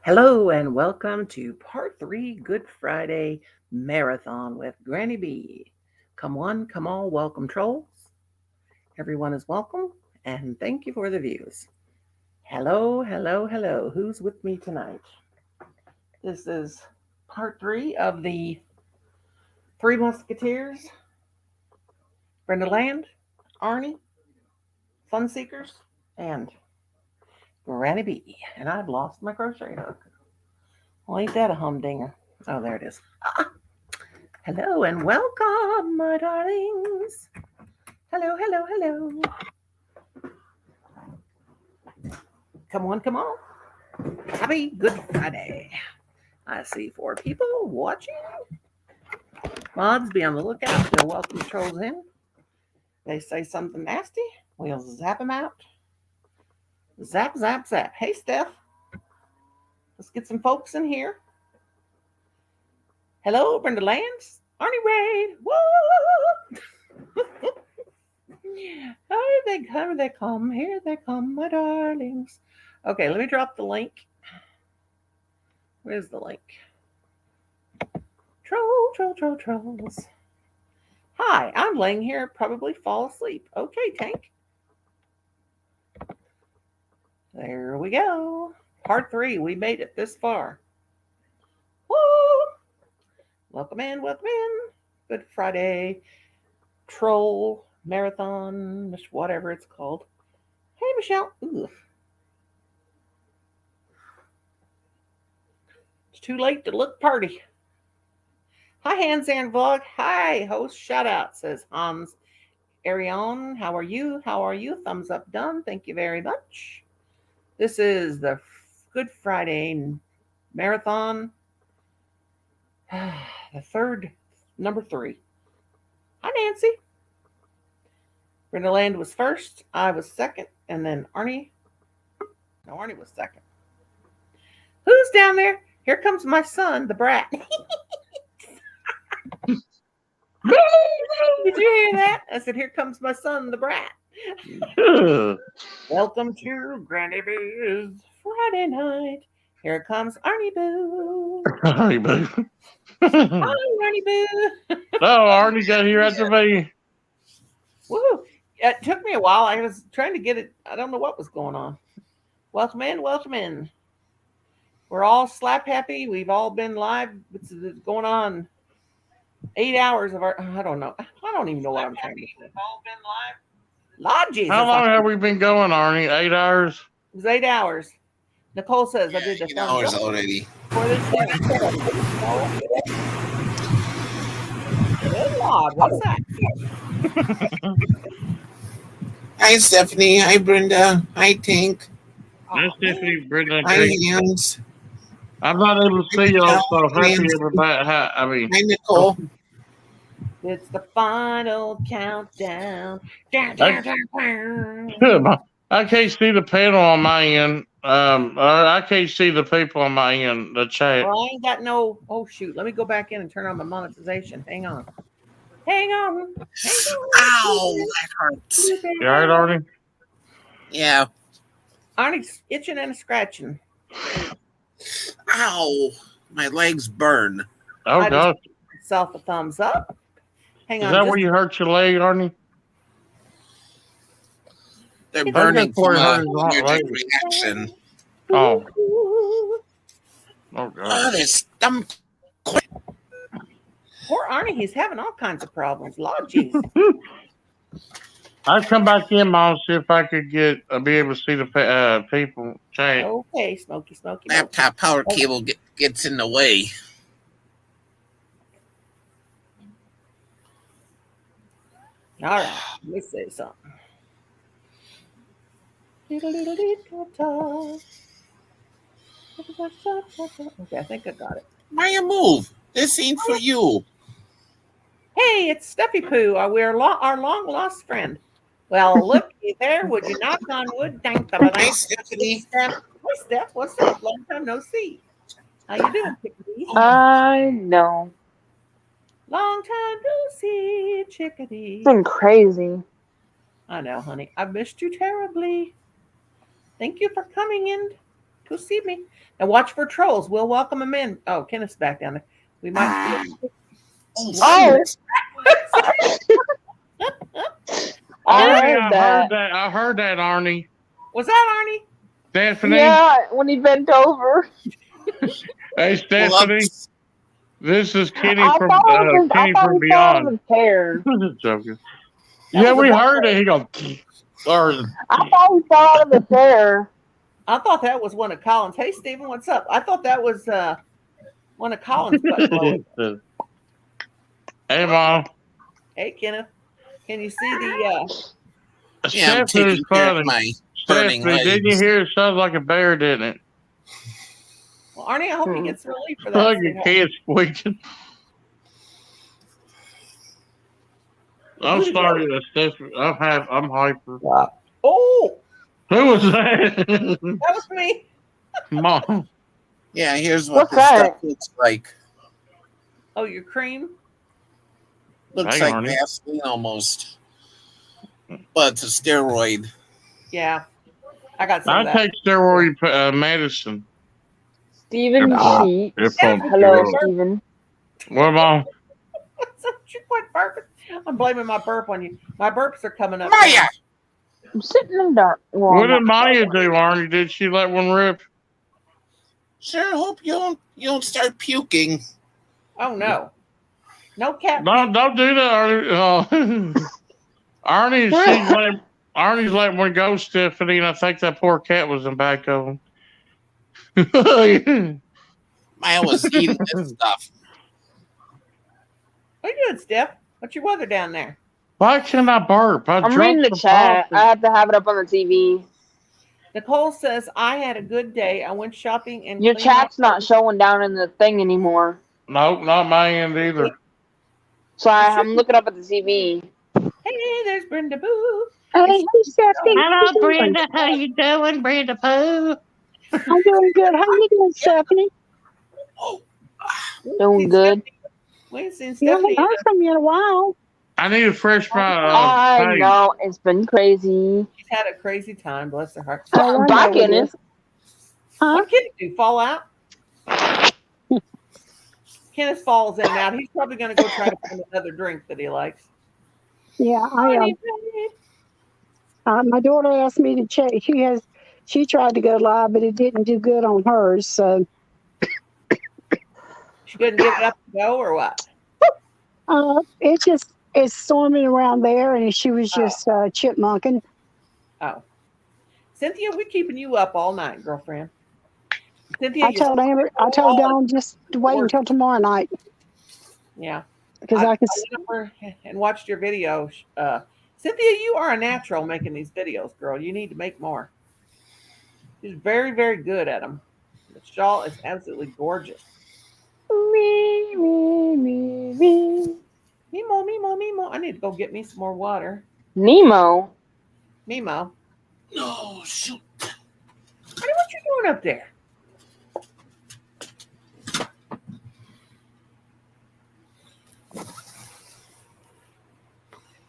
Hello and welcome to part three Good Friday Marathon with Granny B. Come one, come all, welcome trolls. Everyone is welcome and thank you for the views. Hello, hello, hello. Who's with me tonight? This is part three of the Three Musketeers, Brenda Land, Arnie, Fun Seekers, and Granny B. And I've lost my crochet hook. Well, ain't that a humdinger? Oh, there it is. Hello and welcome, my darlings. Hello, hello, hello. Come on, come on. Happy Good Friday. I see four people watching. Mods, be on the lookout. They'll welcome trolls in. They say something nasty, we'll zap them out. Zap, zap, zap. Hey, Steph. Let's get some folks in here. Hello, Brenda Lands. Arnie Raid. Woo! Here they come. Here they come, my darlings. Okay, let me drop the link. Where's the link? Trolls. Hi, I'm laying here, probably fall asleep. Okay, Tank. There we go. Part three, we made it this far. Woo! Welcome in, welcome in. Good Friday troll marathon, whatever it's called. Hey, Michelle. Ooh. It's too late to look party. Hi, Hansan Vlog. Hi, host. Shout out, says Hans Arion. How are you? How are you? Thumbs up done. Thank you very much. This is the Good Friday marathon. The third, number three. Hi, Nancy. Brenda Land was first. I was second. And then Arnie. No, Arnie was second. Who's down there? Here comes my son, the brat. Did you hear that? I said, here comes my son, the brat. Welcome to Granny B's Friday night. Here comes Arnie Boo. Arnie Boo. Hi, Arnie Boo. Oh, Arnie got here after me. Woo! It took me a while. I was trying to get it. I don't know what was going on. Welcome in, welcome in. We're all slap happy. We've all been live. It's going on 8 hours of our. I don't know. I don't even know what I'm trying to say. We've all been live. Lord Jesus. How long have we been going, Arnie? 8 hours? It was 8 hours. Nicole says I did the 8 hours already. For this Good Lord, what's that? Hi, Stephanie. Hi, Brenda. Hi, Tank. Hi, Stephanie, Brenda. Hi, Hans. I'm not able to see y'all, so happy everybody. Hi, Nicole. It's the final countdown. I can't see the panel on my end. I can't see the people on my end. The chat. Well, I ain't got no. Oh shoot! Let me go back in and turn on my monetization. Hang on. Ow, that hurts. You alright, Arnie? Yeah. Arnie's itching and scratching. Ow, my legs burn. Oh God! Myself a thumbs up. Hang on. Is that where you hurt your leg, Arnie? They're burning from a reaction. Oh. Oh God! Oh, their stomach. Poor Arnie, he's having all kinds of problems. Lord Jesus. I'd come back in, Mom, see if I could be able to see the people chat. Okay, Smoky. Laptop power cable gets in the way. All right, let me say something. Okay, I think I got it. Maya, move. This ain't for you. Hey, it's Stuffy Poo. We're our long lost friend. Well, look there. Would you knock on wood? Hi, Stephanie. Hi, Steph. What's up? Long time no see. How you doing, Chickadee? I know. Long time no see, Chickadee. It's been crazy. I know, honey. I missed you terribly. Thank you for coming in Who see me? Now watch for trolls. We'll welcome them in. Oh, Kenneth's back down there. We might. Oh, Oh. shoot. I Arnie, heard that. I heard that, Arnie. Was that Arnie? Stephanie. Yeah, when he bent over. Hey, Stephanie. Whoops. This is Kenny I from thought it was, I Kenny thought from he fell out of Beyond. his hair. Joking. That Yeah, was we a heard it. He goes, or I thought he fell out of his hair. I thought that was one of Colin's. Hey, Stephen, what's up? I thought that was one of Colin's. Hey, Mom. Hey, Kenneth. Can you see the? Yeah, I'm Stephanie's taking care funny. of my burning Stephanie, didn't you legs. hear it sounds like a bear, didn't it? Well, Arnie, I hope he gets relief for that. Like a sweetheart. kid squeaking. I'm sorry, Stephanie. I'm hyper. Oh, Who was that? that was me. Mom. Yeah, here's what What's this that? stuff looks like. Oh, your cream. Looks Hang like on. Vaseline almost. But it's a steroid. Yeah, I got some I of that. take steroid medicine. Stephen Yeah. Sheets. It pumps Hello, you up. Stephen. What, Mom? You quit burping. I'm blaming my burp on you. My burps are coming up. Maya! I'm sitting in the dark. Well, What did I'm not- Maya do, Arnie? Did she let one rip? Sure hope you don't start puking. Oh no, no cat. No, don't do that, Arnie. Arnie's letting one go, Stephanie, and I think that poor cat was in back of him. Maya was eating this stuff. What are you doing, Steph? What's your weather down there? Why can't I burp? I'm drunk reading the some chat. coffee. I have to have it up on the TV. Nicole says, I had a good day. I went shopping and Your cleaned chat's my- not showing down in the thing anymore. Nope, not my end either. So I'm looking up at the TV. Hey, there's Brenda Boo. Hey, Stephanie. Hello, Brenda. How you doing, Brenda Pooh? I'm doing good. How you doing, Stephanie? Oh, Doing good. We ain't seen You Stephanie. haven't heard from you in a while. I need to fresh my I page. know. It's been crazy. She's had a crazy time. Bless her heart. Oh, I Bye, know it Kenneth. is. Huh? What Kenneth do? Fall out? Kenneth falls in and out. He's probably going to go try to find another drink that he likes. Yeah, Honey, my daughter asked me to check. She tried to go live, but it didn't do good on hers. So she couldn't get it up to go or what? it's storming around there, and she was just chipmunking. Oh. Cynthia, we're keeping you up all night, girlfriend. Cynthia, I told Dawn just to wait until tomorrow night yeah. because I can. went over and watched your video. Cynthia, you are a natural making these videos, girl. You need to make more. She's very, very good at them. The shawl is absolutely gorgeous. Me, me, me, me. Mimo, Mimo, Mimo. I need to go get me some more water. Nemo. Mimo. no, shoot. Honey, what you doing up there?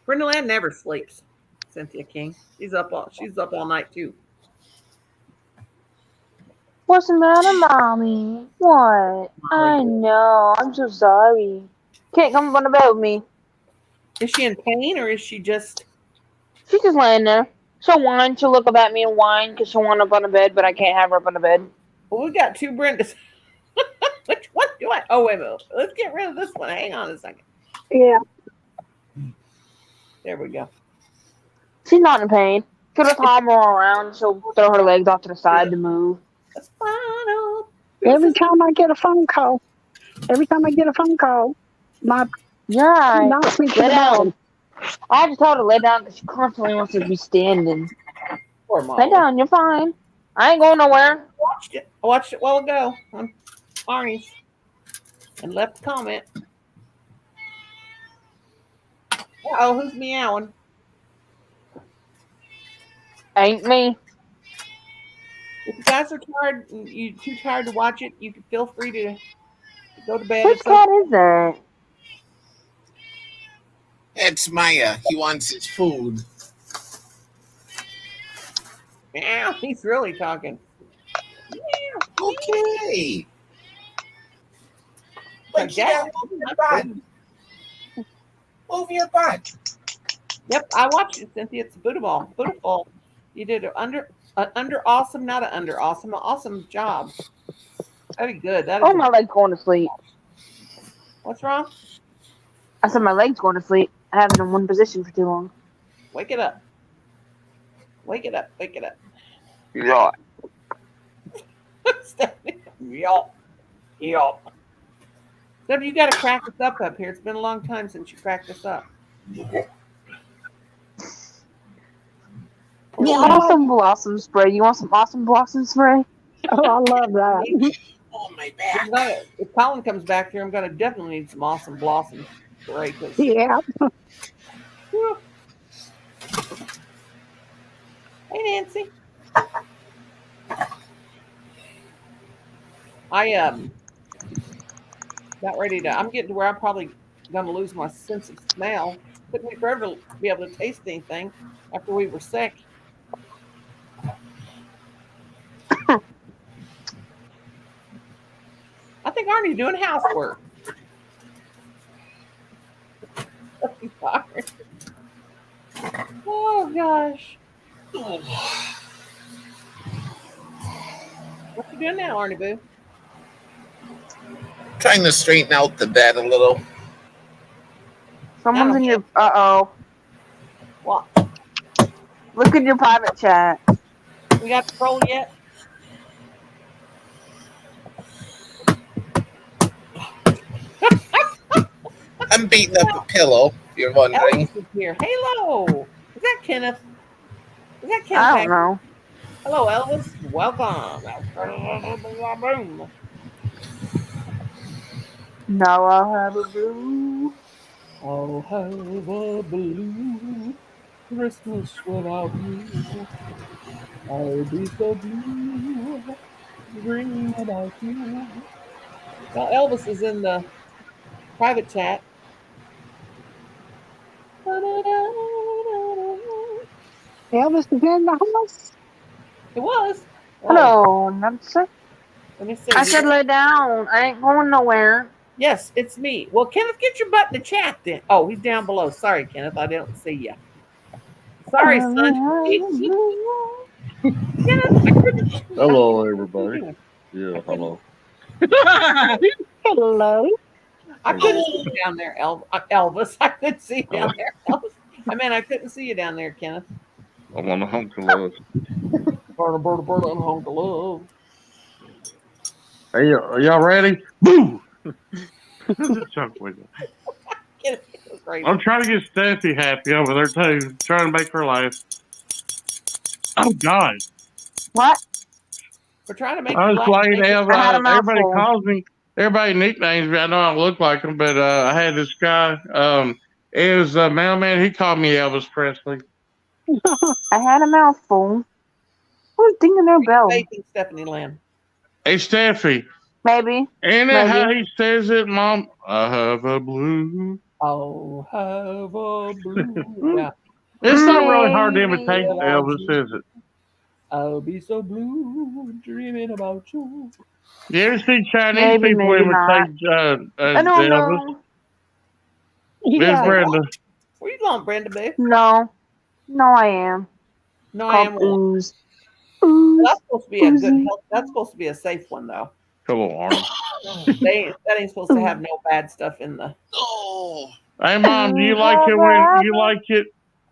Brenda Land never sleeps. Cynthia King. She's up all night too. What's the matter, Mommy? What? I know. I'm so sorry. Can't come run about me. Is she in pain or is she just She's just laying there. She'll whine. She'll look up at me and whine because she'll want up on the bed, but I can't have her up on the bed. well, we got two Brendas. Which one do I wait a minute. Let's get rid of this one. Hang on a second. Yeah, There we go. She's not in pain. She'll just hobble around. She'll throw her legs off to the side to move. That's fine. every time I get a phone call, my Yeah. knocks me to Lay the down. bottom. I just told her to lay down because she constantly wants to be standing. Poor Lay Molly. down. You're fine. I ain't going nowhere. I watched it a while ago on Arnie's and left a comment. Oh, who's meowing? Ain't me. If you guys are tired, you too tired to watch it, you can feel free to go to bed. Which cat is that? It's Maya. He wants his food. Meow, he's really talking. Okay. So, But you yeah. gotta move your butt. Move your butt. Yep, I watched it, Cynthia. It's beautiful. Beautiful. You did an under awesome, not an under awesome, an awesome job. That'd be good. That is. Oh, my leg's going to sleep. What's wrong? I said my leg's going to sleep. I haven't been in one position for too long. Wake it up. Wake it up. Wake it up. Yeah. Stephanie. Yup. Yup. Stephanie, you got to crack us up here. It's been a long time since you cracked us up. Yeah, Awesome blossom spray. You want some awesome blossom spray? oh, I love that. Oh, my back. If Colin comes back here, I'm going to definitely need some awesome blossom spray. 'Cause, Yeah. whew. Hey, Nancy. I got ready to. I'm getting to where I'm probably going to lose my sense of smell. Took me forever to be able to taste anything after we were sick. I think Arnie's doing housework. Oh gosh. What you doing now, Arnie Boo? Trying to straighten out the bed a little. Someone's in your. What? Look in your private chat. We got the troll yet? I'm beating up a pillow, if you're wondering. Elvis is here. Hello. Is that Kenneth? Is that Kenneth? I don't know. Hello, Elvis. Welcome. Now I'll have a blue. I'll have a blue Christmas without you. I'll be so blue, dreaming about you. Well, Elvis is in the private chat. Elvis is in the house. It was. Hello, Nancy. Let me see. I said lay down. I ain't going nowhere. Yes, it's me. Well, Kenneth, get your butt in the chat then. Oh, he's down below. Sorry, Kenneth. I didn't see you. Sorry, son. Kenneth, I couldn't. Hello, everybody. Yeah, hello. Hello. I couldn't see you down there, Elvis. I couldn't see you down there, Elvis. I couldn't see you down there, Kenneth. I'm on the hunk of love. Burn, I'm home to love. Hey, are y'all ready? Boo! Just joke with you. Kenneth, it was crazy. I'm trying to get Steffi happy over there too. Trying to make her laugh. Oh God! What? We're trying to make I you was laugh. playing. I had a Everybody mouthful. calls me. Everybody nicknames me. I know I look like him, but I had this guy. It was a mailman. He called me Elvis Presley. I had a mouthful. Who's dinging their bell? Facing Stephanie Lynn. Hey Steffi, Maybe. ain't it Maybe. how he says it, Mom? I have a blue. Oh, have a blue. Yeah. It's not really hard to Maybe. imitate Elvis, is it? I'll be so blue, dreaming about you. You ever see Chinese Maybe, people maybe imitate I don't Elvis? know. Miss Yeah. Brenda. Where you going, Brenda Boo? No. No, I am. No, I am. Called ooze. Ooze. That's supposed to be a good. Oozy. That's supposed to be a safe one, though. Come on, Arnold. That ain't supposed to have no bad stuff in the. Oh, Hey, Mom, do you like it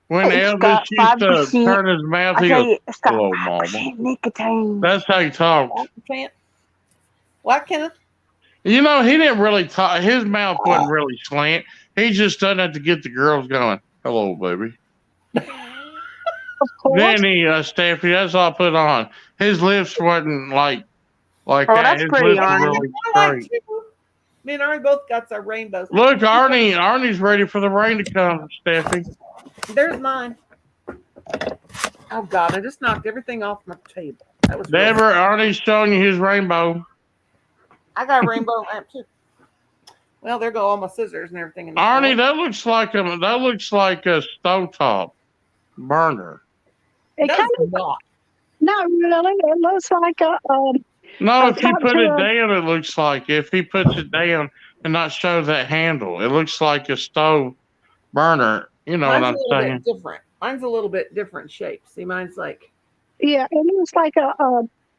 when It's Elvis got used to 5%. turn his mouth? I He tell goes, you, it's got "Hello, 5% Mama." nicotine. That's how he talks. What, Kenneth? You know, he didn't really talk. His mouth wasn't really slant. He just done that to get the girls going. Hello, baby. Of course. Then he, Staffy, that's all I put on. His lips wasn't like Oh, that. that's His pretty, lips were Arnie. really I like straight. you. Me and Arnie both got our rainbows. Look, Arnie's ready for the rain to come, Staffy. There's mine. Oh God! I just knocked everything off my table. That was. Really Deborah, Arnie's showing you his rainbow. I got a rainbow lamp too. Well, there go all my scissors and everything. In the Arnie, floor. that looks like a stovetop burner. It Does kind of not. not really. It looks like a No, I if you talked put to it her. down, it looks like if he puts it down and not show that handle, it looks like a stove burner. You know what Mine's a I'm little saying? bit different. Mine's a little bit different shape. See, mine's like Yeah, it looks like a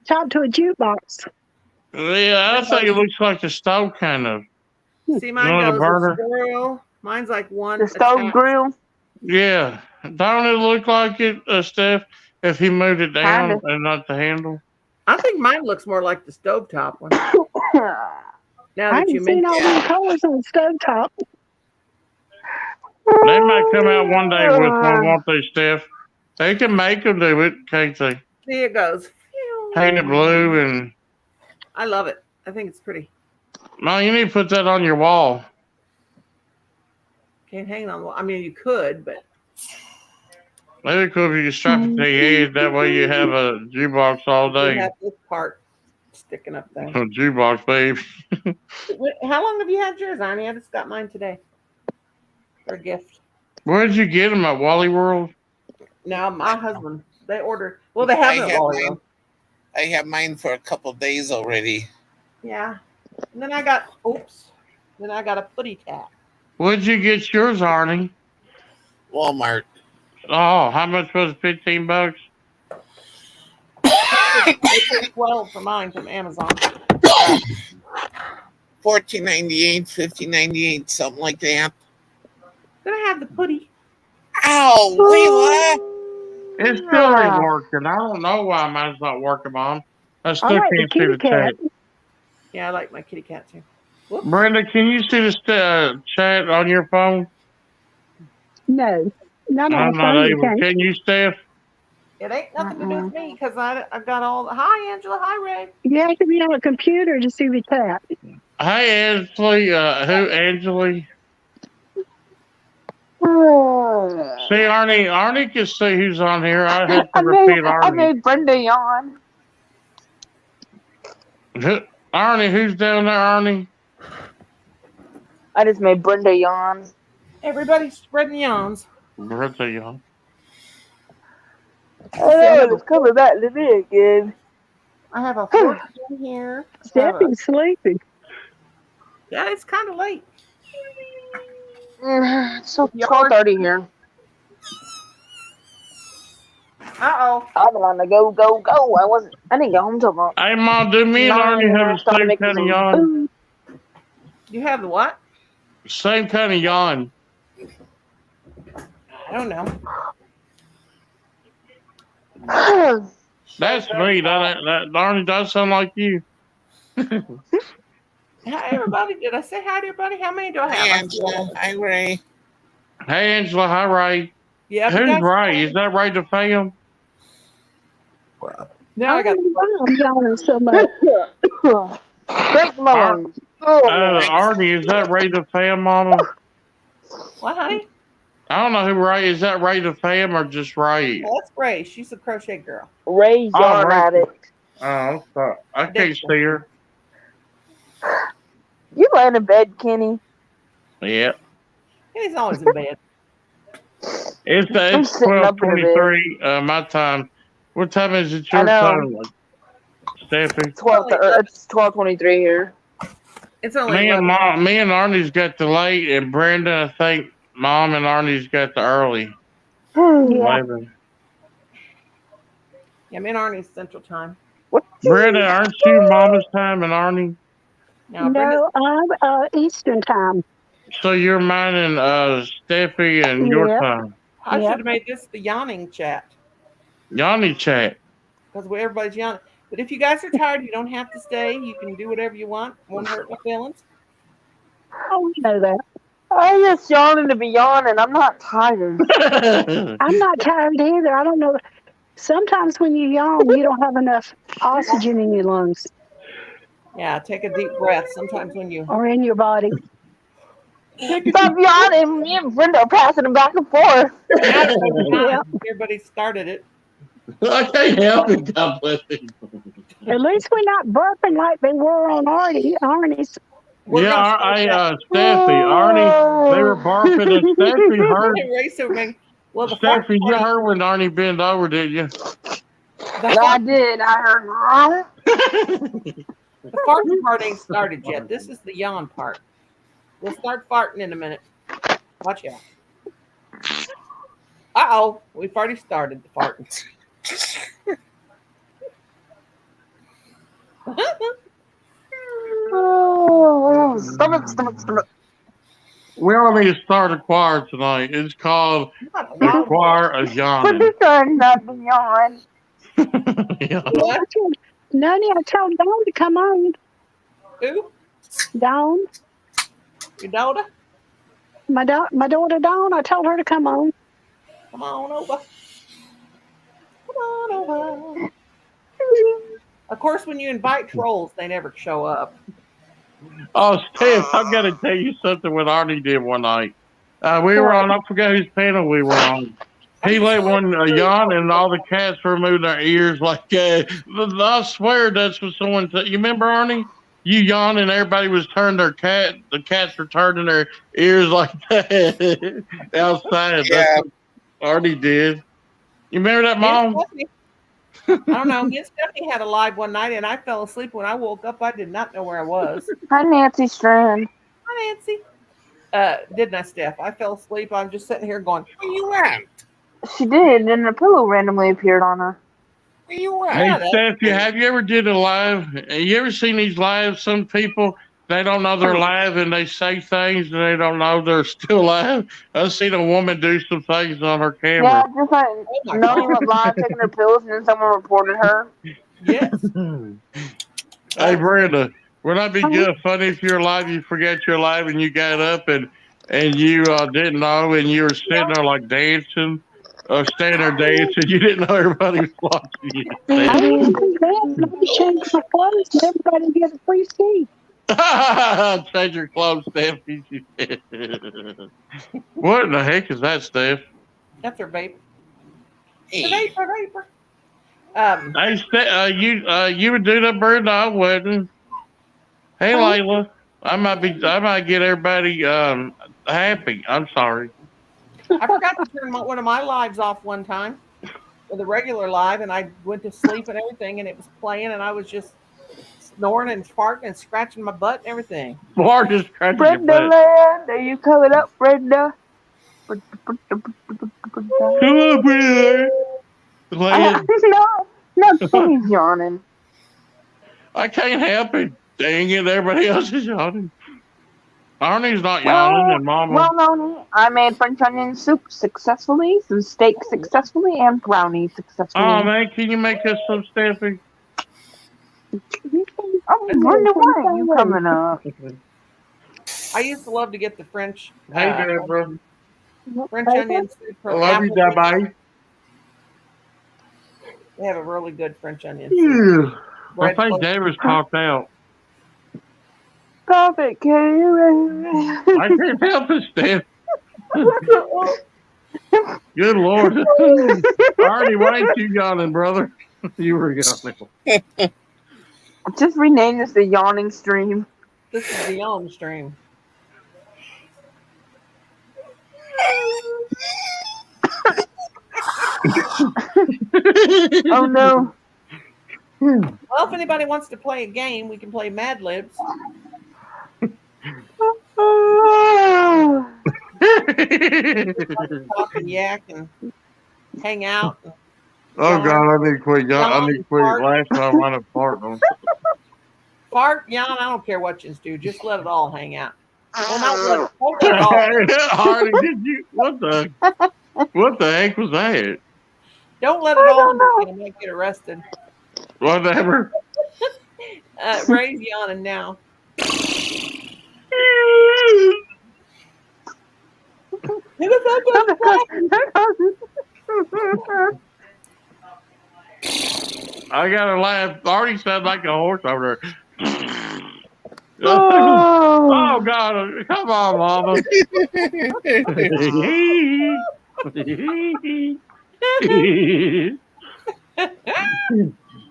top to a jukebox. Yeah, I think it looks like a stove kind of. see, mine Not a goes a burner. squirrel. Mine's like one The stove attached. grill. Yeah, don't it look like it, Steph? If he moved it down Kinda. and not the handle. I think mine looks more like the stovetop one. Now I that you haven't seen mention all it. them colors on stovetop. They might come out one day with one, won't they, Steph? They can make them do it, can't they? See, it goes. Paint it blue and I love it. I think it's pretty. no, you need to put that on your wall. Can't hang it on the wall. I mean, you could, but Maybe cool if you can strap it to your head. That way you have a jukebox all you day. have this part sticking up there. A jukebox, babe. How long have you had yours, Arnie? I just got mine today for a gift. Where did you get them at Wally World? Now, my husband, they ordered. Well, they have I it have all. mine. I have mine for a couple days already. Yeah. And then I got, then I got a putty tap. Where'd you get yours, Arnie? Walmart. Oh, how much was it? $15? I paid $12 for mine from Amazon. $14.98, $15.98, something like that. Then I have the putty. Ow! Wait, what? It still ain't working. I don't know why mine's not working, Mom. I I still like the can't see kitty the cat. chat. Yeah, I like my kitty cat too. Whoops. Brenda, can you see the chat on your phone? No, not on I'm the not phone. You able. can't. Can you, Steph? It ain't nothing to do with me because I've got all the. Hi, Angela. Hi, Ray. You have to be on a computer to see the chat. Hey, Ansley. Who, Angeli? See, Arnie can see who's on here. I have to repeat I Arnie. made Brenda yawn. Arnie, who's down there, Arnie? I just made Brenda yawn. Everybody's spreading yawns. Brenda, y'all. Oh, it's coming back to me again. I have a 14 here. I have a- Steffi's sleeping. Yeah, it's kind of late. It's so 12:30 here. Uh-oh. I've been on the go. I didn't get home till about Hey, Mom, do me and Arnie have the same kind of yawn? You have the what? Same kind of yawn. I don't know. That's me. That Arnie does sound like you. Hi, everybody. Did I say hi to everybody? How many do I Hi, have? Angela. Hi, Ray. Hey, Angela. Hi, Ray. Yeah. Who's Ray? Is that Ray DeFam? Now I got. I'm yawning so much. Great Mullins. Arnie, is that Ray DeFam, Mama? What, honey? I don't know who Ray is. That Ray DeFam or just Ray? Oh, that's Ray. She's a crochet girl. Ray's Oh, yawn Ray. at it. Oh, I'm sorry. I can't see her. You laying in bed, Kenny? Yeah. He's always in bed. It's sitting up in the 12:23 my time. What time is it I your know. time, Steffi? 12:23 here. It's only Me and 11. me and Arnie's got the late, and Brenda, I think Mom and Arnie's got the early. Yeah. 11. Yeah, me and Arnie's Central Time. What? Brenda, aren't you Mama's time and Arnie? Now, Brenda's, No, I'm Eastern time. So you're mine and Steffi and your Yep. time. I Yep. should have made this the yawning chat Yanni chat. because everybody's yawning. But if you guys are tired, you don't have to stay. You can do whatever you want. Won't hurt my feelings. Oh, we know that. I just yawning to be yawning. I'm not tired. I'm not tired either. I don't know. Sometimes when you yawn, you don't have enough oxygen in your lungs Yeah, take a deep breath. Sometimes when you or in your body. Stop yawning. Me and Brenda are passing them back and forth. everybody started it. I can't help it, God bless you. At least we're not burping like they were on Arnie's. We're Yeah, gonna start Steffi, Arnie, they were barking and Steffi heard. that. Ray said, "Man, well, the Steffi, fart you heard when Arnie bent over, did you? part- the I fart- did. I heard. The farting part ain't started yet. This is the yawn part. We'll start farting in a minute. Watch out. Uh-oh. We've already started the farting. Oh, stomach. We all need to start a choir tonight. It's called Not the allowed. Choir of We're Yawning. just trying not to yawn. Yeah. What? Noni, I told Dawn to come on. Who? Dawn, Your daughter? my daughter Dawn, I told her to come on. Come on over. Come on over. Of course, when you invite trolls, they never show up. Oh, Steph, I've got to tell you something what Arnie did one night. We were on, I forgot whose panel we were on. He let one yawn and all the cats removed their ears like I swear that's what someone said. You remember, Arnie? You yawned and everybody was turning the cats were turning their ears like that outside. Yeah. That's what Arnie did. You remember that, Me and Mom? Stephanie- I don't know. Me and Stephanie had a live one night, and I fell asleep. When I woke up, I did not know where I was. Hi, Nancy Strand. Hi, Nancy. Didn't I, Steph? I fell asleep. I'm just sitting here going, Where you at? She did, and a pillow randomly appeared on her. Where you at? Hey, Yeah, that's Steph, have you ever did a live? You ever seen these lives? Some people, they don't know they're live and they say things and they don't know they're still live. I've seen a woman do some things on her Yeah, camera. just like my Noni God. went live taking her pills, and then someone reported her. yes. Hey, Brenda, would that be good funny if you're live, you forget you're live and you got up and you didn't know and you were sitting there like dancing or standing there dancing. You didn't know everybody was watching you. I didn't do that. Let me change my clothes and everybody get a free ski. Change your clothes, Steph. What in the heck is that, Steph? That's her vape. Hey. The vapor. Hey, you would do that, Brenda? I wouldn't. Hey, Layla, I might get everybody happy. I'm sorry. I forgot to turn one of my lives off one time with a regular live, and I went to sleep and everything, and it was playing, and I was just snoring and farting and scratching my butt and everything. Or just scratching your Brenda butt. Land, are you coming up, Brenda? Come on, Brenda. Land. No, Penny's yawning. I can't help it. Dang it, everybody else is yawning. Arnie's not yawning, and Mama. Well, Noni, I made French onion soup successfully, some steak successfully, and brownies successfully. Oh, man, can you make us some, Steffi? Oh, Brenda, why are you coming up? I used to love to get the French Hey, Deborah. French onion soup I from love you, Applebee's. Debbie. They have a really good French onion soup. I think Bread Deborah's talked out. Stop it, Karen. I can't help it, Steph. Good Lord. Arnie, why ain't you yawning, brother? You were yawning. Just rename this the yawning stream. This is the yawn stream. Oh no. Well, if anybody wants to play a game, we can play Mad Libs. Talk and yak and hang out. Oh God, I need to quit. I need to quit last time I fart on. Fart, yawn, I don't care what you do. Just let it all hang out. Well, don't let it all. Hardy, did you? What the heck was that? Don't let it all. You might get arrested. Whatever. Ray's yawning now. I gotta laugh. Already sound like a horse over there. Oh. Oh God! Come on, Mama.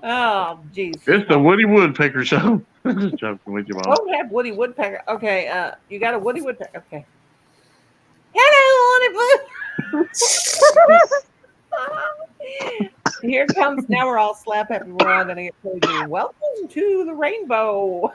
Oh, jeez. It's the Woody Woodpecker show. Just joking with you, Mom. Don't have Woody Woodpecker. Okay, you got a Woody Woodpecker. Okay. Hello, Here comes, now we're all slap happy. We're all going to get crazy. Welcome to the rainbow.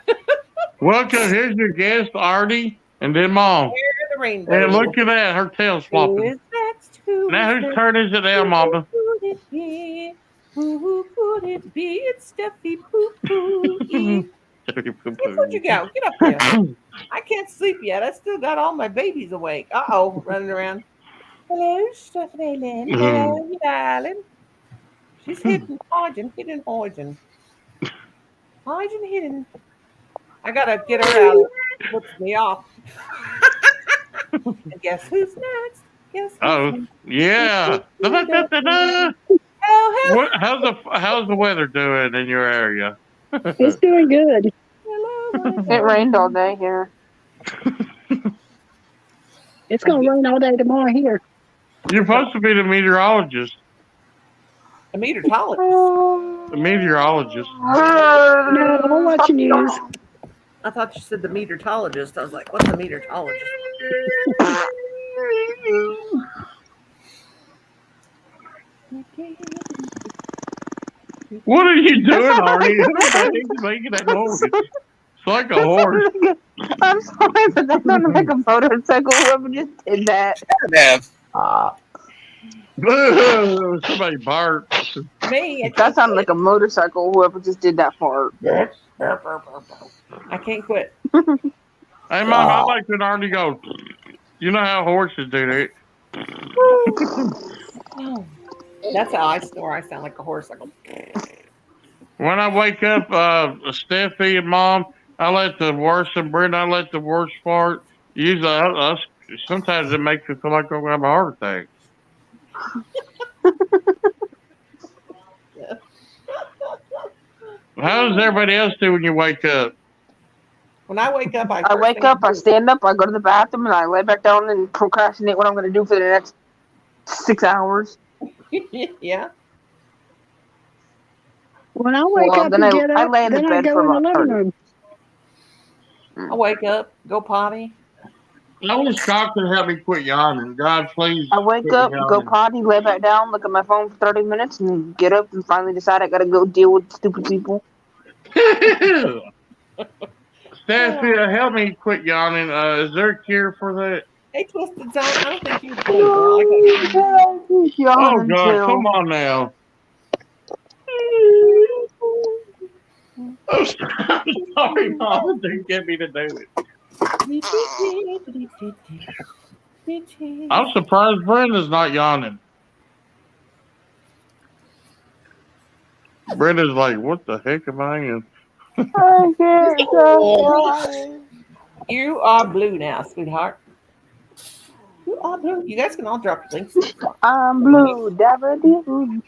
Welcome. Here's your guest, Artie, and then Mom. Here's the rainbow. And look at that, her tail's Who flopping. is next? Who Now, is whose next? turn is it now, Mama? Who could it be? Who could it be? It's Steffi Poo Poo. Where'd you go? Get up here. I can't sleep yet. I still got all my babies awake. Uh-oh, running around. Hello, Stephanie Lynn. Hello, you darling. She's hidden, hiding. Hidden. I gotta get her out. It puts me off. And guess who's next? Oh, yeah. Da-da-da-da-da. Oh, How's the weather doing in your area? It's doing good. hello. It rained all day here. It's gonna rain all day tomorrow here. You're supposed to be the meteorologist. A meteorologist. The meteorologist. No, I'm watching news. I thought you said the meteorologist. I was like, what's a meteorologist? What are you doing, Artie? He's making that noise. It's like a horse. I'm sorry, but that sounded like a motorcycle. Whoever just did that. Somebody barked. Me. That sounded like a motorcycle. Whoever just did that fart. I can't quit. Hey, Mom, I like when Artie goes. You know how horses do that? That's how I snore. I sound like a horse. I go, When I wake up, Steffi and Mom, I let the worst, and Brenda, I let the worst fart. Usually, sometimes it makes me feel like I'm going to have a heart attack. How does everybody else do when you wake up? when I wake up, I wake up, I stand up, I go to the bathroom, and I lay back down and procrastinate what I'm going to do for the next 6 hours. Yeah. When I wake Well, up then and I- get I up, lay in the then I bed go for in the about living 30. room. I wake up, go potty. I was shocked to have me quit yawning. God, please. I wake quit up, go yawning. potty, lay back down, look at my phone for 30 minutes, and get up and finally decide I got to go deal with stupid people. Steffi, help me quit yawning. Is there a cure for that? Hey, Twisted Zone, I don't think you're cool, girl. I got Oh, Yawning God, too. come on now. I'm sorry, Mama, didn't get me to do it. I'm surprised Brenda's not yawning. Brenda's like, what the heck am I in? I can't stop. You are blue now, sweetheart. You are blue. You guys can all drop your links. I'm blue. Dabba-doo.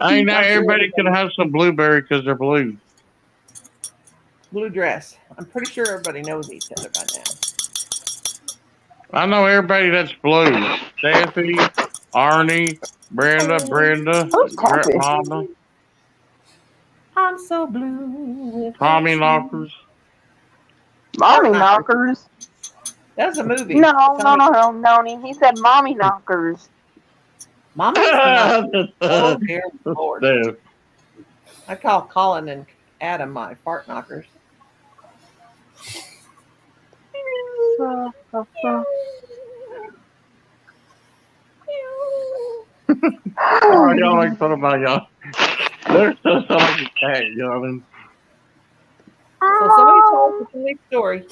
Hey, now everybody can have some blueberry because they're blue. Blue dress. I'm pretty sure everybody knows each other by now. I know everybody that's blue. Steffi, Arnie, Brenda, Who's tapping? Mama, I'm so blue. With Tommy Knockers. Mommy knockers. That was a movie. No. He said mommy knockers. Mama. Oh, dear Lord. Steph. I call Colin and Adam my fart knockers. Oh, y'all make fun of my y'all. They're so like a cat, you know what I mean? So somebody told us a funny story.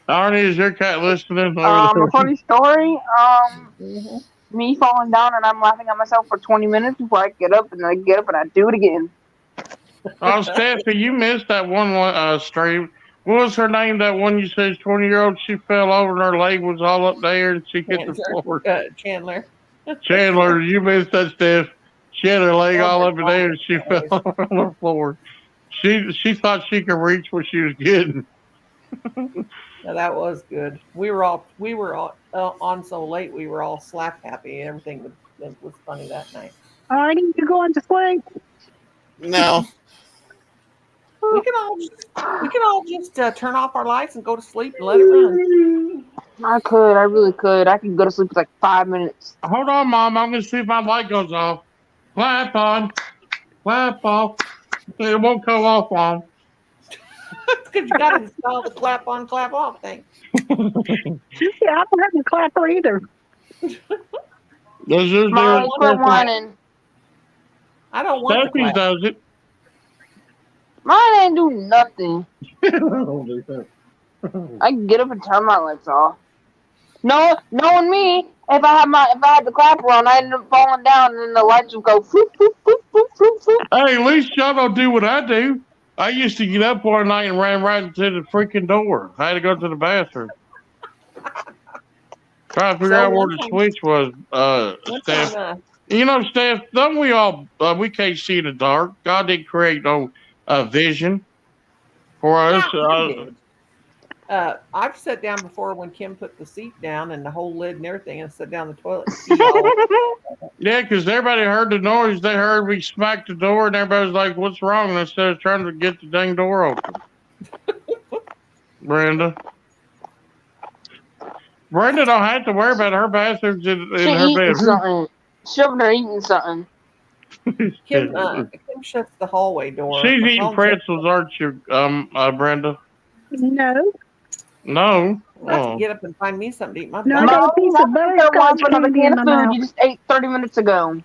Arnie, is your cat listening? A funny story. Mhm. Me falling down and I'm laughing at myself for 20 minutes before I get up, and then I get up and I do it again. Oh, Steffi, you missed that one stream. What was her name? That one you said 20-year-old. She fell over and her leg was all up there and she hit the floor. Chandler. Chandler, you missed that, Steph. She had her leg all up in there and she fell over on the floor. She thought she could reach what she was getting. No, that was good. We were all on so late. We were all slap happy. Everything was funny that night. Artie, you going to sleep? No. We can all just turn off our lights and go to sleep and let it run. I really could. I could go to sleep in like 5 minutes. Hold on, Mom. I'm going to see if my light goes off. Clap on. Clap off. It won't come off on. Because you got to install the clap on, clap off thing. Yeah, I don't have a clapper either. Does yours do Molly, it? quit whining. I don't want the Steffi's clap. does it. Mine ain't do nothing. I can get up and turn my lights off. No, knowing me, if I had the clapper on, I end up falling down, and then the lights would go floop, floop, floop, floop, floop, floop. Hey, at least y'all don't do what I do. I used to get up one night and ran right into the freaking door. I had to go to the bathroom. Trying to figure out where the switch was, One Steph. time, You know, Steph, don't we all, we can't see in the dark. God didn't create no vision for us. I've sat down before when Kim put the seat down and the whole lid and everything and sat down the toilet. And see all Yeah, because everybody heard the noise. They heard me smack the door, and everybody was like, what's wrong? And instead of trying to get the dang door open. Brenda don't have to worry about her bathrooms in She her eating bedroom. something. She over there eating something. Kim shuts the hallway door. She's Or eating Tom pretzels, aren't you, Brenda? No, No. I have Oh. to get up and find me something to eat. My No, I back- got a piece of butterscotch for another candy can in of my food mouth. you just ate 30 minutes ago.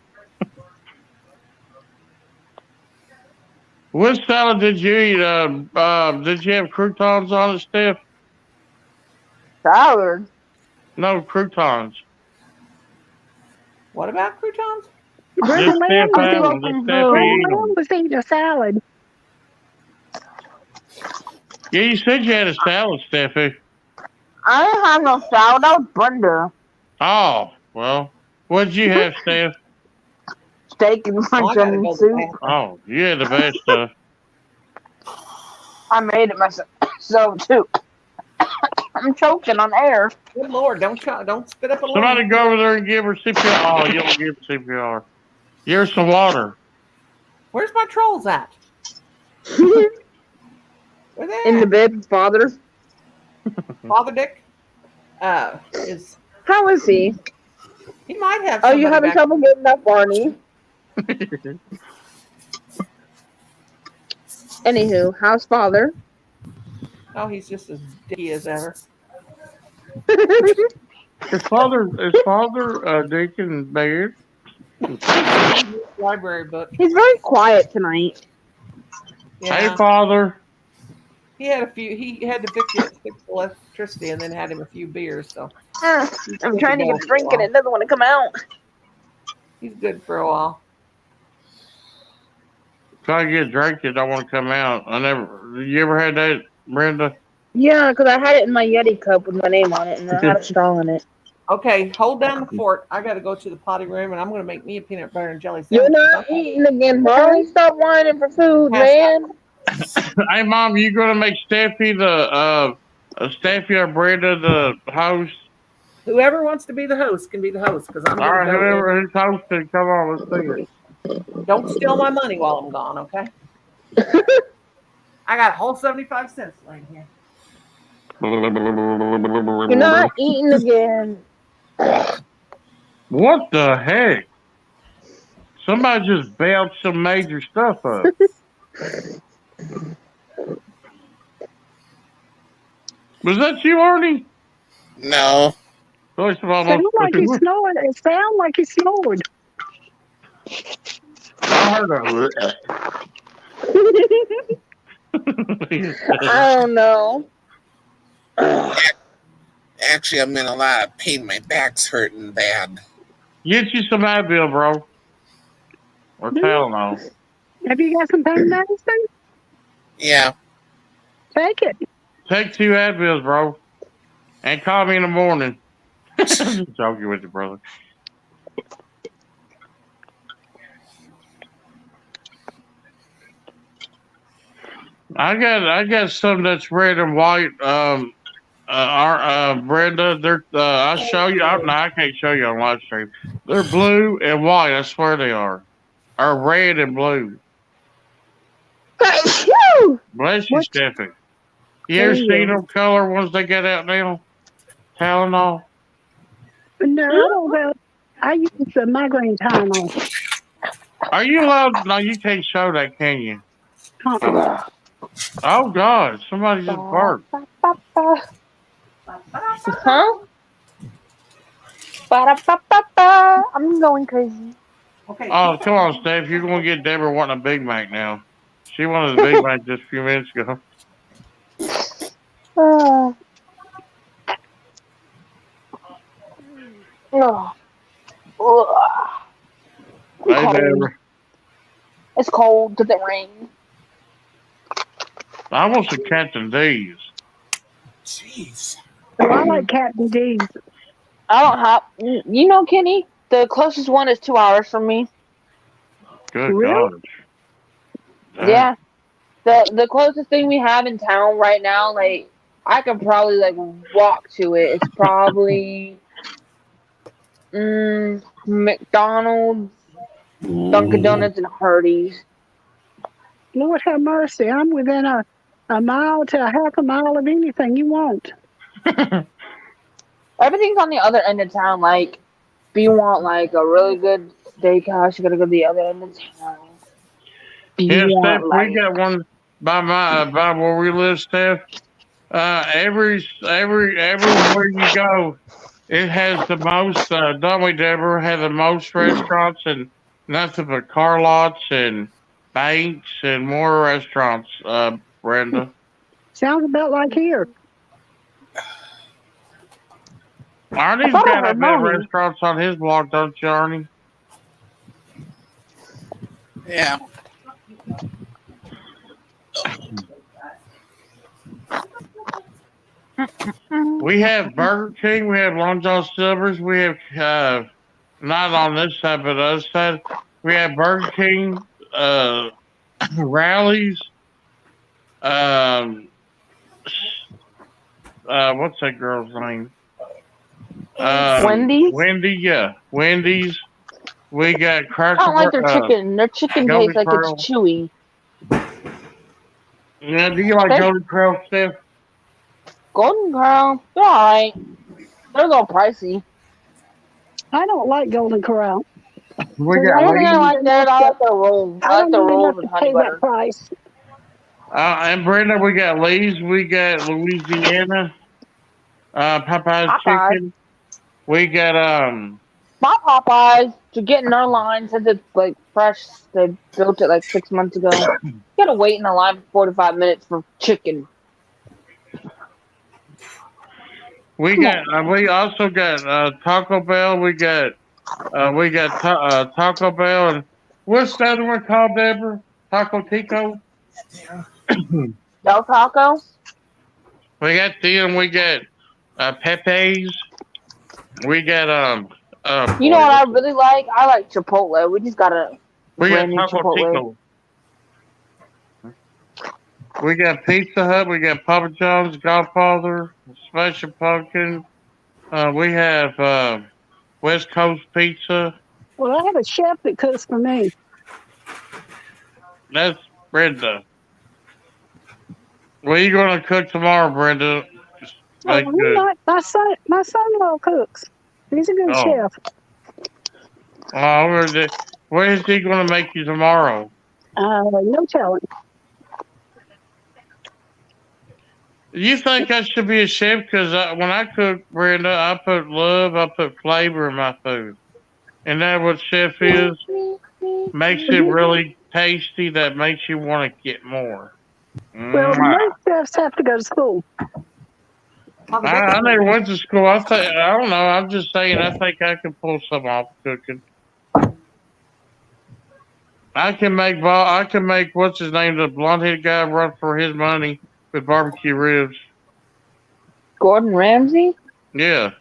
What salad did you eat? Did you have croutons on it, Steph? Salad. No, croutons. What about croutons? Brenda Just Lamb Steph was had eating- them. Just Steph Brenda ate them. Lamb was eating a salad. Yeah, you said you had a salad, Steffi. I didn't have no salad. That was Brenda. Oh, well. What did you have, Steph? Steak and Oh, I French gotta onion go to the soup. bathroom. Oh, you had the best stuff. I made it myself too. I'm choking on air. Good Lord, don't spit up a Somebody lung. go over there and give her CPR. Oh, you don't give her CPR. Here's some water. Where's my trolls at? Where they In the at? bed, father. Father Dick? Is How is he? he might have. Oh, you somebody having back- trouble getting up, Barney? Anywho, how's father? Oh, he's just as dicky as ever. His father, Deacon Baird. Library book. He's very quiet tonight. Yeah. Hey, Father. He had a few. He had to fix the electricity, and then had him a few beers. So I'm trying to get a drink and it doesn't want to come out. he's good for a while. Try to get a drink that don't want to come out. You ever had that, Brenda? Yeah, because I had it in my Yeti cup with my name on it, and I had a straw in it. Okay, hold down the fort. I got to go to the potty room, and I'm going to make me a peanut butter and jelly You're sandwich. not eating again, Barney. Stop whining for food, man. Hey, Mom, you going to make Steffi or Brenda the host? Whoever wants to be the host can be the host, because I'm All going right, to go. whoever is hosting, come on, let's do it. Don't steal my money while I'm gone, okay? I got a whole 75 cents laying here. You're not eating again. What the heck? Somebody just bailed some major stuff up. Was that you, Arnie? No. Voice of almost. Sound like he snored. It sounded like he snored. I heard I don't know. Actually, I'm in a lot of pain. My back's hurting bad. Get you some Advil, bro. Or Tylenol. Have you got some pain medicine? Yeah. Take it. Take 2 Advils, bro. And call me in the morning. I'm just joking with you, brother. I got some that's red and white. Brenda, I'll show you. No, I can't show you on live stream. They're blue and white. I swear they are. Or red and blue. Bless you, What? Stephanie. You ever seen them color ones they get out now? Tylenol. No, I don't know. I use the migraine Tylenol. Are you allowed? No, you can't show that, can you? Uh-uh. Oh God! Somebody just barked. Huh? Ba-da-ba-ba-ba. I'm going crazy. Okay. Oh, come on, Steph. You're gonna get Deborah wanting a Big Mac now. She wanted a Big Mac just a few minutes ago. Oh. Ugh. Hey, Cold. Deborah. It's cold because it rained. I want some Captain D's. Jeez. Oh, I like Captain D's. I don't have. You know, Kenny, the closest one is 2 hours from me. Good Really? God. Dang. Yeah. The closest thing we have in town right now, like I could probably like walk to it. It's probably McDonald's, Dunkin' Donuts, and Hardee's. Lord have mercy. I'm within a mile to a half a mile of anything you want. Everything's on the other end of town. Like, if you want like a really good steakhouse, you gotta go to the other end of town. If Yeah, you Steph, want like, we got one by by where we live, Steph. Everywhere you go, it has the most. Don't we, Deborah? Have the most restaurants and nothing but car lots and banks and more restaurants. Brenda. Sounds about like here. Arnie's I thought I got a heard bit of Mommy. restaurants on his block, don't you, Arnie? Yeah. We have Burger King, we have Long John Silver's, we have not on this side, but the other side, we have Burger King, Rallies, what's that girl's name? Wendy's? Wendy, yeah, Wendy's. We got I Cracker don't like their Barrel. chicken. Their chicken Golden tastes like Corral. it's chewy. Yeah, do you like They- Golden Corral, Steph? Golden Corral, they're alright. They're a little pricey. I don't like Golden Corral. We The got only thing I Lee's. like there, I like their rolls. I I like their don't even rolls have with to honey pay butter. that price. And Brenda, we got Lee's, we got Louisiana, Popeye's Popeyes. Chicken. We got My Popeyes, to get in their line since it's like fresh, they built it like 6 months ago. You gotta wait in the line for 45 minutes for chicken. we also got Taco Bell. We got Taco Bell, and what's the other one called, Deborah? Taco Tico. Yeah. Del Taco? We got them. We got Pepe's. We got You know what I really like? I like Chipotle. We just got a we got brand new Taco Chipotle. Tico. We got Pizza Hut. We got Papa John's, Godfather, Special Pumpkin. We have West Coast Pizza. Well, I have a chef that cooks for me. That's Brenda. What are you going to cook tomorrow, Brenda? Make Oh, good. my son-in-law cooks. He's a good Oh. chef. What is he going to make you tomorrow? No telling. You think I should be a chef? Because when I cook, Brenda, I put love, I put flavor in my food. And that's what chef is. Makes it really tasty. That makes you want to get more. Well, most chefs have to go to school. I never went to school. I don't know. I'm just saying. I think I can pull some off cooking. I can make what's his name, the blonde-headed guy, run for his money with barbecue ribs. Gordon Ramsay? Yeah.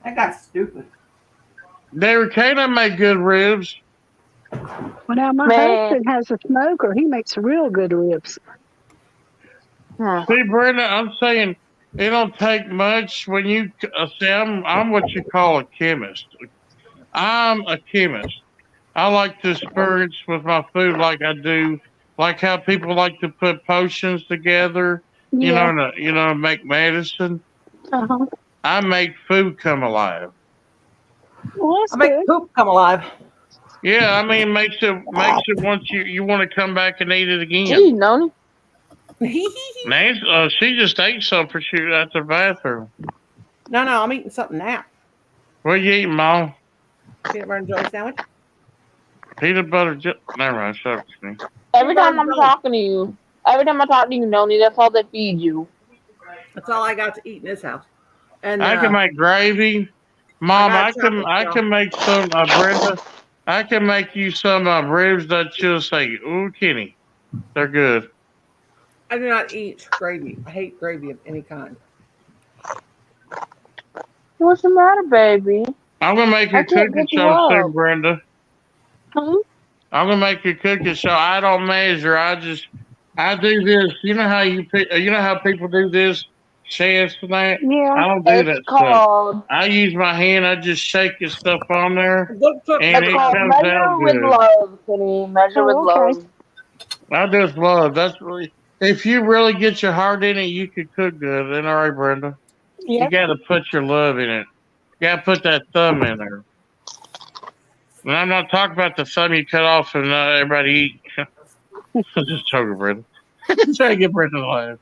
That got stupid. David, can't I make good ribs? Well, now my Man. husband has a smoker. He makes real good ribs. See, Brenda, I'm saying it don't take much when you see. I'm what you call a chemist. I'm a chemist. I like to experience with my food like I do, like how people like to put potions together. Yeah. Make medicine. Uh-huh. I make food come alive. Well, that's I make good. poop come alive. Yeah, I mean, makes it once you want to come back and eat it again. Gee, Noni. Nancy, she just ate some for shoot at the bathroom. No, I'm eating something now. What you eating, Mom? Peanut butter and jelly sandwich. Peanut butter. Never mind. Shut up, me. Every time I'm Jelly. talking to you, Noni, that's all they feed you. That's all I got to eat in this house. And I can make gravy, Mom. got I can chocolate, make some Brenda. I can make you some ribs that you'll say, "Ooh, Kenny, they're good." I do not eat gravy. I hate gravy of any kind. What's the matter, baby? I'm gonna make you I can't cooking get you show soon, up. Brenda. Huh? I'm gonna make you cooking show. I don't measure. I do this. You know how you know how people do this, chefs and that. Yeah. I don't do It's that stuff. called I use my hand. I just shake the stuff on there, Good cook. and it's it called comes out measure with good. love, Kenny. Measure with Oh, okay. love. I just love. That's really. If you really get your heart in it, you can cook good. Then all right, Brenda. You Yep. got to put your love in it. You got to put that thumb in there. And I'm not talking about the thumb you cut off and everybody eat. Just joking, Brenda. Try to get Brenda to laugh.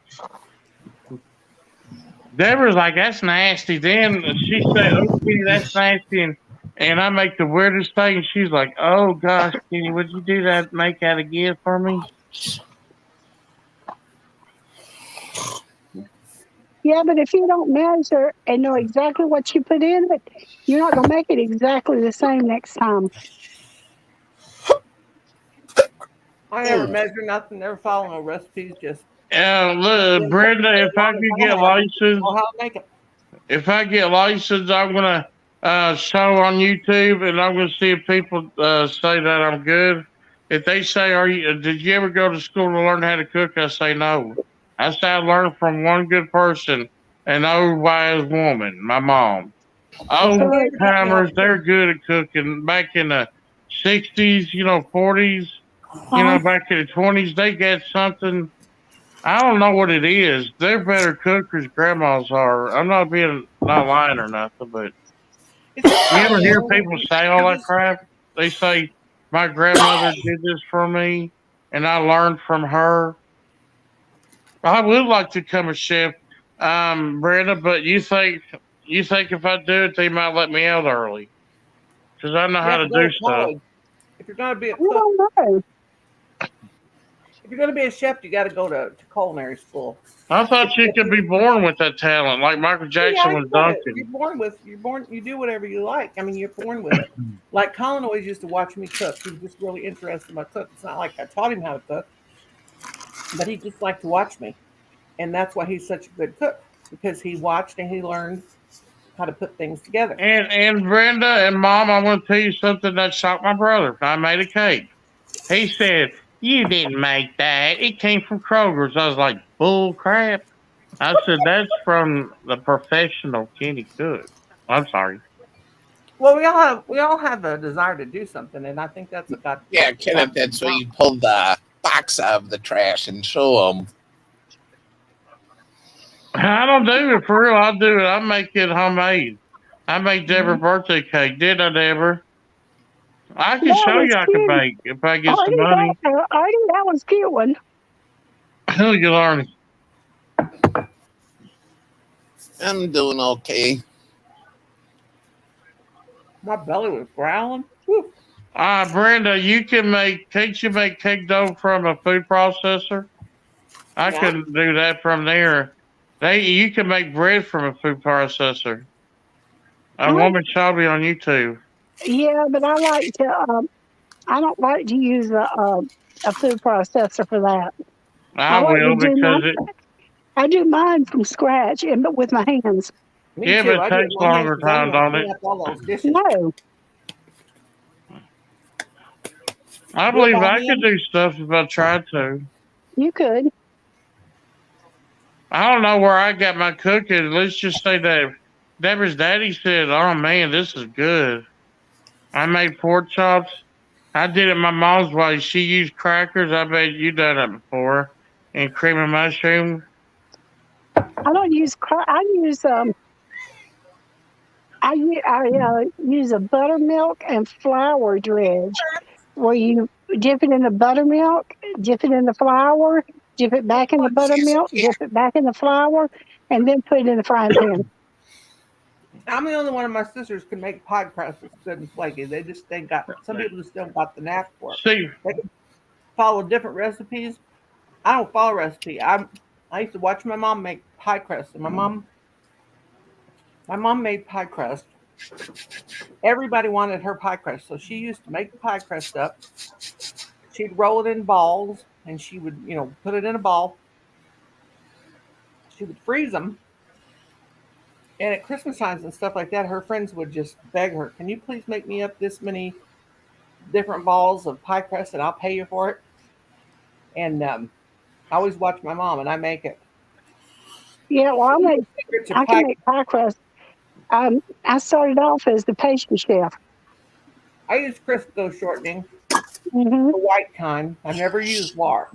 Deborah's like, that's nasty. Then she said, oh, Kenny, that's nasty. And I make the weirdest thing. And she's like, oh, gosh, Kenny, would you do that? Make that again for me? Yeah, but if you don't measure and know exactly what you put in it, you're not going to make it exactly the same next time. I never measure nothing. Never follow no recipes. Just Look, Brenda, if I could get licensed, know how to make it. if I get licensed, I'm gonna show on YouTube, and I'm gonna see if people say that I'm good. If they say, Did you ever go to school to learn how to cook?" I say no. I say I learned from one good person, an old wise woman, my mom. Old timers, they're good at cooking. Back in the '60s, 40s, back in the '20s, they got something. I don't know what it is. They're better cookers, grandmas are. I'm not lying or nothing, but you ever hear people say all that crap? They say my grandmother did this for me, and I learned from her. I would like to become a chef, Brenda, but you think if I do it, they might let me out early because I know how to do stuff. If you're gonna be a I cook, don't know. if you're gonna be a chef, you got to go to culinary school. I thought you could be born with that talent, like Michael Jackson was Duncan. You do whatever you like. I mean, you're born with it. Like Colin always used to watch me cook. He was just really interested in my cook. It's not like I taught him how to cook, but he just liked to watch me. And that's why he's such a good cook, because he watched and he learned how to put things together. And Brenda and Mom, I want to tell you something that shocked my brother. I made a cake. He said, "You didn't make that. It came from Kroger's." I was like, "Bull crap." I said, "That's from the professional Kenny cook." I'm sorry. Well, we all have a desire to do something, and I think that's what got. Yeah, Kenneth, that's why you pull the box out of the trash and show them. I don't do it for real. I do it. I make it homemade. I make Deborah birthday cake. Did I, Deborah? I can show you I can bake if I get some money. I think that was a cute one. Look at Arnie. I'm doing okay. My belly was growling. Whew. Brenda, can't you make cake dough from a food processor? I can do that from there. You can make bread from a food processor. A woman showed me on YouTube. Yeah, but I like to. I don't like to use a food processor for that. I will because I do mine from scratch but with my hands. Me yeah, too. but it takes longer time, don't it? All those dishes. No. I believe I could do stuff if I tried to. You could. I don't know where I got my cooking. Let's just say that Deborah's daddy said, "Oh man, this is good." I made pork chops. I did it my mom's way. She used crackers. I bet you done it before, and cream of mushroom. I don't use. I I use a buttermilk and flour dredge, where you dip it in the buttermilk, dip it in the flour, dip it back in the buttermilk, dip it back in the flour, and then put it in the frying pan. I'm the only one of my sisters can make pie crust that's good and flaky. They got some people just don't got the knack for it. See, They can follow different recipes. I don't follow recipe. I used to watch my mom make pie crust, and my mom made pie crust. Everybody wanted her pie crust, so she used to make the pie crust up. She'd roll it in balls, and she would, put it in a ball. She would freeze them, and at Christmas times and stuff like that, her friends would just beg her, "Can you please make me up this many different balls of pie crust, and I'll pay you for it?" And I always watch my mom, and I make it. Yeah, well, Secret to I pie. can make pie crust. I started off as the pastry chef. I use Crisco shortening, Hmm. the white kind. I never use lard.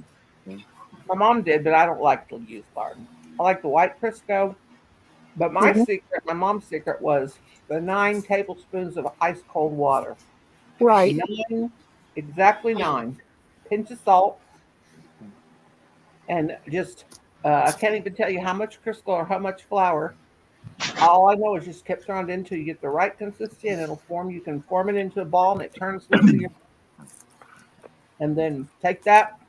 My mom did, but I don't like to use lard. I like the white Crisco. But my Hmm. secret, my mom's secret, was the 9 tablespoons of ice cold water. Right. 9, exactly 9. Pinch of salt, and just I can't even tell you how much Crisco or how much flour. All I know is just keep throwing it until you get the right consistency, and it'll form. You can form it into a ball, and it turns loose of your. And then take that,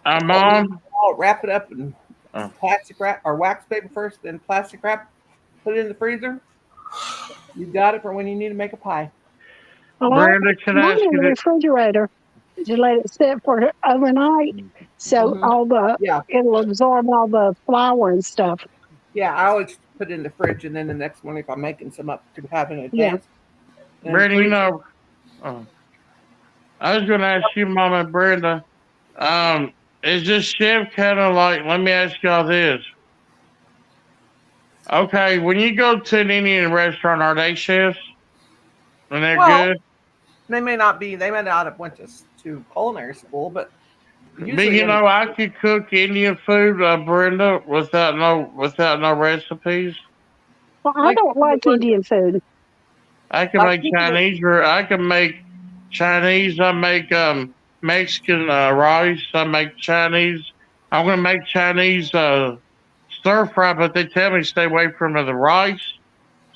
Mom, wrap it up in Oh. plastic wrap or wax paper first, then plastic wrap. Put it in the freezer. You got it for when you need to make a pie. Well, Brenda, can I mine ask in you the this? refrigerator to let it sit for overnight, so Mhm. Yeah, it'll absorb all the flour and stuff. yeah. I always put it in the fridge, and then the next morning, if I'm making some up to have in Yeah. advance, and Brenda, freeze. oh, I was going to ask you, Mom and Brenda, is this chef kind of like, let me ask y'all this. Okay, when you go to an Indian restaurant, are they chefs? And they're Well, good? they may not be. They may not have went to culinary school, but But usually in I could cook Indian food, Brenda, without no recipes. Well, I like don't like Indian food. I can like make people that Chinese, or I can make Chinese. I make Mexican rice. I make Chinese. I'm gonna make Chinese stir fry, but they tell me stay away from the rice.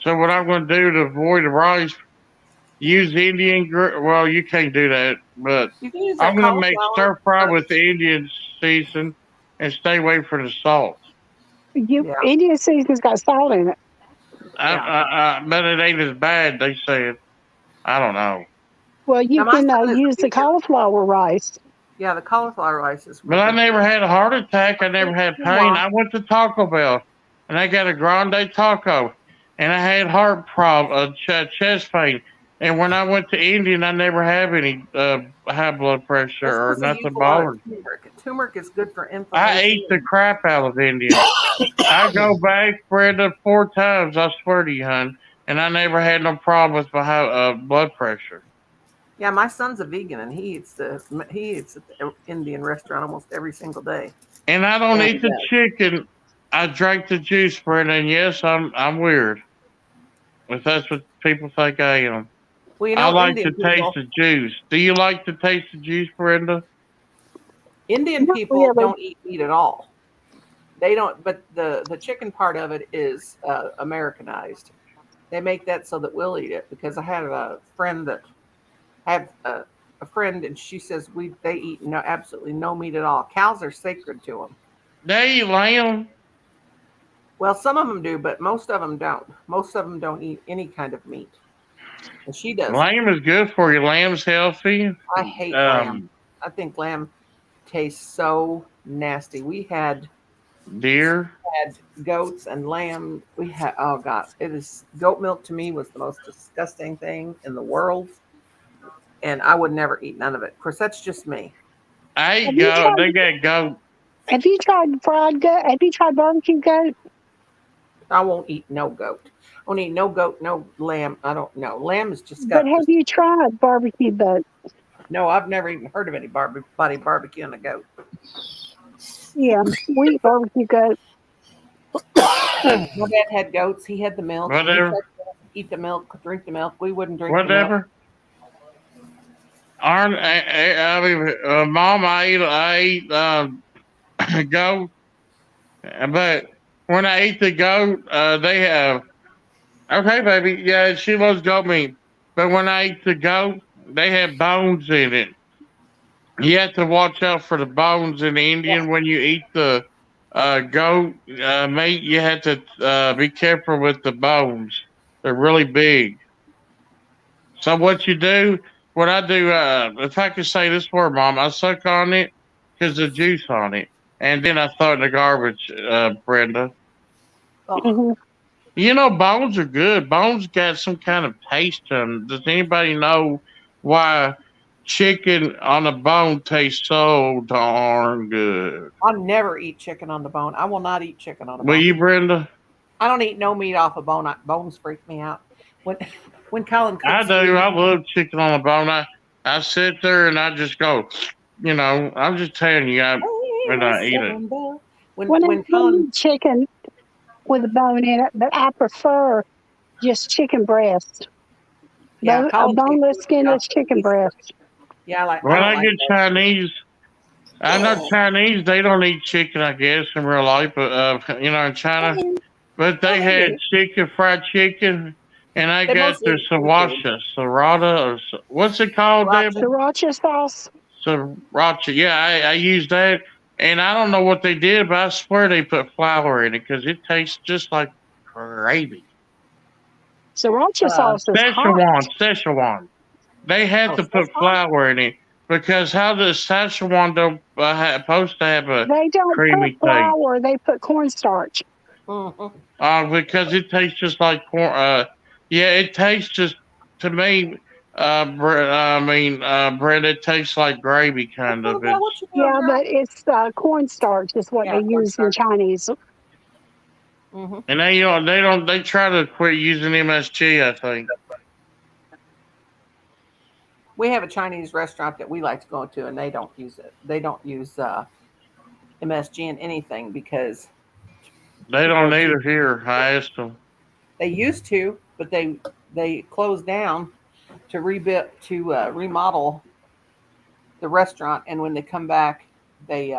So what I'm gonna do to avoid the rice, use Indian. Well, you can't do that, but you can use I'm that gonna make cauliflower. stir fry with the Indian season and stay away from the salt. Yeah, Indian season's got salt in it. yeah. But it ain't as bad. They said. I don't know. Well, Now you my can son is a use the vegan. cauliflower rice. Yeah, the cauliflower rice is But I wicked. never had a heart attack. I never had pain. Well, I went to Taco Bell and I got a grande taco, and I had heart problem, chest pain. And when I went to Indian, I never have any high blood pressure that's or because they use nothing a lot of bothered. turmeric. Turmeric is good for I inflammation. ate the crap out of Indian. I go back, Brenda, 4 times. I swear to you, hon, and I never had no problem with my high blood pressure. Yeah, my son's a vegan, and he eats at the Indian restaurant almost every single day. And I don't eat And the chicken. I drank the juice, Brenda. And yes, I'm weird. If that's what people think I am. well, I like to Indian taste people, the juice. Do you like to taste the juice, Brenda? Indian Not people really. don't eat meat at all. They don't, but the chicken part of it is Americanized. They make that so that we'll eat it. Because I had a friend that had a friend, and she says they eat absolutely no meat at all. Cows are sacred to them. They eat lamb. Well, some of them do, but most of them don't. Most of them don't eat any kind of meat, and she does. Lamb is good for you. Lamb's healthy. I hate lamb. I think lamb tastes so nasty. We had Deer. goats and lamb. We had, oh god, it is goat milk to me was the most disgusting thing in the world, and I would never eat none of it. Of course, that's just me. I Have eat you goat. tried? They got goat. Have you tried fried goat? Have you tried barbecue goat? I won't eat no goat. I won't eat no goat, no lamb. I don't know. Lamb has just But got have this. you tried barbecue goat? No, I've never even heard of anybody barbecuing a goat. Yeah, we eat barbecue goat. My dad had goats. He had the milk. He Whatever. tried to eat the milk, drink the milk. We wouldn't drink the milk. Whatever. I mean, Mom, I ate goat, but when I ate the goat, they have okay, baby. Yeah, she loves goat meat, but when I ate the goat, they had bones in it. You have to watch out for the bones in the Indian when you eat the goat meat. You have to be careful with the bones. They're really big. So what you do, what I do, if I could say this word, Mom, I suck on it because the juice on it, and then I throw it in the garbage, Brenda. Oh, hmm You know, bones are good. Bones got some kind of taste to them. Does anybody know why chicken on a bone tastes so darn good? I'll never eat chicken on the bone. I will not eat chicken on the Will bone. you, Brenda? I don't eat no meat off a bone. Bones freak me out. When when Colin I cooks do. food, I love chicken on the bone. I sit there and I just go, I'm just telling you, when I eat it. when I Colin, eat chicken with a bone in it, but I prefer just chicken breast. yeah, A Colin takes boneless, the meat off skinless the chicken piece. breast. Yeah, I When don't I like get Chinese, I know Chinese, they don't eat chicken, I guess, in real life, but, in China. that. But Oh, they they had do. chicken, fried chicken, and I They got mostly their eat seafood. sriracha, or what's it called, Sriracha. David? Sriracha sauce. Sriracha. Yeah, I use that, and I don't know what they did, but I swear they put flour in it because it tastes just like gravy. Sriracha Uh, sauce is hot. Szechuan. They had oh, to put Szechuan? flour in it because how does Szechuan don't supposed to have a They don't put creamy taste? flour, they put cornstarch. Hmm. Because it tastes just like corn. Yeah, it tastes just to me. Bread. It tastes like gravy, That's kind what of. about It's what you doing, Yeah, girl? but it's cornstarch is what Yeah, they use in cornstarch. Chinese. Hmm. and they try to quit using MSG. I think We have a Chinese restaurant that we like to go to, and they don't use it. They don't use MSG in anything because they people don't are need too. it here. I asked them. They used to, but they closed down to rebuild to remodel the restaurant, and when they come back, they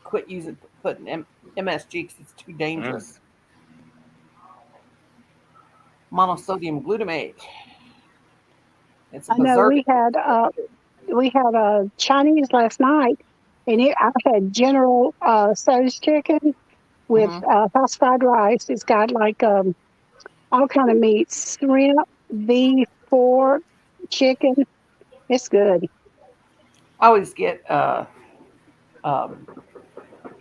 quit using putting MSG because it's too Mm. dangerous. Monosodium glutamate. It's a I know berserk. we had a Chinese last night, and I had General Tso's chicken with Mm-hmm. falsified rice. It's got like all kind of meats: shrimp, beef, pork, chicken. It's good. I always get um,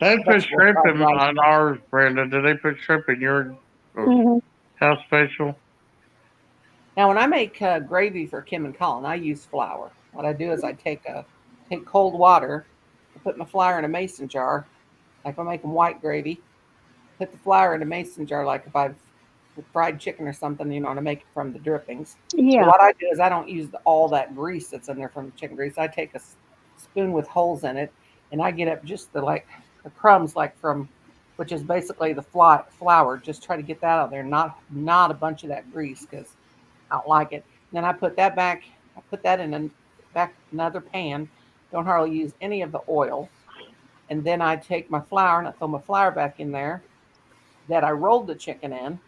They put vegetable shrimp fried in rice. on ours, Brenda. Did they put shrimp in your hmm house special? Now, when I make gravy for Kim and Colin, I use flour. What I do is I take cold water, I put my flour in a mason jar, like I'm making white gravy. Put the flour in a mason jar, like if I've fried chicken or something, to make it from the drippings. But Yeah. what I do is I don't use all that grease that's in there from the chicken grease. I take a spoon with holes in it, and I get up just the crumbs, like from, which is basically the flour. Just try to get that out there, not a bunch of that grease because I don't like it. And then I put that back. I put that in back another pan. Don't hardly use any of the oil. And then I take my flour and I throw my flour back in there that I rolled the chicken in,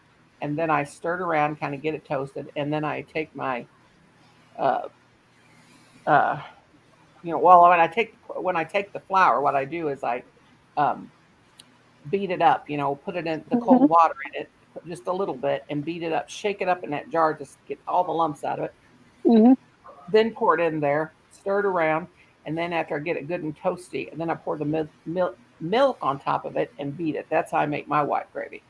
and then I stirred around, kind of get it toasted, and then I take my, uh, uh, well, when I take the flour, what I do is I um, beat it up, put it in the hmm cold water in it, just a little bit, and beat it up, shake it up in that jar, just get all the lumps out of it. hmm Then pour it in there, stir it around, and then after I get it good and toasty, and then I pour the milk on top of it and beat it. That's how I make my white gravy.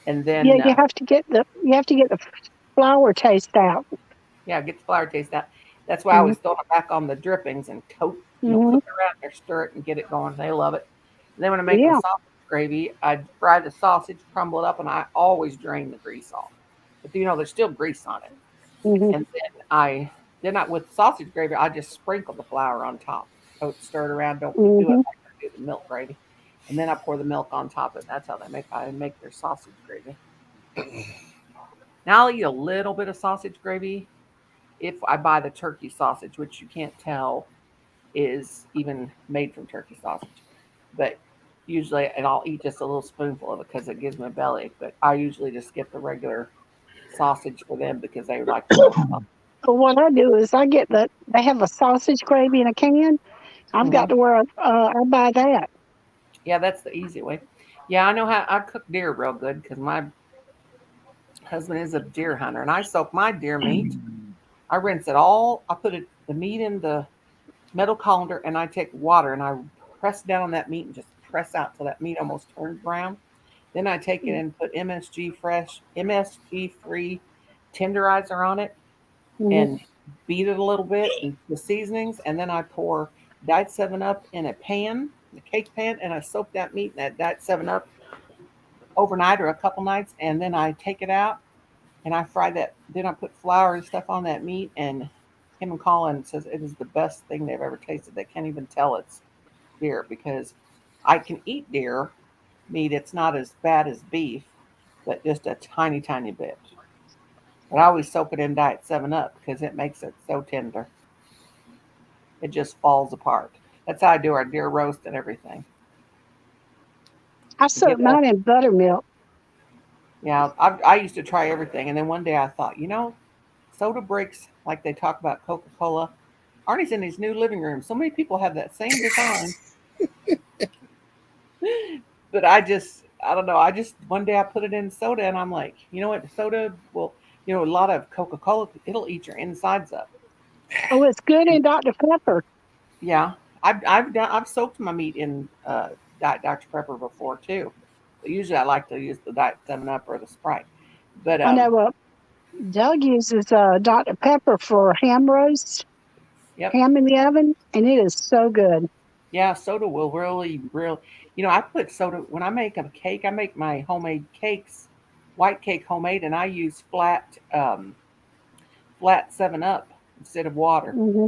And Yeah, then you have to get the flour taste out. yeah, get the flour taste out. That's why I hmm always throw it back on the drippings and hmm cook it around there, stir it, and get it going. They love it. And then when I'm making Yeah. sausage gravy, I fry the sausage, crumble it up, and I always drain the grease off. But there's still grease on it. hmm And with sausage gravy, I just sprinkle the flour on top. Stir it around. Don't do it hmm like I do the milk gravy. and then I pour the milk on top of it. That's how I make their sausage gravy. Now I'll eat a little bit of sausage gravy if I buy the turkey sausage, which you can't tell is even made from turkey sausage. But usually, and I'll eat just a little spoonful of it because it gives me a belly. But I usually just get the regular sausage for them because they like the milk sausage. So what I do is they have a sausage gravy in a can. I've got Mhm. to where I buy that. Yeah, that's the easy way. Yeah, I know how I cook deer real good because my husband is a deer hunter, and I soak my deer meat. I rinse it all. I put the meat in the metal colander, and I take water and I press down on that meat and just press out till that meat almost turns brown. Then I take it and put MSG free tenderizer on it Mhm. and beat it a little bit and the seasonings, and then I pour Diet 7 Up in a pan, a cake pan, and I soak that meat in that Diet 7 Up overnight or a couple nights, and then I take it out and I fry that. Then I put flour and stuff on that meat, and him and Colin says it is the best thing they've ever tasted. They can't even tell it's deer because I can eat deer meat. It's not as bad as beef, but just a tiny, tiny bit. But I always soak it in Diet 7 Up because it makes it so tender. It just falls apart. That's how I do our deer roast and everything. I You get soak that? mine in buttermilk. Yeah, I used to try everything, and then one day I thought, soda breaks like they talk about Coca Cola. Arnie's in his new living room. So many people have that same design, but I don't know. I just one day I put it in soda, and I'm like, you know what? Soda will, a lot of Coca Cola, it'll eat your insides up. Oh, it's good in Dr. Pepper. Yeah, I've soaked my meat in Diet Dr Pepper before too. But usually I like to use the Diet 7 Up or the Sprite. But I know Doug uses Dr. Pepper for ham roast, yep, ham in the oven, and it is so good. yeah, soda will really. I put soda when I make a cake. I make my homemade cakes, white cake homemade, and I use flat 7 Up instead of water. Hmm.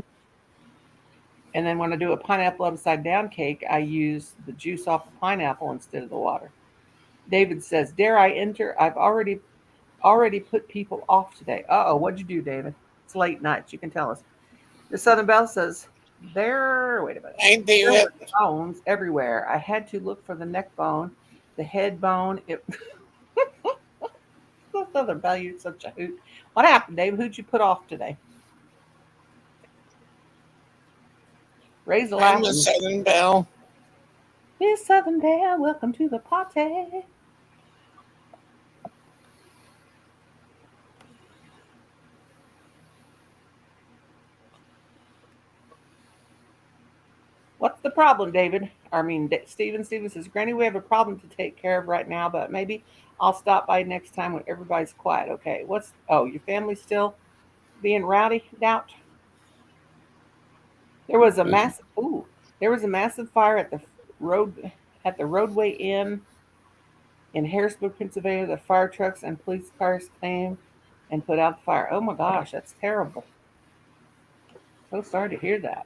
And then when I do a pineapple upside down cake, I use the juice off the pineapple instead of the water. David says, "Dare I enter? I've already put people off today." Uh oh, what'd you do, David? It's late night. You can tell us. The Southern Belle says, wait a minute. I do There it. were bones everywhere. I had to look for the neck bone, the head bone. The Southern Belle, you're such a hoot. What happened, David? Who'd you put off today? Raise the I'm a laughing. Southern Belle. Miss Southern Belle, welcome to the party. What's the problem, David? I mean, Steven. Steven says, Granny, we have a problem to take care of right now, but maybe I'll stop by next time when everybody's quiet. Okay. Your family still being rowdy? Doubt. There was a massive, there was a massive fire road, at the Roadway Inn in Harrisburg, Pennsylvania. The fire trucks and police cars came and put out the fire. Oh my gosh, that's terrible. So sorry to hear that.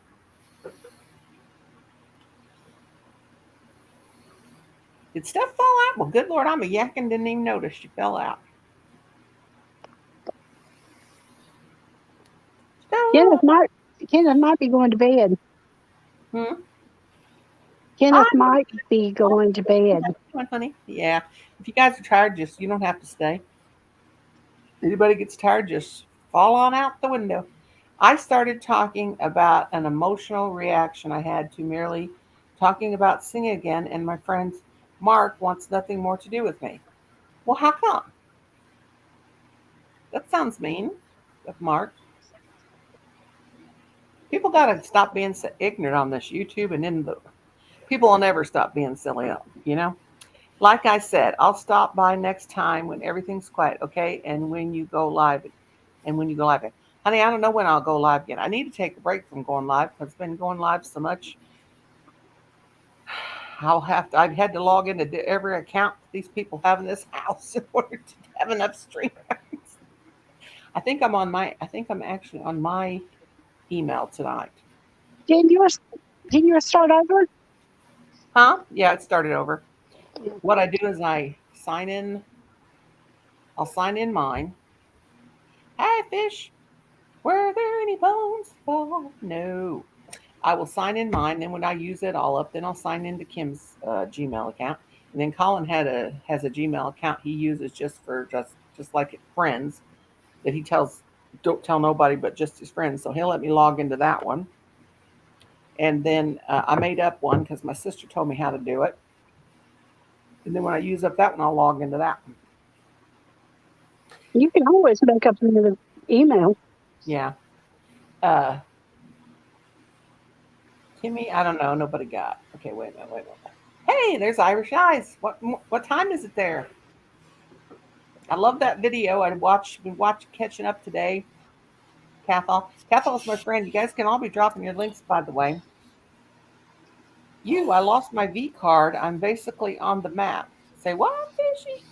Did stuff fall out? Well, good Lord, I'm a yak and didn't even notice you fell out. Kenneth might, Kenneth might be going to bed. Hmm? Kenneth might be going to bed. Honey. Yeah. If you guys are tired, you don't have to stay. Anybody gets tired, just fall on out the window. I started talking about an emotional reaction I had to merely talking about singing again, and my friend Mark wants nothing more to do with me. Well, how come? That sounds mean of Mark. People got to stop being so ignorant on this YouTube, and then people will never stop being silly. Like I said, I'll stop by next time when everything's quiet, okay? And when you go live, honey, I don't know when I'll go live again. I need to take a break from going live because I've been going live so much. I've had to log into every account these people have in this house in order to have enough streamers. I think I'm actually on my email tonight. Didn't yours start over? Huh? Yeah, it started over. What I do is I sign in. I'll sign in mine. Hi, fish. Were there any bones? Oh, no. I will sign in mine. Then when I use it all up, then I'll sign into Kim's Gmail account. And then Colin has a Gmail account he uses just for just like friends that he tells don't tell nobody but just his friends. So he'll let me log into that one. And then I made up one because my sister told me how to do it. And then when I use up that one, I'll log into that one. You can always make up another email. Yeah. Timmy, I don't know. Nobody got. Okay, wait a minute. Hey, there's Irish Eyes. What time is it there? I love that video. Been watching catching up today. Cathal is my friend. You guys can all be dropping your links, by the way. I lost my V card. I'm basically on the map. Say what, fishy?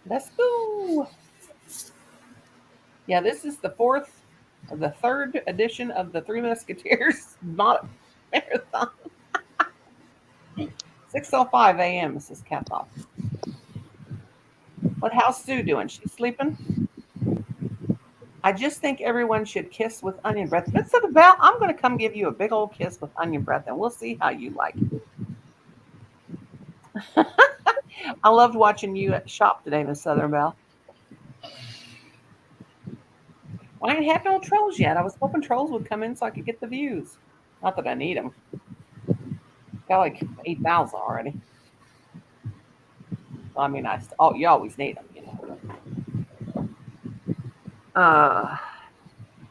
Let's go. Yeah, this is the third edition of the Three Musketeers not marathon. 6:05 a.m. This is Cathal. How's Sue doing? She's sleeping? I just think everyone should kiss with onion breath. Instead of Bell, I'm going to come give you a big old kiss with onion breath, and we'll see how you like it. I loved watching you at shop today, Miss Southern Belle. Well, I ain't had no trolls yet. I was hoping trolls would come in so I could get the views. Not that I need them. Got like 8,000 already. Well, I mean, you always need them, you know.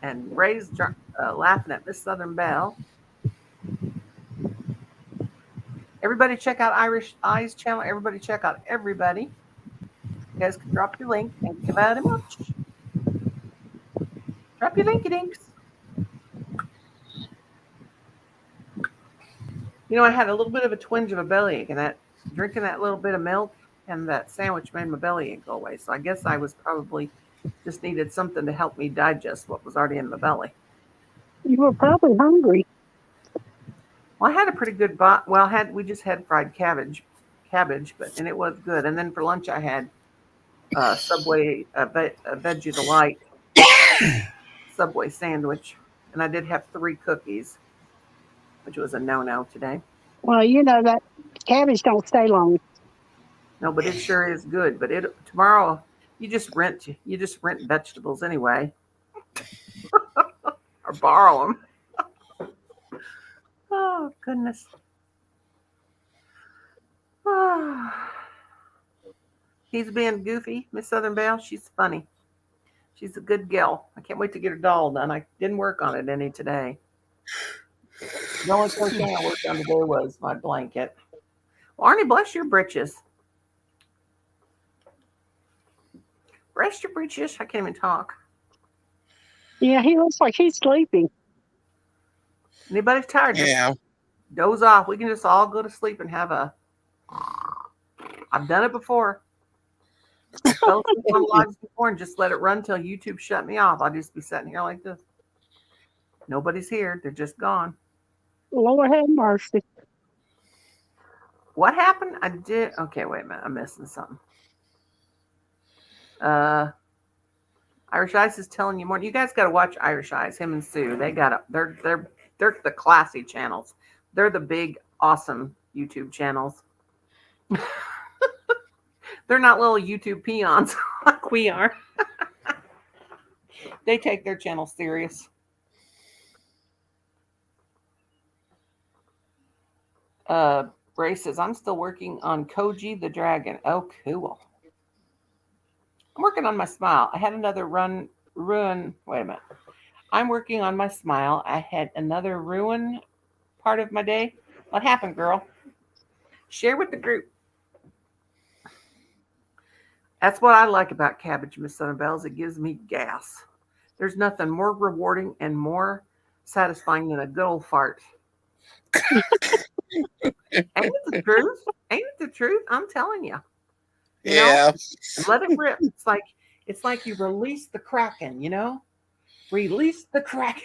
And Ray's laughing at Miss Southern Belle. Everybody check out Irish Eyes channel. Everybody check out everybody. You guys can drop your link. Thank you very much. Drop your linky dinks. You know, I had a little bit of a twinge of a bellyache, and drinking that little bit of milk and that sandwich made my bellyache go away. So I guess I was probably just needed something to help me digest what was already in my belly. You were probably hungry. Well, I had a pretty good we just had fried cabbage, and it was good. And then for lunch I had Subway a Veggie Delight Subway sandwich, and I did have 3 cookies, which was a no today. Well, you know that cabbage don't stay long. No, but it sure is good. But tomorrow you just rent vegetables anyway, or borrow them. Oh, goodness. Oh. He's being goofy, Miss Southern Belle. She's funny. She's a good gal. I can't wait to get her doll done. I didn't work on it any today. The only thing I worked on today was my blanket. Well, Arnie, bless your britches. Rest your britches. I can't even talk. Yeah, he looks like he's sleeping. Anybody's tired? Yeah. Doze off. We can just all go to sleep and have a. I've done it before. I fell asleep on lives before and just let it run till YouTube shut me off. I'll just be sitting here like this. Nobody's here. They're just gone. Lord have mercy. What happened? I did. Okay, wait a minute. I'm missing something. Irish Eyes is telling you more. You guys got to watch Irish Eyes. Him and Sue. They're the classy channels. They're the big, awesome YouTube channels. They're not little YouTube peons like we are. They take their channel serious. Ray says, I'm still working on Koji the Dragon. Oh, cool. I'm working on my smile. I had another ruin. Wait a minute. I'm working on my smile. I had another ruin part of my day. What happened, girl? Share with the group. That's what I like about cabbage, Miss Southern Bells. It gives me gas. There's nothing more rewarding and more satisfying than a good old fart. Ain't it the truth? Ain't it the truth? I'm telling you. Yeah. Let it rip. It's like you release the Kraken, you know? Release the Kraken.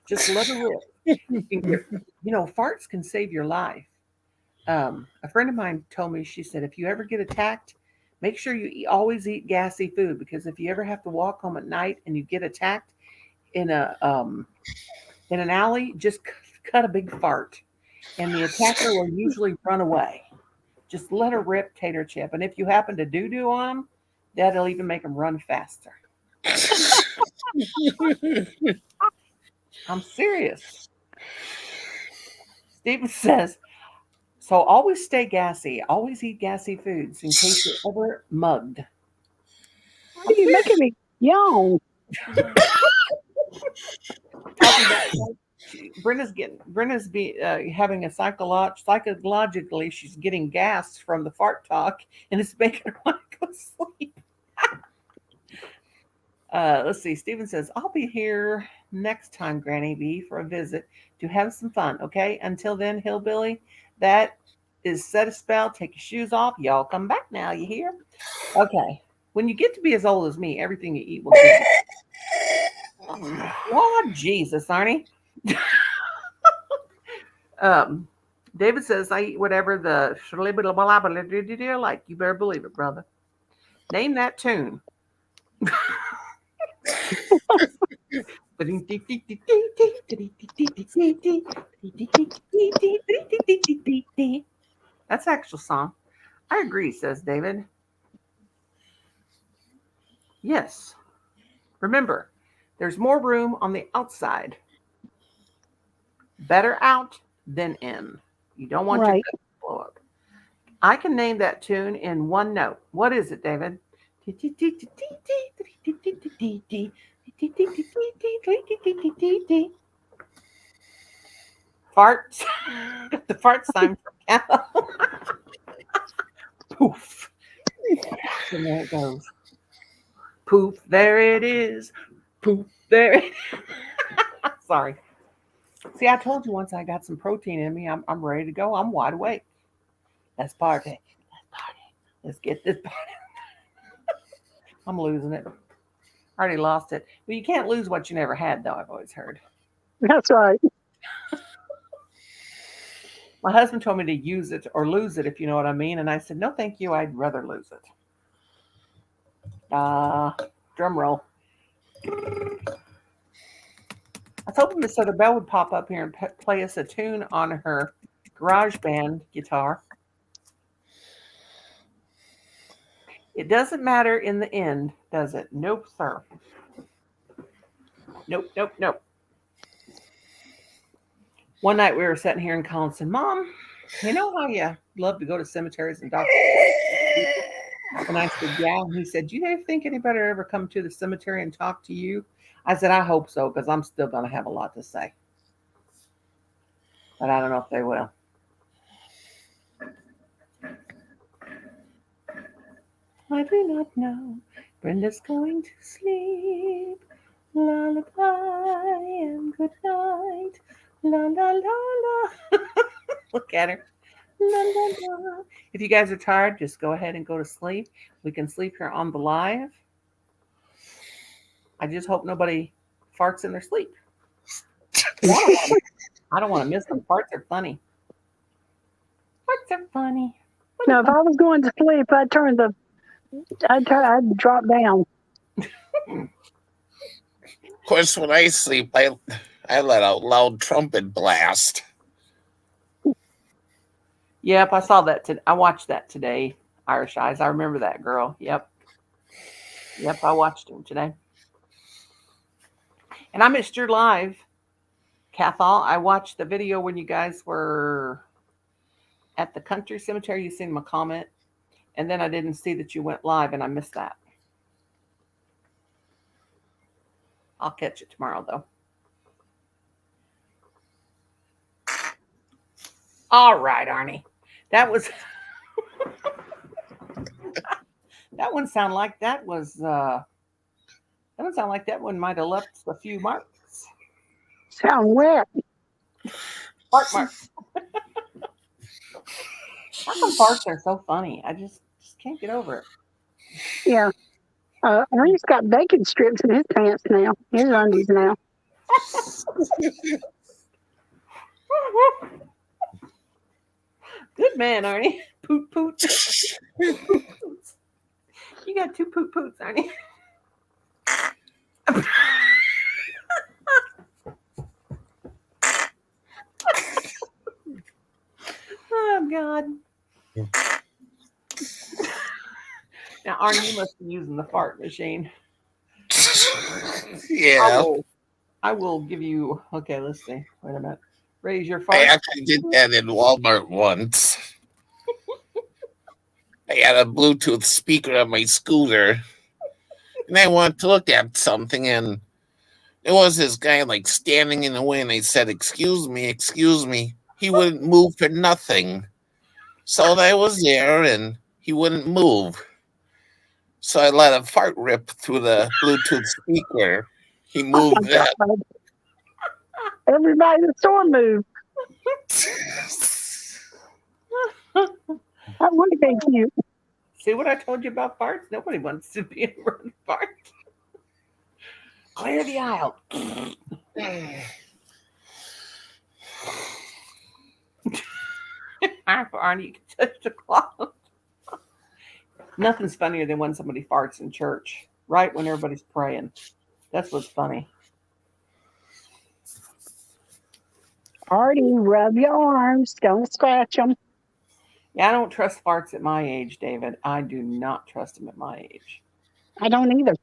Just let it rip. Farts can save your life. A friend of mine told me, she said, if you ever get attacked, make sure you always eat gassy food, because if you ever have to walk home at night and you get attacked in an alley, just cut a big fart, and the attacker will usually run away. Just let her rip, tater chip, and if you happen to doo on them, that'll even make them run faster. I'm serious. Steven says, so always stay gassy. Always eat gassy foods in case you're ever mugged. Why are you making me yawn? Brenda's having a psychologically, she's getting gas from the fart talk, and it's making her want to go to sleep. Let's see. Steven says, I'll be here next time, Granny B, for a visit to have some fun. Okay. Until then, Hillbilly, that is set a spell. Take your shoes off. Y'all come back now. You hear? Okay. When you get to be as old as me, everything you eat will get you. Lord Jesus, Arnie. David says, I eat whatever the like. You better believe it, brother. Name that tune. That's the actual song. I agree, says David. Yes. Remember, there's more room on the outside. Better out than in. You don't want your gut to blow up. I can name that tune in one note. What is it, David? Farts. The fart sign from Cal. Poof. And there it goes. Poof, there it is. Poof, there it is. Sorry. See, I told you once I got some protein in me, I'm ready to go. I'm wide awake. Let's party. Let's party. Let's get this party. I'm losing it. I already lost it. Well, you can't lose what you never had, though, I've always heard. That's right. My husband told me to use it or lose it, if you know what I mean. And I said, no, thank you. I'd rather lose it. Drum roll. I was hoping Miss Bell would pop up here and play us a tune on her GarageBand guitar. It doesn't matter in the end, does it? Nope, sir. Nope. One night we were sitting here and Colin said, Mom, you know how you love to go to cemeteries and doctors? And I said, yeah. And he said, do you think anybody ever come to the cemetery and talk to you? I said, I hope so, because I'm still going to have a lot to say. But I don't know if they will. I do not know. Brenda's going to sleep. Lullaby and good night. La la la la. Look at her. La la la. If you guys are tired, just go ahead and go to sleep. We can sleep here on the live. I just hope nobody farts in their sleep. I don't want to miss them. Farts are funny. Farts are funny. Now, if I was going to sleep, I'd drop down. Of course, when I sleep, I let out loud trumpet blast. Yep, I saw that. I watched that today. Irish Eyes. I remember that girl. Yep, I watched him today. And I missed your live, Cathal. I watched the video when you guys were at the country cemetery. You seen my comment. And then I didn't see that you went live, and I missed that. I'll catch it tomorrow, though. All right, Arnie. That was... that one sounded like that was... that one sounded like that one might have left a few marks. Sound wet. Fart marks. How come farts are so funny? I just can't get over it. Yeah. Ernie's got bacon strips in his pants now. His undies now. Good man, Arnie. Poot poot. Poot poots. You got 2 poot poots, Arnie. Oh God. Now, Arnie, you must be using the fart machine. Yeah, I will give you. Okay, let's see. Wait a minute. Raise your I fart. actually did that in Walmart once. I had a Bluetooth speaker on my scooter, and I wanted to look at something, and there was this guy like standing in the way, and I said, excuse me, excuse me. He wouldn't move for nothing. So I was there, and he wouldn't move. So I let a fart rip through the Bluetooth speaker. He moved that. Everybody in the store moved. That would have been cute. See what I told you about farts? Nobody wants to be around farts. Clear the aisle. Arnie, you can touch the cloth. Nothing's funnier than when somebody farts in church, right when everybody's praying. That's what's funny. Artie, rub your arms. Don't scratch them. Yeah, I don't trust farts at my age, David. I do not trust them at my age. I don't either.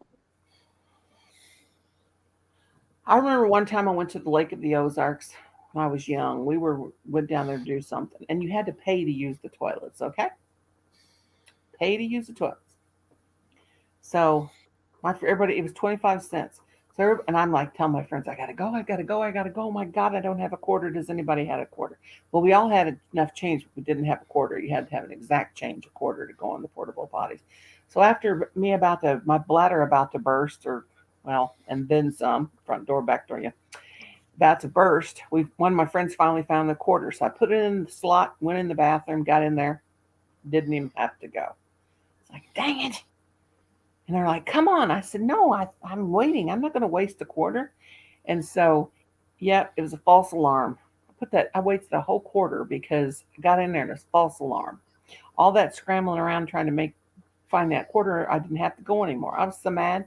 I remember one time I went to the Lake of the Ozarks when I was young. We went down there to do something, and you had to pay to use the toilets, okay? Pay to use the toilets. So everybody, it was 25 cents. So, and I'm like, tell my friends, I gotta go. Oh my God, I don't have a quarter. Does anybody have a quarter? Well, we all had enough change, but we didn't have a quarter. You had to have an exact change, a quarter, to go on the portable potties. So after my bladder about to burst, and then some, front door, back door, yeah, about to burst, one of my friends finally found the quarter. So I put it in the slot, went in the bathroom, got in there, didn't even have to go. It's like, dang it. And they're like, come on. I said, no, I'm waiting. I'm not going to waste a quarter. And so, yeah, it was a false alarm. I wasted a whole quarter because I got in there and it was a false alarm. All that scrambling around trying to find that quarter, I didn't have to go anymore. I was so mad.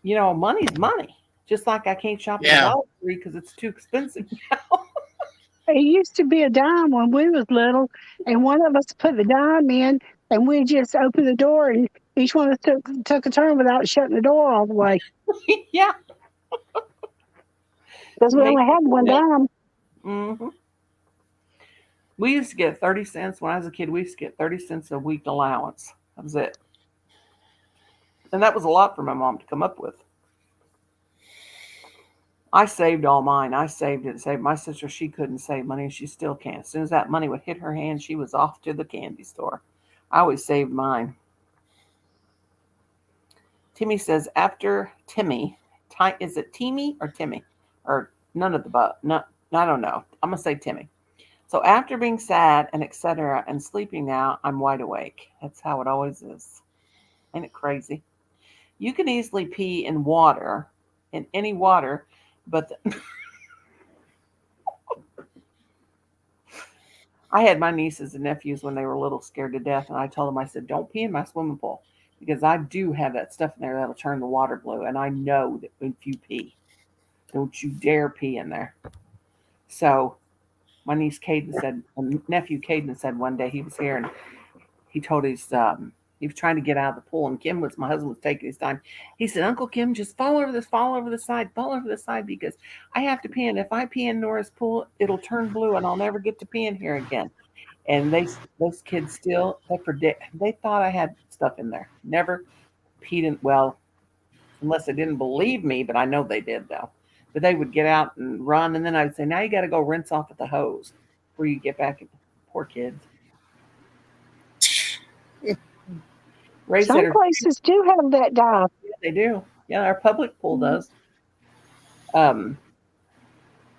Money's money. Just like I can't shop at Dollar Tree because it's too expensive now. It used to be a dime when we was little, and one of us put the dime in, and we just opened the door, and each one of us took a turn without shutting the door all the way. Yeah. Because we only had one dime. Mm-hmm. We used to get 30 cents. When I was a kid, we used to get 30 cents a week allowance. That was it. And that was a lot for my mom to come up with. I saved all mine. I saved it. My sister, she couldn't save money, and she still can't. As soon as that money would hit her hand, she was off to the candy store. I always saved mine. Timmy says, after Timmy, is it Timmy or Timmy? Or none of the above? No, I don't know. I'm going to say Timmy. So after being sad and etc. and sleeping now, I'm wide awake. That's how it always is. Ain't it crazy? You can easily pee in water, in any water, but I had my nieces and nephews when they were little scared to death, and I told them, I said, don't pee in my swimming pool because I do have that stuff in there that'll turn the water blue, and I know that if you pee, don't you dare pee in there. So my niece Caden said, nephew Caden said one day he was here and he told he was trying to get out of the pool, and my husband was taking his time. He said, Uncle Kim, just fall over the side because I have to pee, and if I pee in Nora's pool, it'll turn blue and I'll never get to pee in here again. And those kids still, they thought I had stuff in there. Never peed in, unless they didn't believe me, but I know they did though. But they would get out and run, and then I would say, now you got to go rinse off at the hose before you get back. Poor kids. Some places do have that dive. Yeah, they do. Yeah, our public pool does.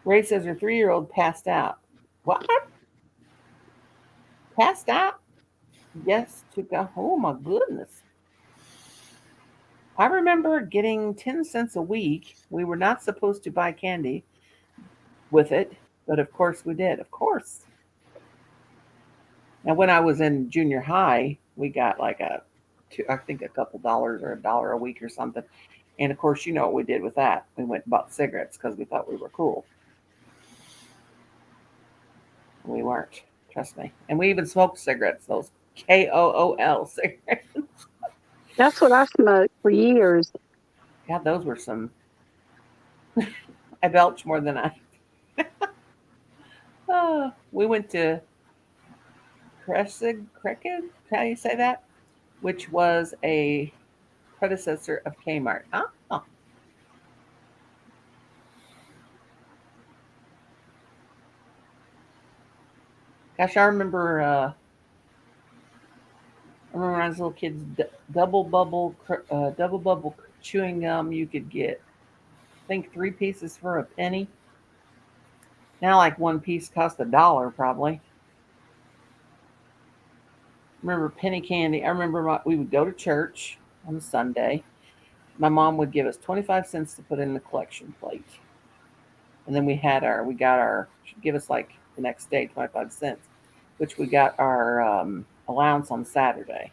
Ray says her 3-year-old passed out. What? Passed out? Yes, to go. Oh my goodness. I remember getting 10 cents a week. We were not supposed to buy candy with it. But of course we did. Of course. Now, when I was in junior high, we got like I think a couple dollars or $1 a week or something. And of course, you know what we did with that? We went and bought cigarettes because we thought we were cool. We weren't, trust me. And we even smoked cigarettes, those KOOL cigarettes. That's what I smoked for years. God, those were some. I belched more than I. We went to Crescent, how do you say that? Which was a predecessor of Kmart. Oh, gosh, I remember. I remember when I was a little kid, double bubble chewing gum. You could get, I think, 3 pieces for a penny. Now, like one piece cost $1 probably. Remember penny candy? I remember we would go to church on Sunday. My mom would give us 25 cents to put in the collection plate, and then we got our, she'd give us like the next day 25 cents, which we got our allowance on Saturday.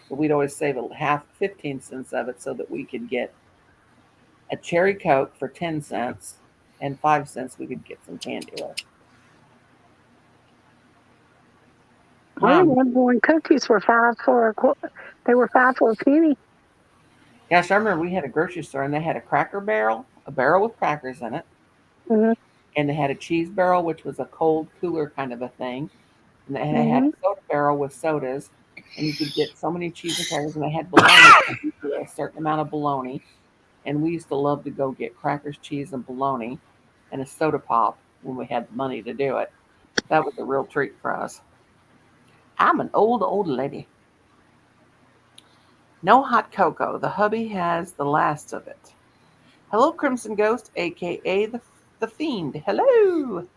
But we'd always save a half, 15 cents of it so that we could get a cherry Coke for 10 cents and 5 cents we could get some candy with. I remember when cookies were they were 5 for a penny. Gosh, I remember we had a grocery store and they had a a barrel with crackers in it. Mm-hmm. And they had a cheese barrel, which was a cold cooler kind of a thing. And they had Mm-hmm. a soda barrel with sodas. And you could get so many cheese and crackers. And they had bologna, a certain amount of bologna. And we used to love to go get crackers, cheese, and bologna and a soda pop when we had the money to do it. That was a real treat for us. I'm an old lady. No hot cocoa. The hubby has the last of it. Hello, Crimson Ghost, aka the Fiend. Hello.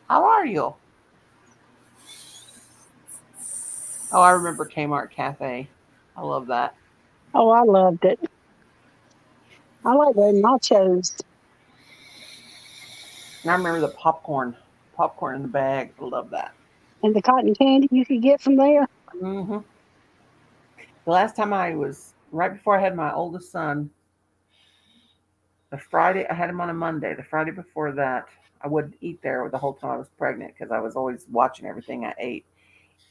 How are you? Oh, I remember Kmart Cafe. I love that. Oh, I loved it. I like the nachos. And I remember the popcorn in the bag. I love that. And the cotton candy you could get from there. hmm The last time I was, right before I had my oldest son, the Friday, I had him on a Monday. The Friday before that, I wouldn't eat there the whole time I was pregnant because I was always watching everything I ate.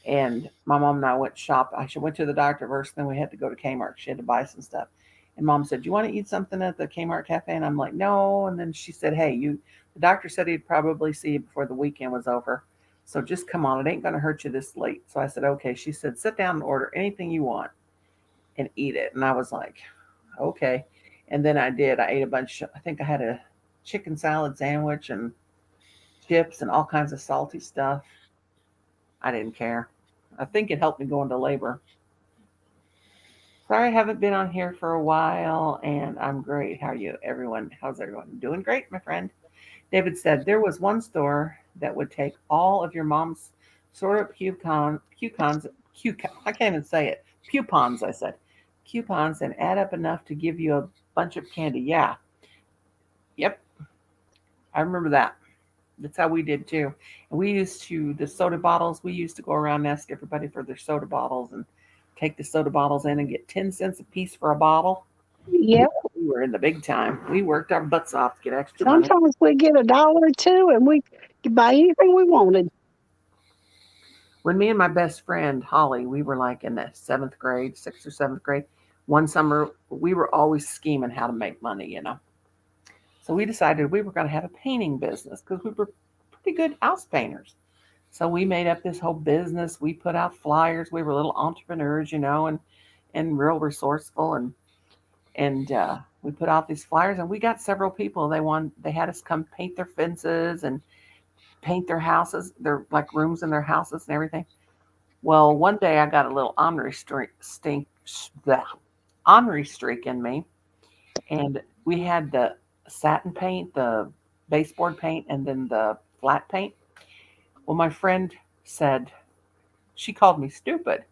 And my mom and I went shop. I went to the doctor first, then we had to go to Kmart. She had to buy some stuff. And mom said, "Do you want to eat something at the Kmart cafe?" And I'm like, "No." And then she said, "Hey, the doctor said he'd probably see you before the weekend was over. So just come on. It ain't going to hurt you this late." So I said, "Okay." She said, "Sit down and order anything you want and eat it." And I was like, "Okay." And then I did. I ate a bunch. I think I had a chicken salad sandwich and chips and all kinds of salty stuff. I didn't care. I think it helped me go into labor. Sorry I haven't been on here for a while, and I'm great. How are you, everyone? How's everyone? Doing great, my friend. David said there was one store that would take all of your mom's syrup I can't even say it. Coupons, I said. Coupons and add up enough to give you a bunch of candy. Yeah. Yep. I remember that. That's how we did too. And the soda bottles, we used to go around and ask everybody for their soda bottles and take the soda bottles in and get 10 cents a piece for a bottle. Yep. We were in the big time. We worked our butts off to get extra money. Sometimes we get $1 or $2 and we could buy anything we wanted. When me and my best friend, Holly, we were like in the 6th or 7th grade, one summer, we were always scheming how to make money. So we decided we were going to have a painting business because we were pretty good house painters. So we made up this whole business. We put out flyers. We were little entrepreneurs, and real resourceful. And we put out these flyers, and we got several people. They had us come paint their fences and paint their houses, their like rooms in their houses and everything. Well, one day I got a little ornery streak in me, and we had the satin paint, the baseboard paint, and then the flat paint. Well, my friend said, she called me stupid.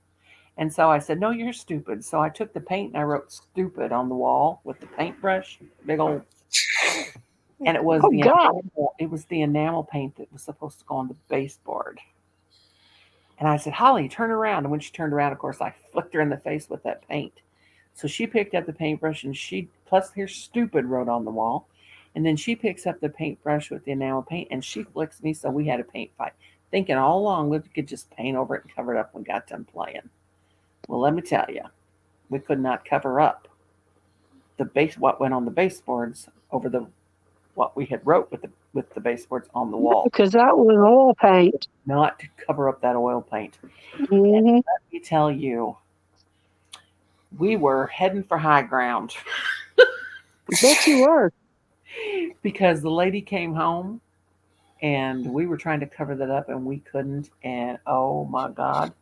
And so I said, "No, you're stupid." So I took the paint and I wrote "stupid" on the wall with the paintbrush, big old. And it was Oh God! the enamel paint that was supposed to go on the baseboard. And I said, Holly, turn around. And when she turned around, of course, I flicked her in the face with that paint. So she picked up the paintbrush and plus here's stupid wrote on the wall. And then she picks up the paintbrush with the enamel paint and she flicks me. So we had a paint fight, thinking all along we could just paint over it and cover it up when we got done playing. Well, let me tell you, we could not cover up what went on the baseboards over what we had wrote with the baseboards on the wall, Because that was oil paint. not to cover up that oil paint. Hmm. And let me tell you, we were heading for high ground Bet you were. because the lady came home and we were trying to cover that up and we couldn't. And oh my God,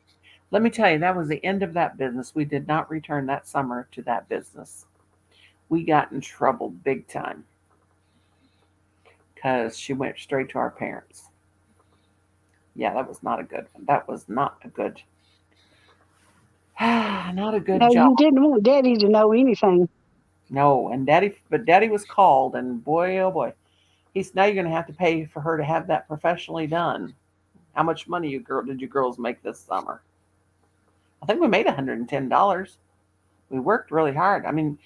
let me tell you, that was the end of that business. We did not return that summer to that business. We got in trouble big time because she went straight to our parents. Yeah, that was not a good one. That was not a good, not a good No, job. you didn't want Daddy to know anything. No, and Daddy was called, and boy, oh boy, now you're going to have to pay for her to have that professionally done. How much money did you girls make this summer? I think we made $110. We worked really hard. I mean,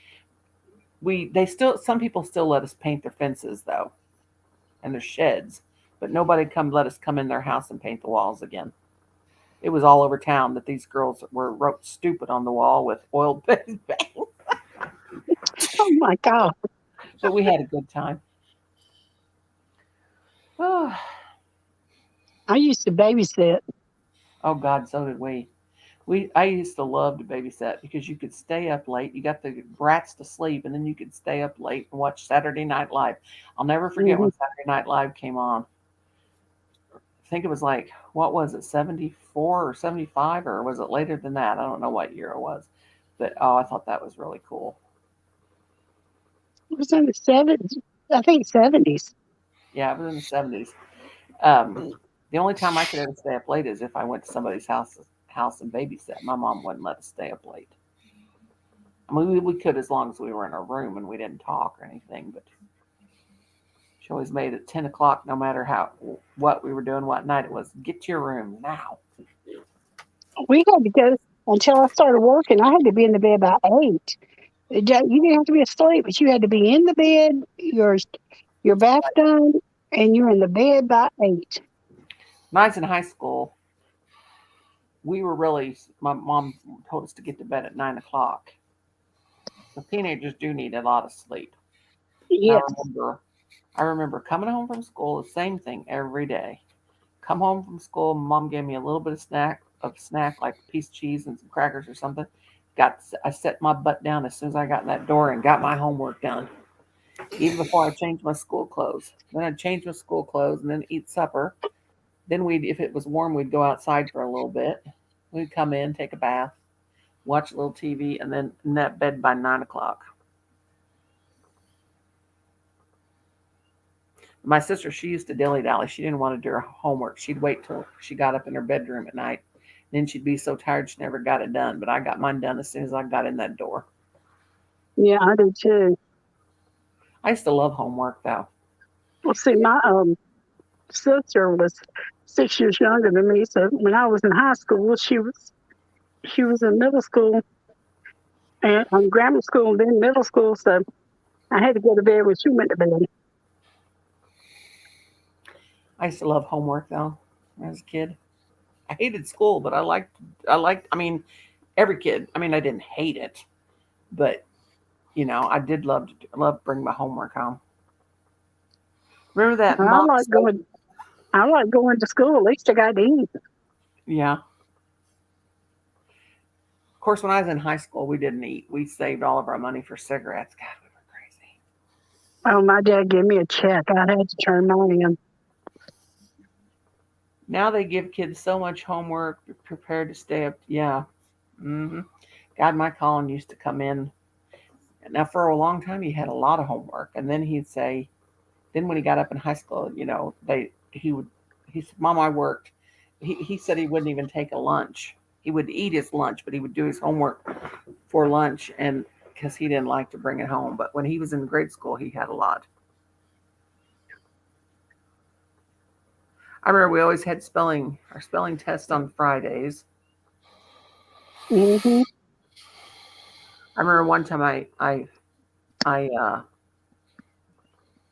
some people still let us paint their fences though, and their sheds, but nobody let us come in their house and paint the walls again. It was all over town that these girls wrote stupid on the wall with oil-based paint. Oh my God! But we had a good time. Oh, I used to babysit. oh God, so did we. I used to love to babysit because you could stay up late. You got the brats to sleep, and then you could stay up late and watch Saturday Night Live. I'll never forget when Saturday Night Live came on. I think it was like, what was it, 74 or 75, or was it later than that? I don't know what year it was. But oh, I thought that was really cool. It was in the 70s. I think 70s. Yeah, it was in the 70s. The only time I could ever stay up late is if I went to somebody's house and babysit. My mom wouldn't let us stay up late. I mean, we could as long as we were in our room and we didn't talk or anything, but she always made it 10 o'clock, no matter what we were doing, what night it was. Get to your room now. We had to go until I started working. I had to be in the bed by 8. You didn't have to be asleep, but you had to be in the bed, your bath done, and you're in the bed by 8. When I was in high school, my mom told us to get to bed at 9 o'clock. The teenagers do need a lot of sleep. Yes. I remember coming home from school, the same thing every day. Come home from school, mom gave me a little bit of snack like a piece of cheese and some crackers or something. I set my butt down as soon as I got in that door and got my homework done, even before I changed my school clothes. Then I'd change my school clothes and then eat supper. Then if it was warm, we'd go outside for a little bit. We'd come in, take a bath, watch a little TV, and then in that bed by 9 o'clock. My sister, she used to dilly-dally. She didn't want to do her homework. She'd wait till she got up in her bedroom at night. Then she'd be so tired she never got it done. But I got mine done as soon as I got in that door. Yeah, I do too. I used to love homework, though. Well, see, my sister was 6 years younger than me. So when I was in high school, she was in middle school and grammar school, and then middle school. So I had to go to bed when she went to bed. I used to love homework, though, when I was a kid. I hated school, but I mean, every kid. I mean, I didn't hate it, but, I did love bring my homework home. Remember that? I like going to school. At least I got to eat. Yeah. Of course, when I was in high school, we didn't eat. We saved all of our money for cigarettes. God, we were crazy. Oh, my dad gave me a check. I had to turn mine in. Now they give kids so much homework, prepared to stay up. Yeah. Mm-hmm. God, my Colin used to come in. Now, for a long time, he had a lot of homework. And then he'd say, then when he got up in high school, he said, Mom, I worked. He said he wouldn't even take a lunch. He would eat his lunch, but he would do his homework for lunch, and because he didn't like to bring it home. But when he was in grade school, he had a lot. I remember we always had our spelling test on Fridays. Hmm. I remember one time I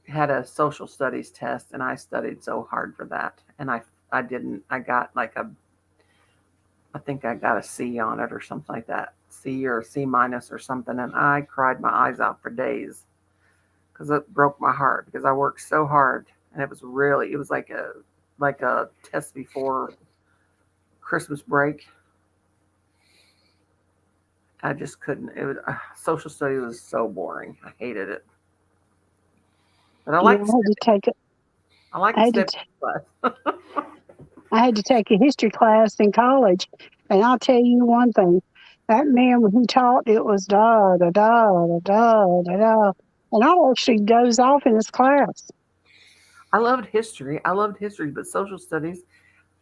had a social studies test and I studied so hard for that and I didn't I got like I think I got a C on it or something like that. C or C minus or something and I cried my eyes out for days because it broke my heart because I worked so hard and it was like a test before Christmas break. I just couldn't. It was social studies was so boring. I hated it. But I Yeah, liked I had to take it. I liked I had to. civics class. I had to take a history class in college, and I'll tell you one thing: that man when he taught, it was da da da da da da da, and I actually dozed off in his class. I loved history. I loved history, but social studies,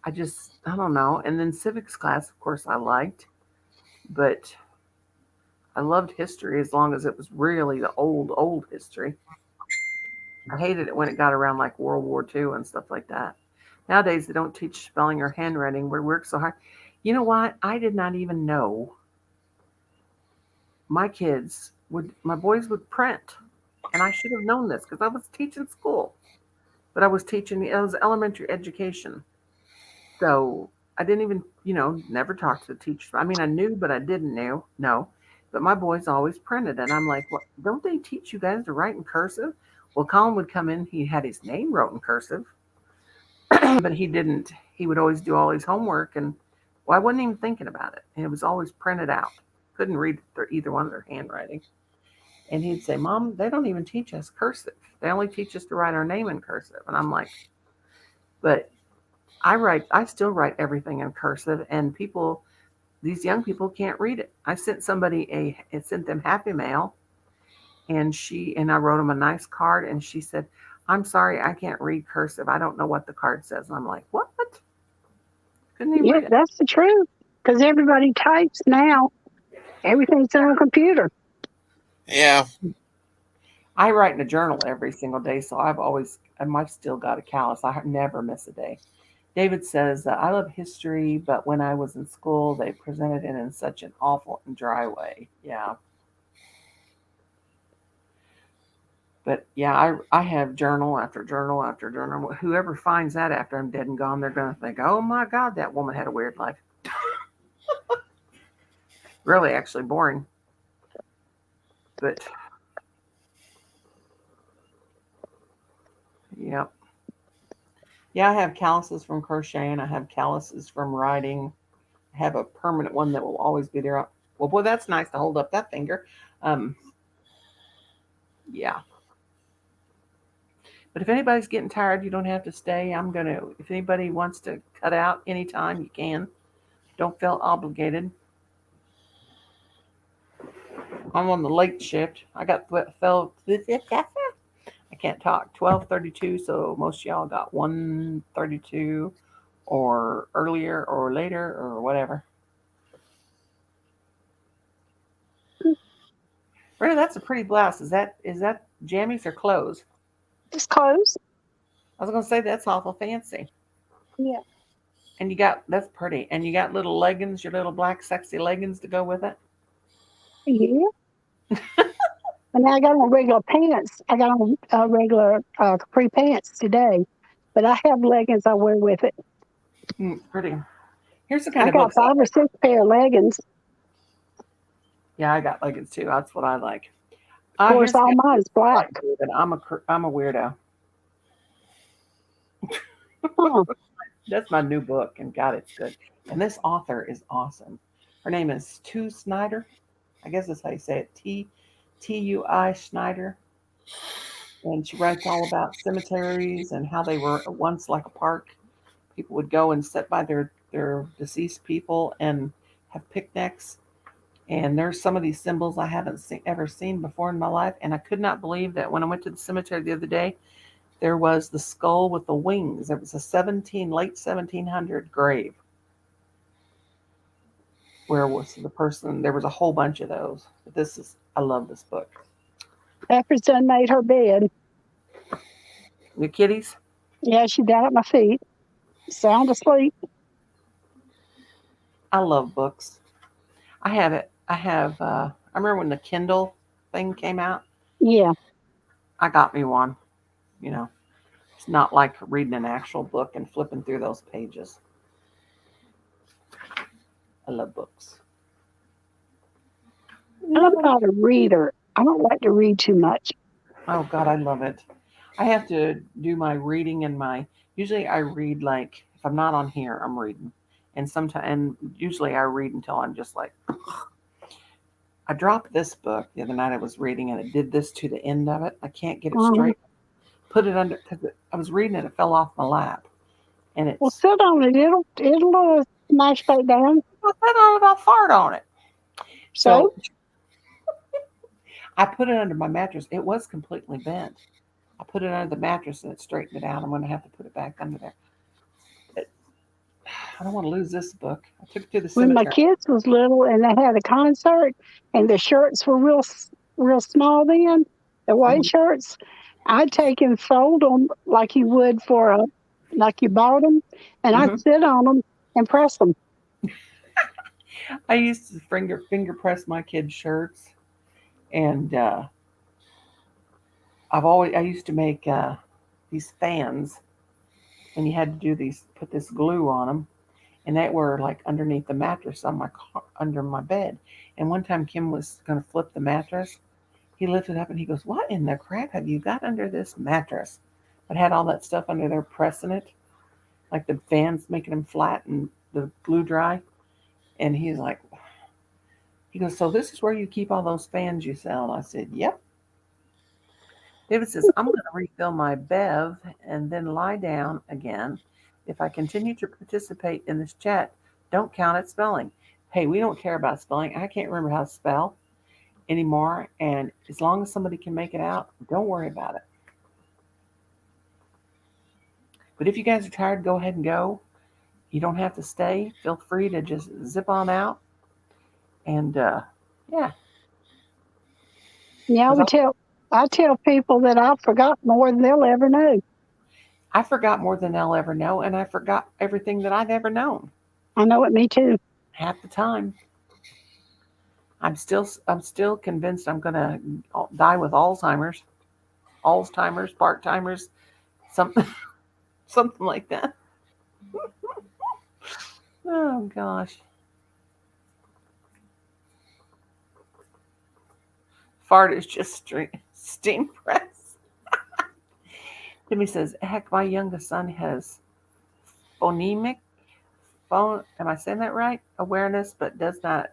I don't know. And then civics class, of course, I liked, but I loved history as long as it was really the old history. I hated it when it got around like World War II and stuff like that. Nowadays, they don't teach spelling or handwriting. We work so hard. You know what? I did not even know my boys would print. And I should have known this because I was teaching school, but it was elementary education. So I didn't even, never talk to the teacher. I mean, I knew, but I didn't know. No. But my boys always printed. And I'm like, well, don't they teach you guys to write in cursive? Well, Colin would come in. He had his name wrote in cursive, but he didn't. He would always do all his homework. And well, I wasn't even thinking about it. And it was always printed out. Couldn't read either one of their handwriting. And he'd say, Mom, they don't even teach us cursive. They only teach us to write our name in cursive. And I'm like, but I still write everything in cursive and these young people can't read it. I sent it sent them Happy Mail and I wrote them a nice card and she said, I'm sorry, I can't read cursive. I don't know what the card says. And I'm like, what? Couldn't even Yeah, read it. that's the truth. Because everybody types now. Everything's on a computer. Yeah. I write in a journal every single day, so I've still got a callus. I never miss a day. David says, I love history, but when I was in school, they presented it in such an awful and dry way. Yeah. But yeah, I have journal after journal after journal. Whoever finds that after I'm dead and gone, they're going to think, oh my God, that woman had a weird life. Really, actually boring. But yeah. Yeah, I have calluses from crocheting. I have calluses from writing. I have a permanent one that will always be there. Well, boy, that's nice to hold up that finger. Um, yeah. But if anybody's getting tired, you don't have to stay. If anybody wants to cut out anytime, you can. Don't feel obligated. I'm on the late shift. I can't talk. 12:32, so most of y'all got 1:32 or earlier or later or whatever. Brenda, that's a pretty blouse. Is that jammies or clothes? It's close. I was gonna say that's awful fancy. Yeah. And that's pretty. And you got little leggings, your little black sexy leggings to go with it. Yeah. And I got on regular pants. I got on regular capri pants today. But I have leggings I wear with it. Pretty. Here's the kind I of got books. 5 or 6 pair of leggings. Yeah, I got leggings too. That's what I like. Of course, all mine is black. I'm a weirdo. Huh. That's my new book, and God, it's good. And this author is awesome. Her name is Tu Snyder. I guess that's how you say it. Tui Schneider. And she writes all about cemeteries and how they were once like a park. People would go and sit by their deceased people and have picnics. And there's some of these symbols I haven't ever seen before in my life. And I could not believe that when I went to the cemetery the other day, there was the skull with the wings. It was a late 1700 grave. Where was the person? There was a whole bunch of those. But I love this book. Pepper's done made her bed. The kitties? Yeah, she down at my feet. sound asleep. I love books. I have it. I have. I remember when the Kindle thing came out. Yeah. I got me one. You know, it's not like reading an actual book and flipping through those pages. I love books. I'm not a reader. I don't like to read too much. Oh God, I love it. I have to do my reading and my. Usually, I read like if I'm not on here, I'm reading, and usually I read until I'm just like. I dropped this book the other night. I was reading and it did this to the end of it. I can't get it Um, straight. Put it under because I was reading it. It fell off my lap, and well, it's. sit on it. It'll smash back down. I don't know about fart on it. So So I put it under my mattress. It was completely bent. I put it under the mattress and it straightened it out. I'm going to have to put it back under there. It, I don't want to lose this book. I took it to the when my cemetery. kids was little and they had a concert and the shirts were real small then, the white Mhm. shirts, I'd take and fold them like you would for a like you bought them, and I'd Mhm. sit on them and press them. I used to finger press my kids' shirts, and I used to make these fans, and you had to do these, put this glue on them, and they were like underneath the mattress on under my bed. And one time Kim was going to flip the mattress. He lifted up and he goes, "What in the crap have you got under this mattress?" But had all that stuff under there pressing it, like the fans making them flat and the glue dry. And he goes, "So this is where you keep all those fans you sell?" And I said, "Yep." David says, "I'm going to refill my Bev and then lie down again. If I continue to participate in this chat, don't count it spelling." Hey, we don't care about spelling. I can't remember how to spell anymore. And as long as somebody can make it out, don't worry about it. But if you guys are tired, go ahead and go. You don't have to stay. Feel free to just zip on out. And yeah, Yeah, because I tell people that I forgot more than they'll ever know. I forgot more than they'll ever know. And I forgot everything that I've ever known I know it, me too. half the time. I'm still convinced I'm gonna die with Alzheimer's, part timers, something something like that. Oh gosh, fart is just steam press. Timmy says, "Heck, my youngest son has phonemic phone. Am I saying that right? Awareness, but does not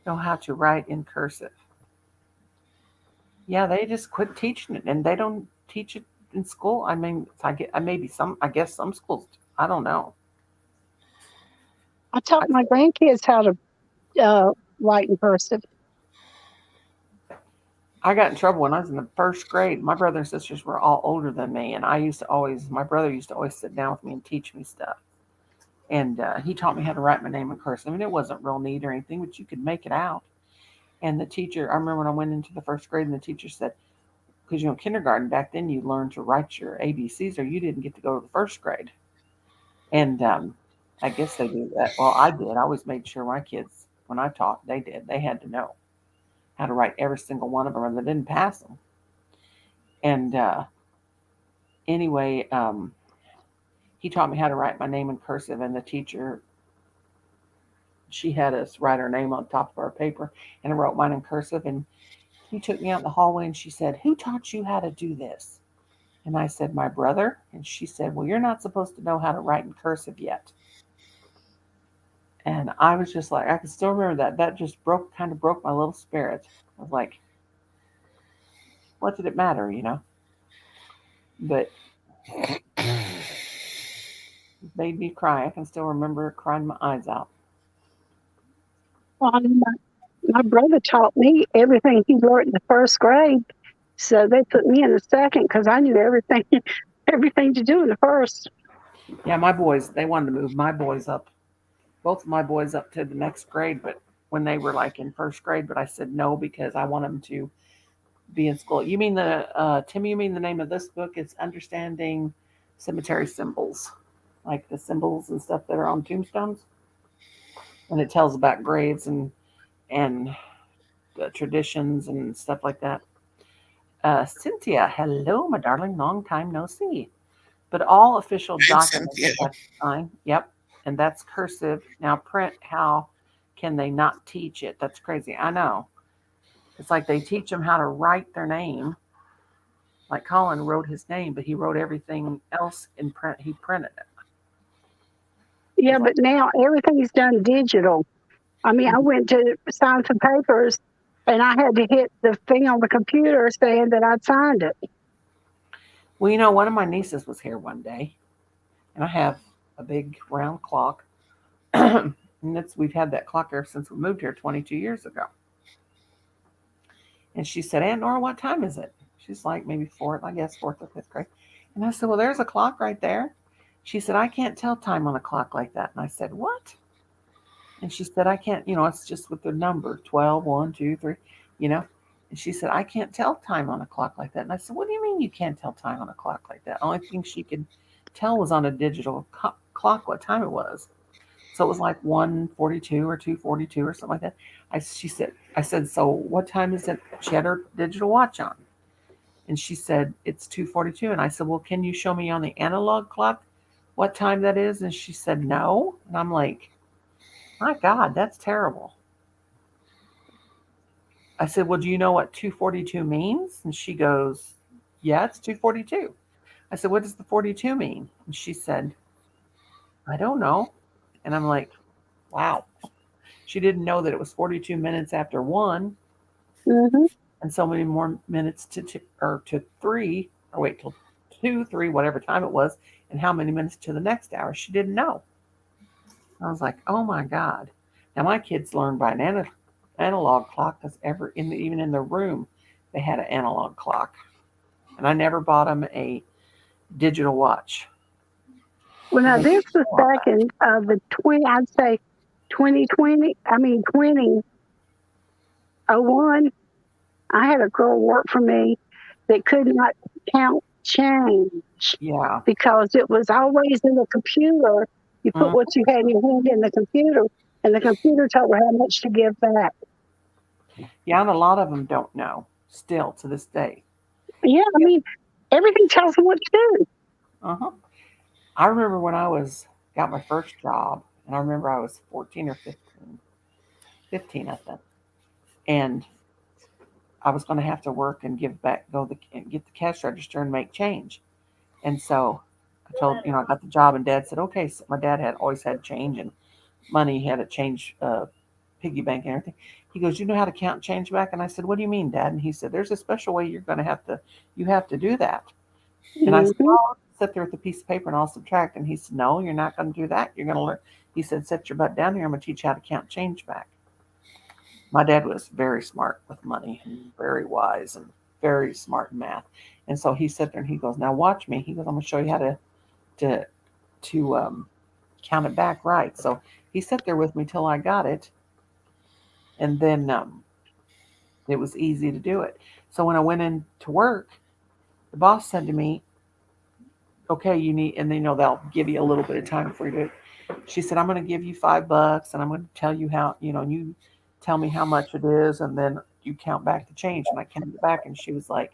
know how to write in cursive." Yeah, they just quit teaching it, and they don't teach it in school. I mean, I maybe some. I guess some schools. I don't know. I taught my grandkids how to write in cursive. I got in trouble when I was in the first grade. My brother and sisters were all older than me, and my brother used to always sit down with me and teach me stuff. And he taught me how to write my name in cursive. I mean, it wasn't real neat or anything, but you could make it out. And the teacher, I remember when I went into the first grade, and the teacher said, because kindergarten back then, you learned to write your ABCs, or you didn't get to go to the first grade. And I guess they do that. Well, I did. I always made sure my kids, when I taught, they did. They had to know how to write every single one of them, or they didn't pass them. And anyway, he taught me how to write my name in cursive, and the teacher, she had us write our name on top of our paper, and I wrote mine in cursive. And he took me out in the hallway, and she said, "Who taught you how to do this?" And I said, "My brother." And she said, "Well, you're not supposed to know how to write in cursive yet." And I was just like, I can still remember that. That just kind of broke my little spirit. I was like, what did it matter, you know? But it made me cry. I can still remember crying my eyes out. Well, my brother taught me everything he learned in the first grade. So they put me in the second because I knew everything, everything to do in the first. Yeah, my boys, they wanted to move my boys up, both of my boys up to the next grade, but when they were like in first grade, but I said no because I want them to be in school. You mean Tim, you mean the name of this book? It's Understanding Cemetery Symbols. like the symbols and stuff that are on tombstones, and it tells about graves and traditions and stuff like that. Cynthia, hello, my darling, long time no see. But all official And documents Cynthia, have to sign. Yep, and that's cursive. Now print. How can they not teach it? That's crazy. I know. It's like they teach them how to write their name. Like Colin wrote his name, but he wrote everything else in print. He printed it. Yeah, It's like, but now everything's done digital. I mean, I went to sign some papers and I had to hit the thing on the computer saying that I'd signed it. well, you know, one of my nieces was here one day, and I have a big round clock, and we've had that clock ever since we moved here 22 years ago. And she said, Aunt Nora, what time is it? She's like maybe fourth, I guess, fourth or fifth grade. And I said, well, there's a clock right there. She said, I can't tell time on a clock like that. And I said, what? And she said, I can't, it's just with the number 12, 1, 2, 3, you know. And she said, I can't tell time on a clock like that. And I said, what do you mean you can't tell time on a clock like that? The only thing she could tell was on a digital clock what time it was. So it was like 1:42 or 2:42 or something like that. I said, so what time is it? She had her digital watch on. And she said, it's 2:42. And I said, well, can you show me on the analog clock what time that is? And she said, no. And I'm like, my God, that's terrible. I said, well, do you know what 2:42 means? And she goes, yeah, it's 2:42. I said, what does the 42 mean? And she said, I don't know. And I'm like, wow. She didn't know that it was 42 minutes after 1 Hmm. and so many more minutes to 3, or wait till 2, 3, whatever time it was, and how many minutes to the next hour. She didn't know. I was like, oh my God. Now my kids learned by an analog clock because even in the room, they had an analog clock. And I never bought them a digital watch. Well, now this was back in the I'd say 2020, 2001. I had a girl work for me that could not count change Yeah. because it was always in the computer. You put what you had in your hand in the computer, and the computer told her how much to give back. Yeah, and a lot of them don't know still to this day. Yeah, I mean, everything tells them what to do. Uh-huh. I remember when I got my first job, and I remember I was 14 or 15, I think. And I was going to have to work and get the cash register and make change. And so I told, I got the job, and Dad said, okay. So my dad had always had change and money. He had a change piggy bank and everything. He goes, you know how to count change back? And I said, what do you mean, Dad? And he said, there's a special way you have to do that. And I said, I'll sit there with a piece of paper and I'll subtract. And he said, no, you're not going to do that. You're going to learn. He said, sit your butt down here. I'm going to teach you how to count change back. My dad was very smart with money and very wise and very smart in math. And so he sat there and he goes, now watch me. He goes, I'm going to show you how to count it back right. So he sat there with me till I got it. And then it was easy to do it. So when I went in to work, the boss said to me, okay, and they'll give you a little bit of time for you to. She said, I'm going to give you $5 and I'm going to tell you how, and you tell me how much it is, and then you count back the change. And I counted it back, and she was like,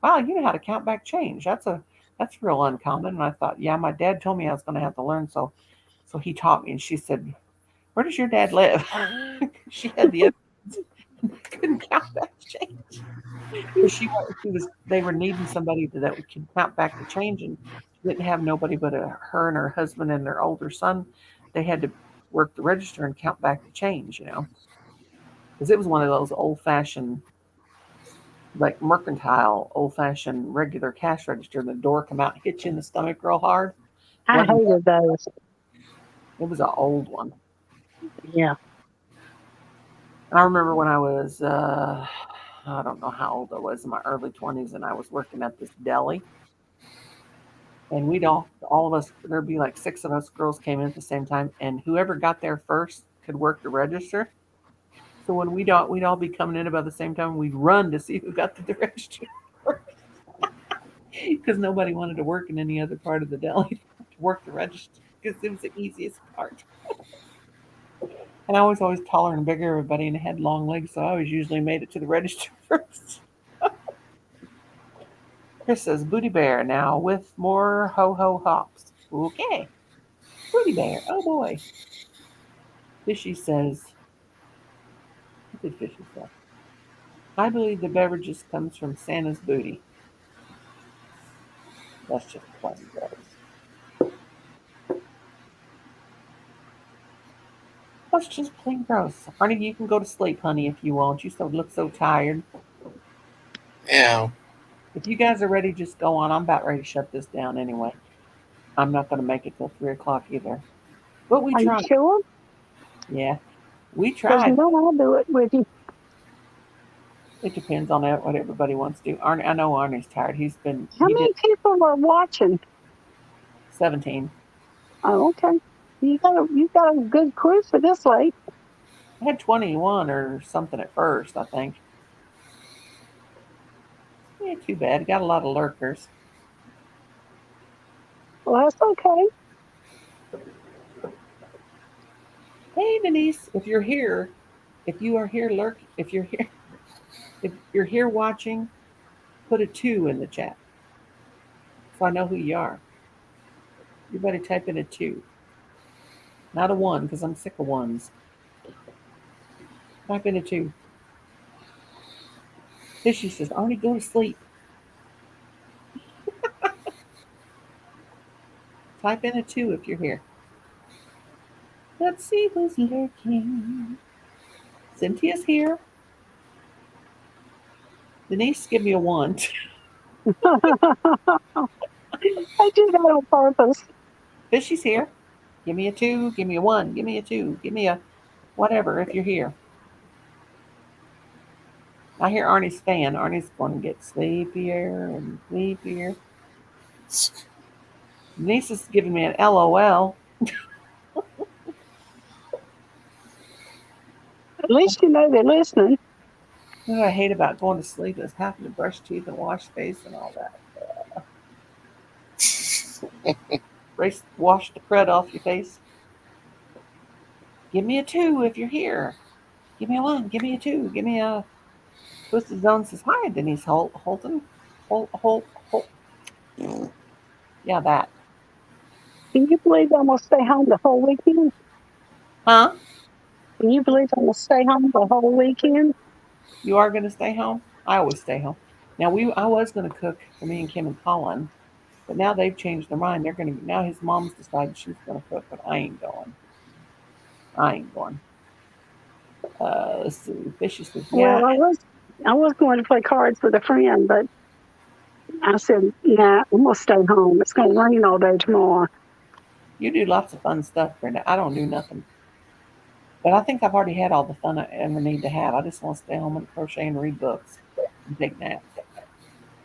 wow, you know how to count back change. That's real uncommon. And I thought, yeah, my dad told me I was going to have to learn. So he taught me. And she said, where does your dad live? She had the couldn't count back change. They were needing somebody that could count back the change, and she didn't have nobody but her and her husband and their older son. They had to work the register and count back the change, because it was one of those old-fashioned, like mercantile, old-fashioned regular cash register. The door come out and hit you in the stomach real hard. I hated those. It was an old one. Yeah. And I remember when I was, I don't know how old I was, in my early 20s, and I was working at this deli. And we'd all of us, there'd be like 6 of us girls came in at the same time, and whoever got there first could work the register. So when we'd all be coming in about the same time, we'd run to see who got the register because nobody wanted to work in any other part of the deli to work the register. because it was the easiest part. And I was always taller and bigger, everybody, and had long legs, so I always usually made it to the register first. Chris says, Booty Bear now with more ho-ho hops. Okay. Booty Bear. Oh, boy. Fishy says, what did Fishy say? I believe the beverages comes from Santa's booty. That's just plain gross. That's just plain gross. Arnie, you can go to sleep, honey, if you want. You still look so tired. Yeah. If you guys are ready, just go on. I'm about ready to shut this down anyway. I'm not going to make it till 3 o'clock either. But we Are you tried. sure? Yeah, we Because tried. no, I'll do it with you. It depends on what everybody wants to do. Arnie, I know Arnie's tired. He How did many people are watching? 17. Oh, okay. You got a good crew for this late. I had 21 or something at first, I think. Yeah, too bad. Got a lot of lurkers. Well, that's okay. Hey, Denise, if you're here, if you are here if you're here watching, put a 2 in the chat so I know who you are. You better type in a 2, not a 1, because I'm sick of 1s. Type in a 2. Fishy says, Arnie, go to sleep. Type in a 2 if you're here. Let's see who's lurking. Cynthia's here. Denise, give me a 1. I do that on purpose. Fishy's here. Give me a 2. Give me a 1. Give me a 2. Give me a whatever if you're here. I hear Arnie's fan. Arnie's going to get sleepier and sleepier. Denise is giving me an LOL. At least you know they're listening. What I hate about going to sleep is having to brush teeth and wash face and all that. Wash the crud off your face. Give me a 2 if you're here. Give me a 1. Give me a 2. Give me a. Twisted Zone says, hi, Denise Holton. Holt. Yeah, that. Can you believe I'm going to stay home the whole weekend? Huh? Can you believe I'm going to stay home the whole weekend? You are going to stay home? I always stay home. Now, I was going to cook for me and Kim and Colin, but now they've changed their mind. They're going to, now his mom's decided she's going to cook, but I ain't going. Let's see. Fishy says, yeah. Well, I was going to play cards with a friend, but I said, nah, I'm going to stay home. It's going to rain all day tomorrow. You do lots of fun stuff, Brenda. I don't do nothing. But I think I've already had all the fun I ever need to have. I just want to stay home and crochet and read books and take naps.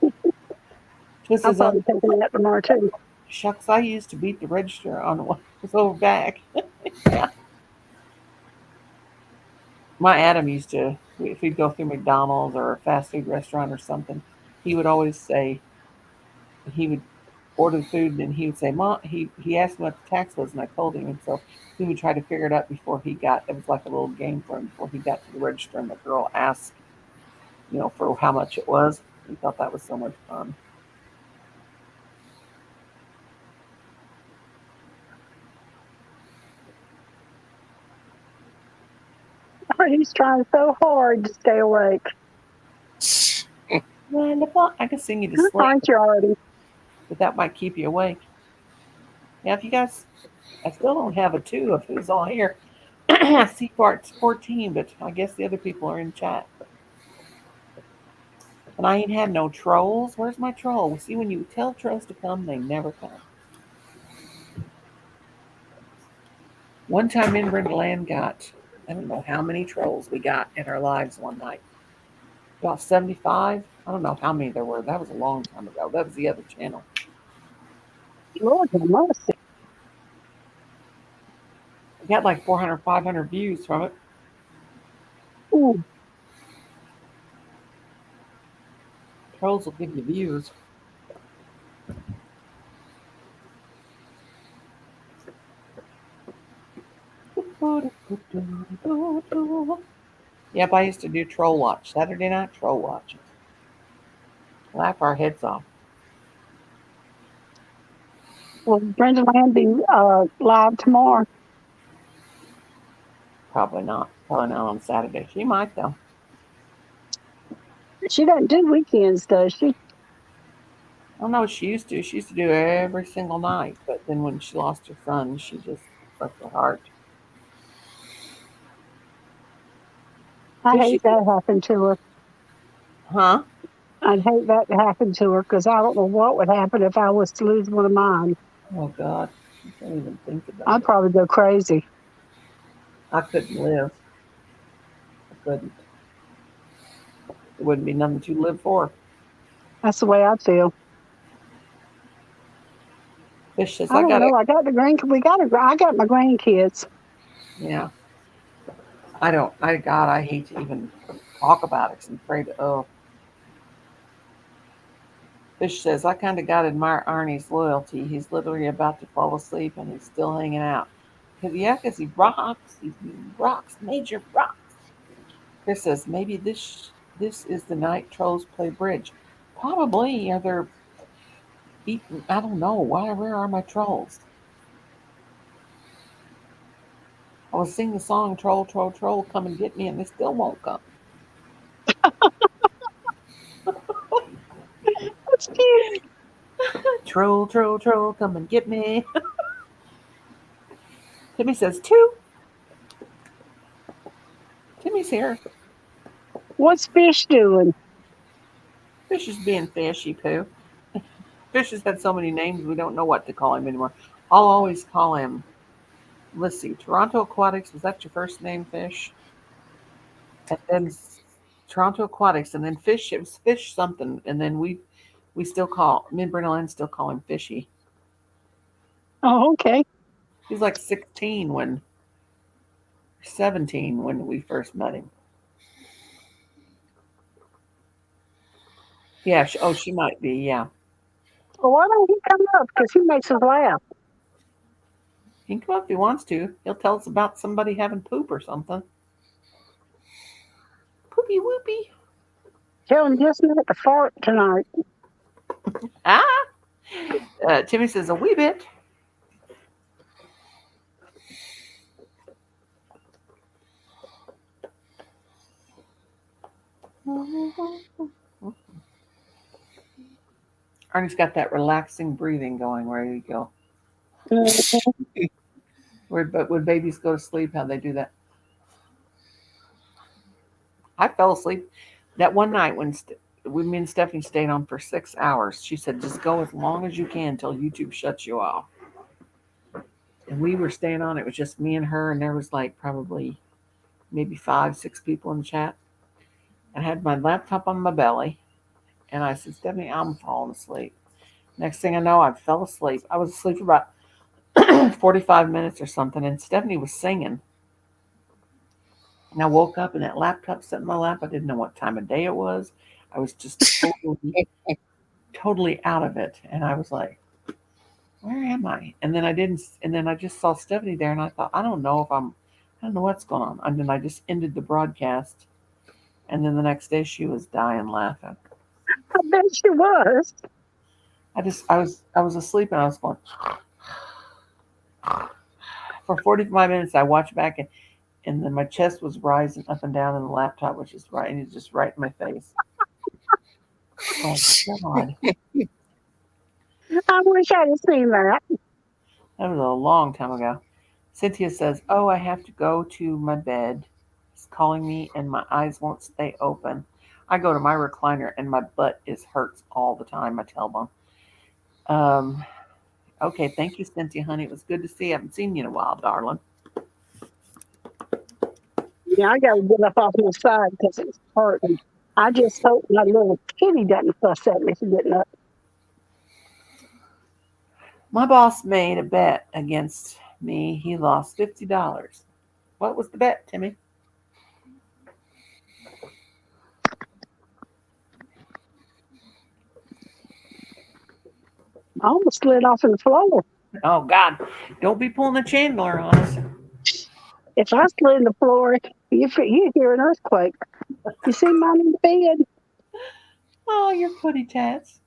I'll probably take a nap tomorrow, too. Shucks, I used to beat the register on one was over back. Yeah. My Adam used to, if we'd go through McDonald's or a fast food restaurant or something, he would always say, he would order the food and he would say, Mom, he asked me what the tax was and I told him. And so he would try to figure it out before he got, it was like a little game for him before he got to the register and the girl asked, for how much it was. He thought that was so much fun. He's trying so hard to stay awake. Wonderful. I could sing you to sleep. Aren't you already? But that might keep you awake. Now, if you guys, I still don't have a 2 of who's all here. I see Bart's 14, but I guess the other people are in chat. And I ain't had no trolls. Where's my troll? See, when you tell trolls to come, they never come. One time in Brenda Land got, I don't know how many trolls we got in our lives one night. About 75. I don't know how many there were. That was a long time ago. That was the other channel. Lord have mercy. We got like 400, 500 views from it. Ooh. Trolls will give you views. Yep, I used to do Troll Watch. Saturday night Troll Watch. Laugh our heads off. Will Brenda Land be live tomorrow? Probably not. Probably not on Saturday. She might though. She doesn't do weekends, does she? I don't know what she used to. She used to do every single night, but then when she lost her son, she just broke her heart. I Did she? hate that happened to her. Huh? I'd hate that to happen to her because I don't know what would happen if I was to lose one of mine. Oh God, I can't even think about I'd it. probably go crazy. I couldn't live. I couldn't. It wouldn't be nothing to live for. That's the way I feel. Fish says, I I don't got it. know. I got I got my grandkids. Yeah. I don't. God, I hate to even talk about it 'cause I'm afraid. Oh. Fish says, I kind of got to admire Arnie's loyalty. He's literally about to fall asleep and he's still hanging out. Because he rocks. He rocks. Major rocks. Chris says, maybe this is the night trolls play bridge. Probably. Are there eating? I don't know. Where are my trolls? I was singing the song Troll, Troll, Troll, come and get me, and they still won't come. That's cute. Troll, troll, troll, come and get me. Timmy says, two. Timmy's here. What's Fish doing? Fish is being fishy poo. Fish has had so many names we don't know what to call him anymore. I'll always call him, let's see, Toronto Aquatics. Was that your first name, Fish? And then Toronto Aquatics, and then Fish. It was Fish something, and then we still call me and Brenda Lynn still call him Fishy. Oh, okay. He's like 16 when 17 when we first met him. Yeah. She might be. Yeah. Well, why don't he come up? Because he makes us laugh. He can come up if he wants to. He'll tell us about somebody having poop or something. Poopy whoopy. Tell him just not to fart tonight. Ah. Timmy says a wee bit. Arnie's got that relaxing breathing going. Where you go. But when babies go to sleep, how they do that? I fell asleep that one night when me and Stephanie stayed on for 6 hours. She said, just go as long as you can until YouTube shuts you off. And we were staying on. It was just me and her, and there was like probably maybe 5, 6 people in the chat. I had my laptop on my belly, and I said, Stephanie, I'm falling asleep. Next thing I know, I fell asleep. I was asleep for about 45 minutes or something, and Stephanie was singing. And I woke up and that laptop sat in my lap. I didn't know what time of day it was. I was just totally out of it. And I was like, where am I? And then I just saw Stephanie there and I thought, I don't know what's going on. And then I just ended the broadcast. And then the next day she was dying laughing. I bet she was. I was asleep and I was going for 45 minutes. I watched back and then my chest was rising up and down, and the laptop was just right, and it's just right in my face. Oh God! I wish I'd have seen that. That was a long time ago. Cynthia says, "Oh, I have to go to my bed. It's calling me, and my eyes won't stay open. I go to my recliner, and my butt hurts all the time. My tailbone." Okay, thank you, Cynthia, honey. It was good to see you. I haven't seen you in a while, darling. Yeah, I got to get up off my side because it's hurting. I just hope my little kitty doesn't fuss at me for getting up. My boss made a bet against me. He lost $50. What was the bet, Timmy? I almost slid off in the floor. Oh God! Don't be pulling the Chandler on us. If I slid in the floor, you hear an earthquake. You see mine in the bed. Oh, you're putty tats.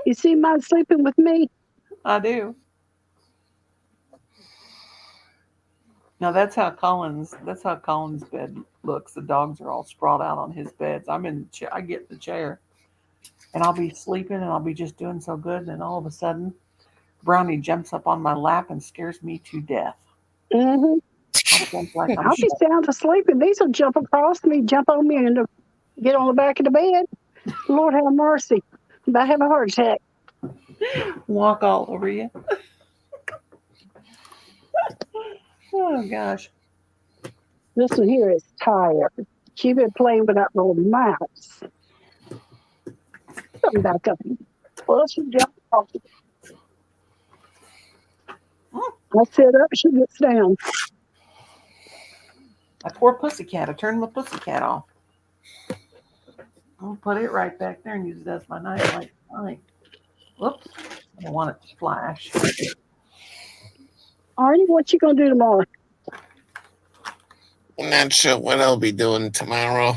You see mine sleeping with me. I do. Now that's how Colin's bed looks. The dogs are all sprawled out on his beds. I'm in I get in the chair and I'll be sleeping and I'll be just doing so good, and then all of a sudden Brownie jumps up on my lap and scares me to death. Mm-hmm. I jump like I'm I'll be sound asleep, and these will jump across me, jump on me, and get on the back of the bed. Lord have mercy. I have a heart attack. walk all over you. Oh gosh. This one here is tired. She's been playing with that little mouse. Come back up. Well, she jumped off. I sit up, she gets down. My poor pussycat. I turned my pussycat off. I'll put it right back there and use it as my nightlight. Fine. Whoops. I don't want it to flash. Arnie, what you gonna do tomorrow? I'm not sure what I'll be doing tomorrow.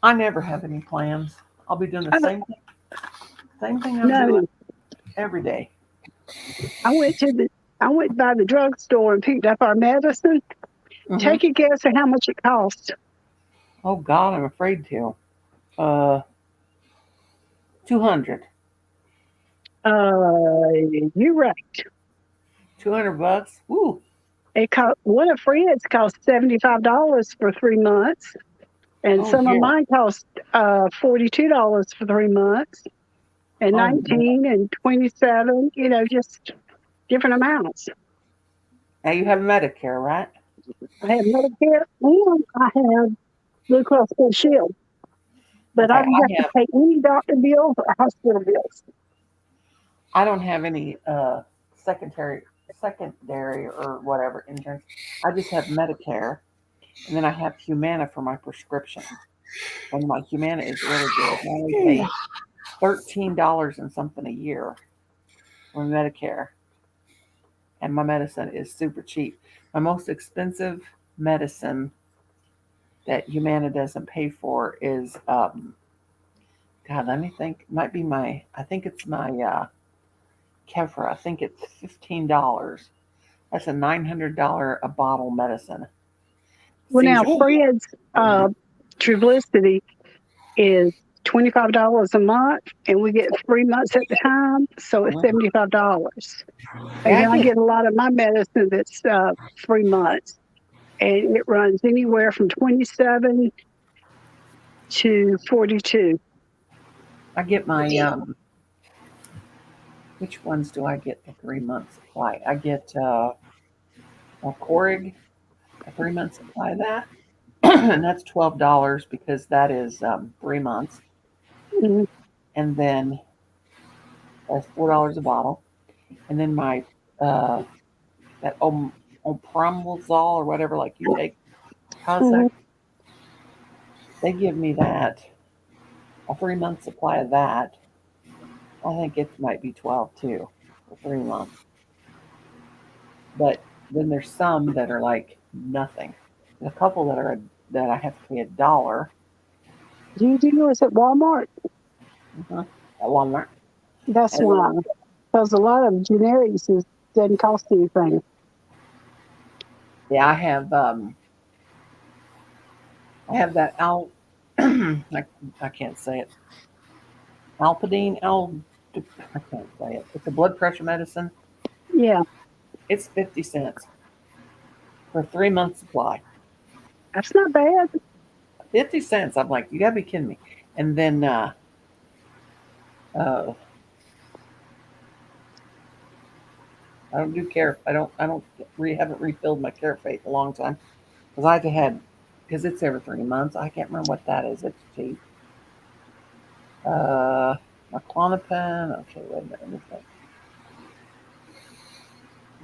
I never have any plans. I'll be doing the same thing. Same thing I'm No. doing every day. I went by the drugstore and picked up our medicine. Mhm. Take a guess at how much it cost. Oh God, I'm afraid to. 200. You're right. $200. Woo. It cost one of Fred's cost $75 for 3 months, and Oh, some of yeah. mine cost $42 for 3 months, and Oh, 19 and 27. Just different amounts. Now you have Medicare, right? I have Medicare and I have Blue Cross Blue Shield, but I Okay, don't have to pay any doctor bills or hospital bills. I don't have any secondary or whatever insurance. I just have Medicare, and then I have Humana for my prescription. And my Humana is really good. I only pay $13 and something a year for Medicare, and my medicine is super cheap. My most expensive medicine that Humana doesn't pay for is God. Let me think. It might be I think it's my Kefra. I think it's $15. That's a $900 a bottle medicine. Well, now Seizure- Fred's Trulicity is $25 a month, and we get 3 months at the time, so it's $75. And then I get a lot of my medicine that's 3 months, and it runs anywhere from 27 to 42. I get my which ones do I get the 3 month supply? I get Corig, a 3 month supply of that, and that's $12 because that is 3 months, Mhm. and then that's $4 a bottle, and then my that omeprazole or whatever, like you take Prozac, they give me that a 3 month supply of that. I think it might be 12 too for 3 months. But then there's some that are like nothing. There's a couple that I have to pay $1 Do you do yours at Walmart? at Walmart. That's And why. Because a lot of generics doesn't cost anything. yeah, I have that I can't say it. Alpadine I can't say it. It's a blood pressure medicine. Yeah, It's 50 cents for a 3 month supply. that's not bad. 50 cents. I'm like, you gotta be kidding me. And then I don't do care. I don't haven't refilled my Carafate in a long time because because it's every 3 months. I can't remember what that is. It's cheap. My Clonopin. Okay, wait a minute. Let me think.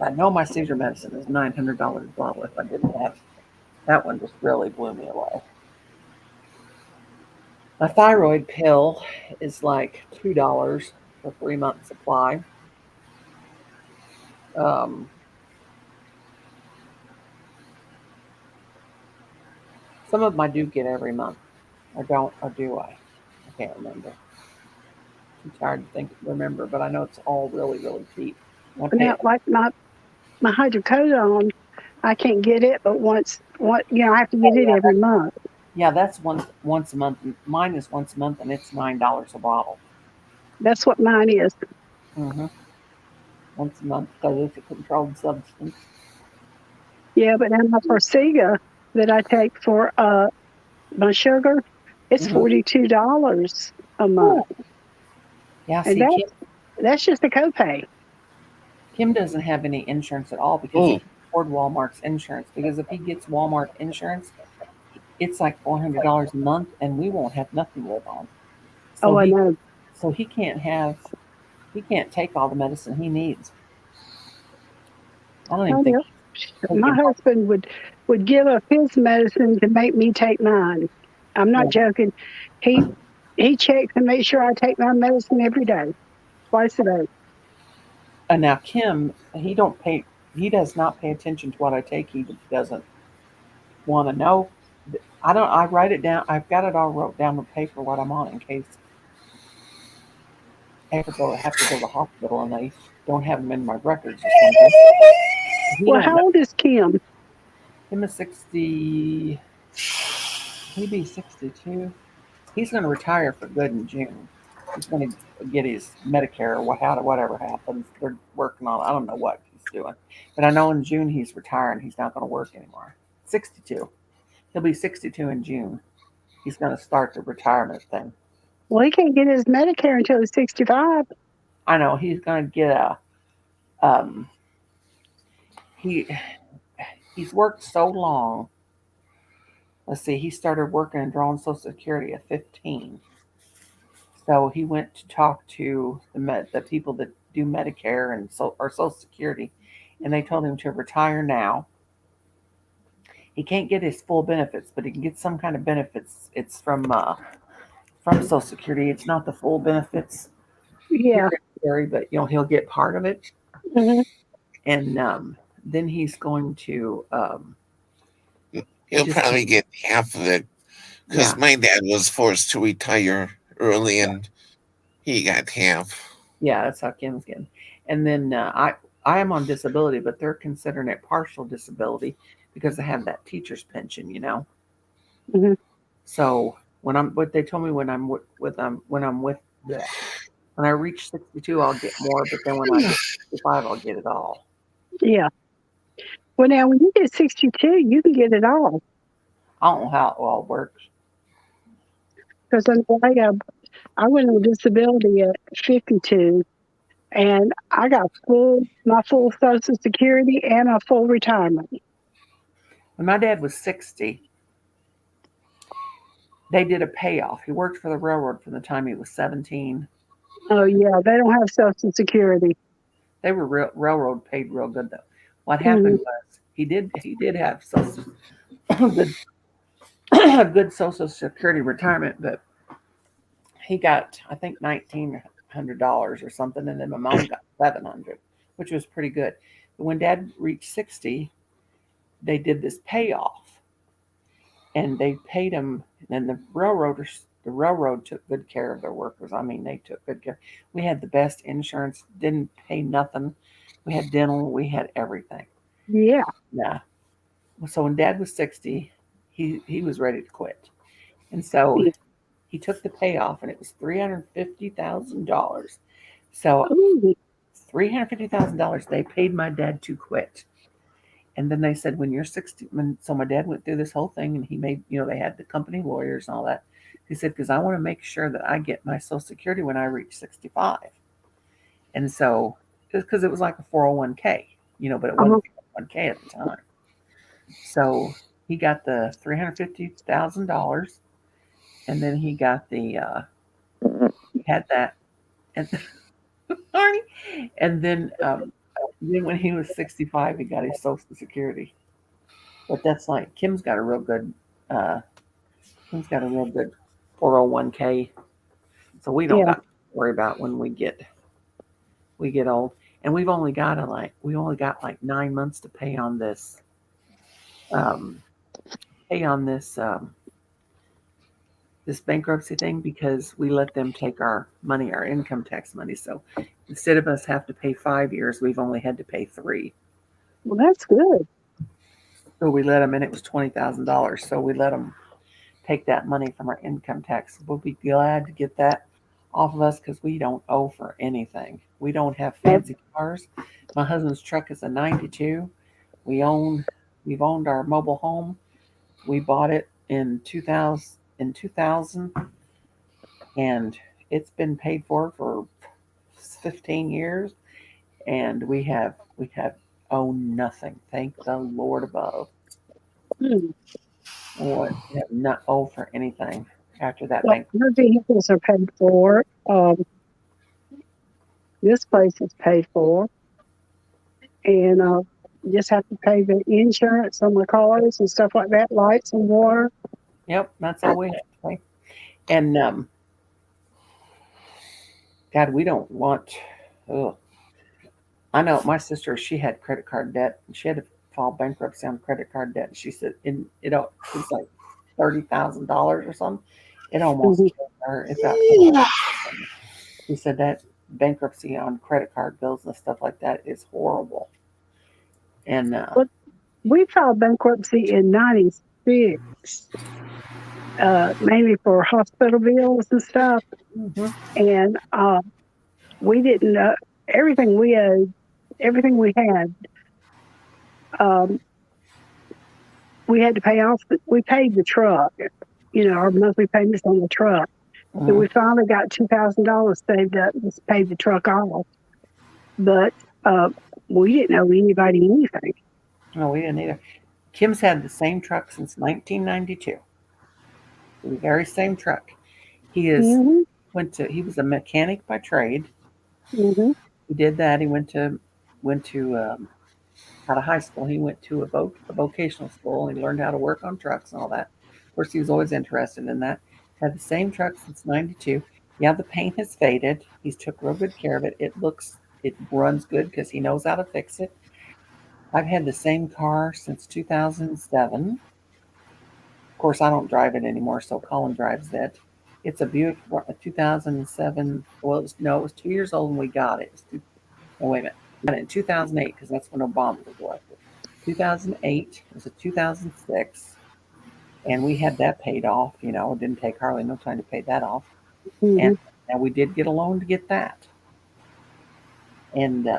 I know my seizure medicine is $900 a bottle. If I didn't have that one, just really blew me away. My thyroid pill is like $2 for 3 month supply. Some of them I do get every month. Or don't, or do I? I can't remember. Too tired to remember, but I know it's all really, really cheap. I pay Now, like my hydrocodone, I can't get it, but I have to get it every month. Yeah, that's once a month. Mine is once a month, and it's $9 a bottle. That's what mine is. Mm-hmm. Once a month because it's a controlled substance. Yeah, but now my Forxiga that I take for my sugar, it's Mhm. $42 a month, Yeah, and see, that's just a copay. Kim doesn't have any insurance at all because he Mm. can't afford Walmart's insurance. Because if he gets Walmart insurance, it's like $400 a month, and we won't have nothing to live on. So Oh, I know. he can't take all the medicine he needs. I don't even I think know. he's My taking. husband would give up his medicine to make me take mine. I'm not joking. He he checks to make sure I take my medicine every day, twice a day. And now Kim, he does not pay attention to what I take. He doesn't want to know. I write it down. I've got it all wrote down on paper what I'm on in case I have to go to the hospital and they don't have them in my records or something. He Well, don't know. how old is Kim? Him is 60. He'd be 62. He's going to retire for good in June. He's going to get his Medicare or whatever happens. They're working on. I don't know what he's doing, but I know in June he's retiring. He's not going to work anymore. 62. He'll be 62 in June. He's going to start the retirement thing. Well, he can't get his Medicare until he's 65. I know he's going to get a. He he's worked so long. Let's see. He started working and drawing Social Security at 15. So he went to talk to the people that do Medicare and or Social Security, and they told him to retire now. He can't get his full benefits, but he can get some kind of benefits. It's from Social Security. It's not the full benefits Yeah. here, but he'll get part of it, Hmm. and then he's going to He'll just probably get half of it because yeah my dad was forced to retire early and he got half. yeah that's how Kim's getting, and then I am on disability, but they're considering it partial disability because I have that teacher's pension. Hmm. So what they told me when I'm with that, when I reach 62, I'll get more, but then when I get 65, I'll get it all. Yeah. Well, now when you get 62, you can get it all. I don't know how it all works. Because I went on disability at 52, and I got my full Social Security and a full retirement. When my dad was 60, they did a payoff. He worked for the railroad from the time he was 17. Oh yeah, they don't have Social Security. They were railroad paid real good though. What Hmm. happened was he did have good good Social Security retirement, but he got I think $1,900 or something, and then my mom got 700, which was pretty good. But when Dad reached 60, they did this payoff, and they paid him. And the railroad took good care of their workers. I mean, they took good care. We had the best insurance, didn't pay nothing. We had dental, we had everything. Yeah. Yeah. So when Dad was 60, he was ready to quit, and so he took the payoff, and it was $350,000. So Ooh. $350,000 they paid my dad to quit. And then they said, when you're 60, so my dad went through this whole thing and he made, they had the company lawyers and all that. He said, because I want to make sure that I get my Social Security when I reach 65. And so, because it was like a 401k, but it wasn't 401k at the time. So he got the $350,000, and then he got he had that, and and then when he was 65, he got his Social Security. But that's like uh, Kim's got a real good 401k, so we don't Yeah. got to worry about when we get old. And we only got like 9 months to pay on this um, pay on this this bankruptcy thing because we let them take our money, our income tax money. So instead of us have to pay 5 years, we've only had to pay 3. Well, that's good. So we let them, and it was $20,000. So we let them take that money from our income tax. We'll be glad to get that off of us because we don't owe for anything. We don't have fancy cars. My husband's truck is a '92. We've owned our mobile home. We bought it in 2000, and it's been paid for 15 years, and we have owned nothing. Thank the Lord above. Hmm. We have not owe for anything after that Well, bank. our vehicles are paid for. This place is paid for, and just have to pay the insurance on the cars and stuff like that, lights and water. Yep, that's all we have to pay. And God, we don't want. Ugh. I know my sister. She had credit card debt. She had to file bankruptcy on credit card debt. And she said, it was like $30,000 or something. It almost Mhm. killed her. She said that bankruptcy on credit card bills and stuff like that is horrible. And Well, we filed bankruptcy in '96, mainly for hospital bills and stuff. mhm. And we didn't everything we owed, everything we had, um, we had to pay off. We paid the truck, our monthly payments on the truck. So we finally got $2,000 saved up and just paid the truck off. But we didn't owe anybody anything. No, we didn't either. Kim's had the same truck since 1992. The very same truck. He is Hmm. he was a mechanic by trade. Hmm. He did that. He went to out of high school. He went to a vocational school and he learned how to work on trucks and all that. Of course, he was always interested in that. Had the same truck since '92. Yeah, the paint has faded. He's took real good care of it. It runs good because he knows how to fix it. I've had the same car since 2007. Of course, I don't drive it anymore, so Colin drives it. It's a Buick, a 2007. Well, it was 2 years old when we got it. Oh, wait a minute. We got it in 2008 because that's when Obama was elected. 2008. It was a 2006, and we had that paid off. It didn't take hardly no time to pay that off. Hmm. And now we did get a loan to get that, and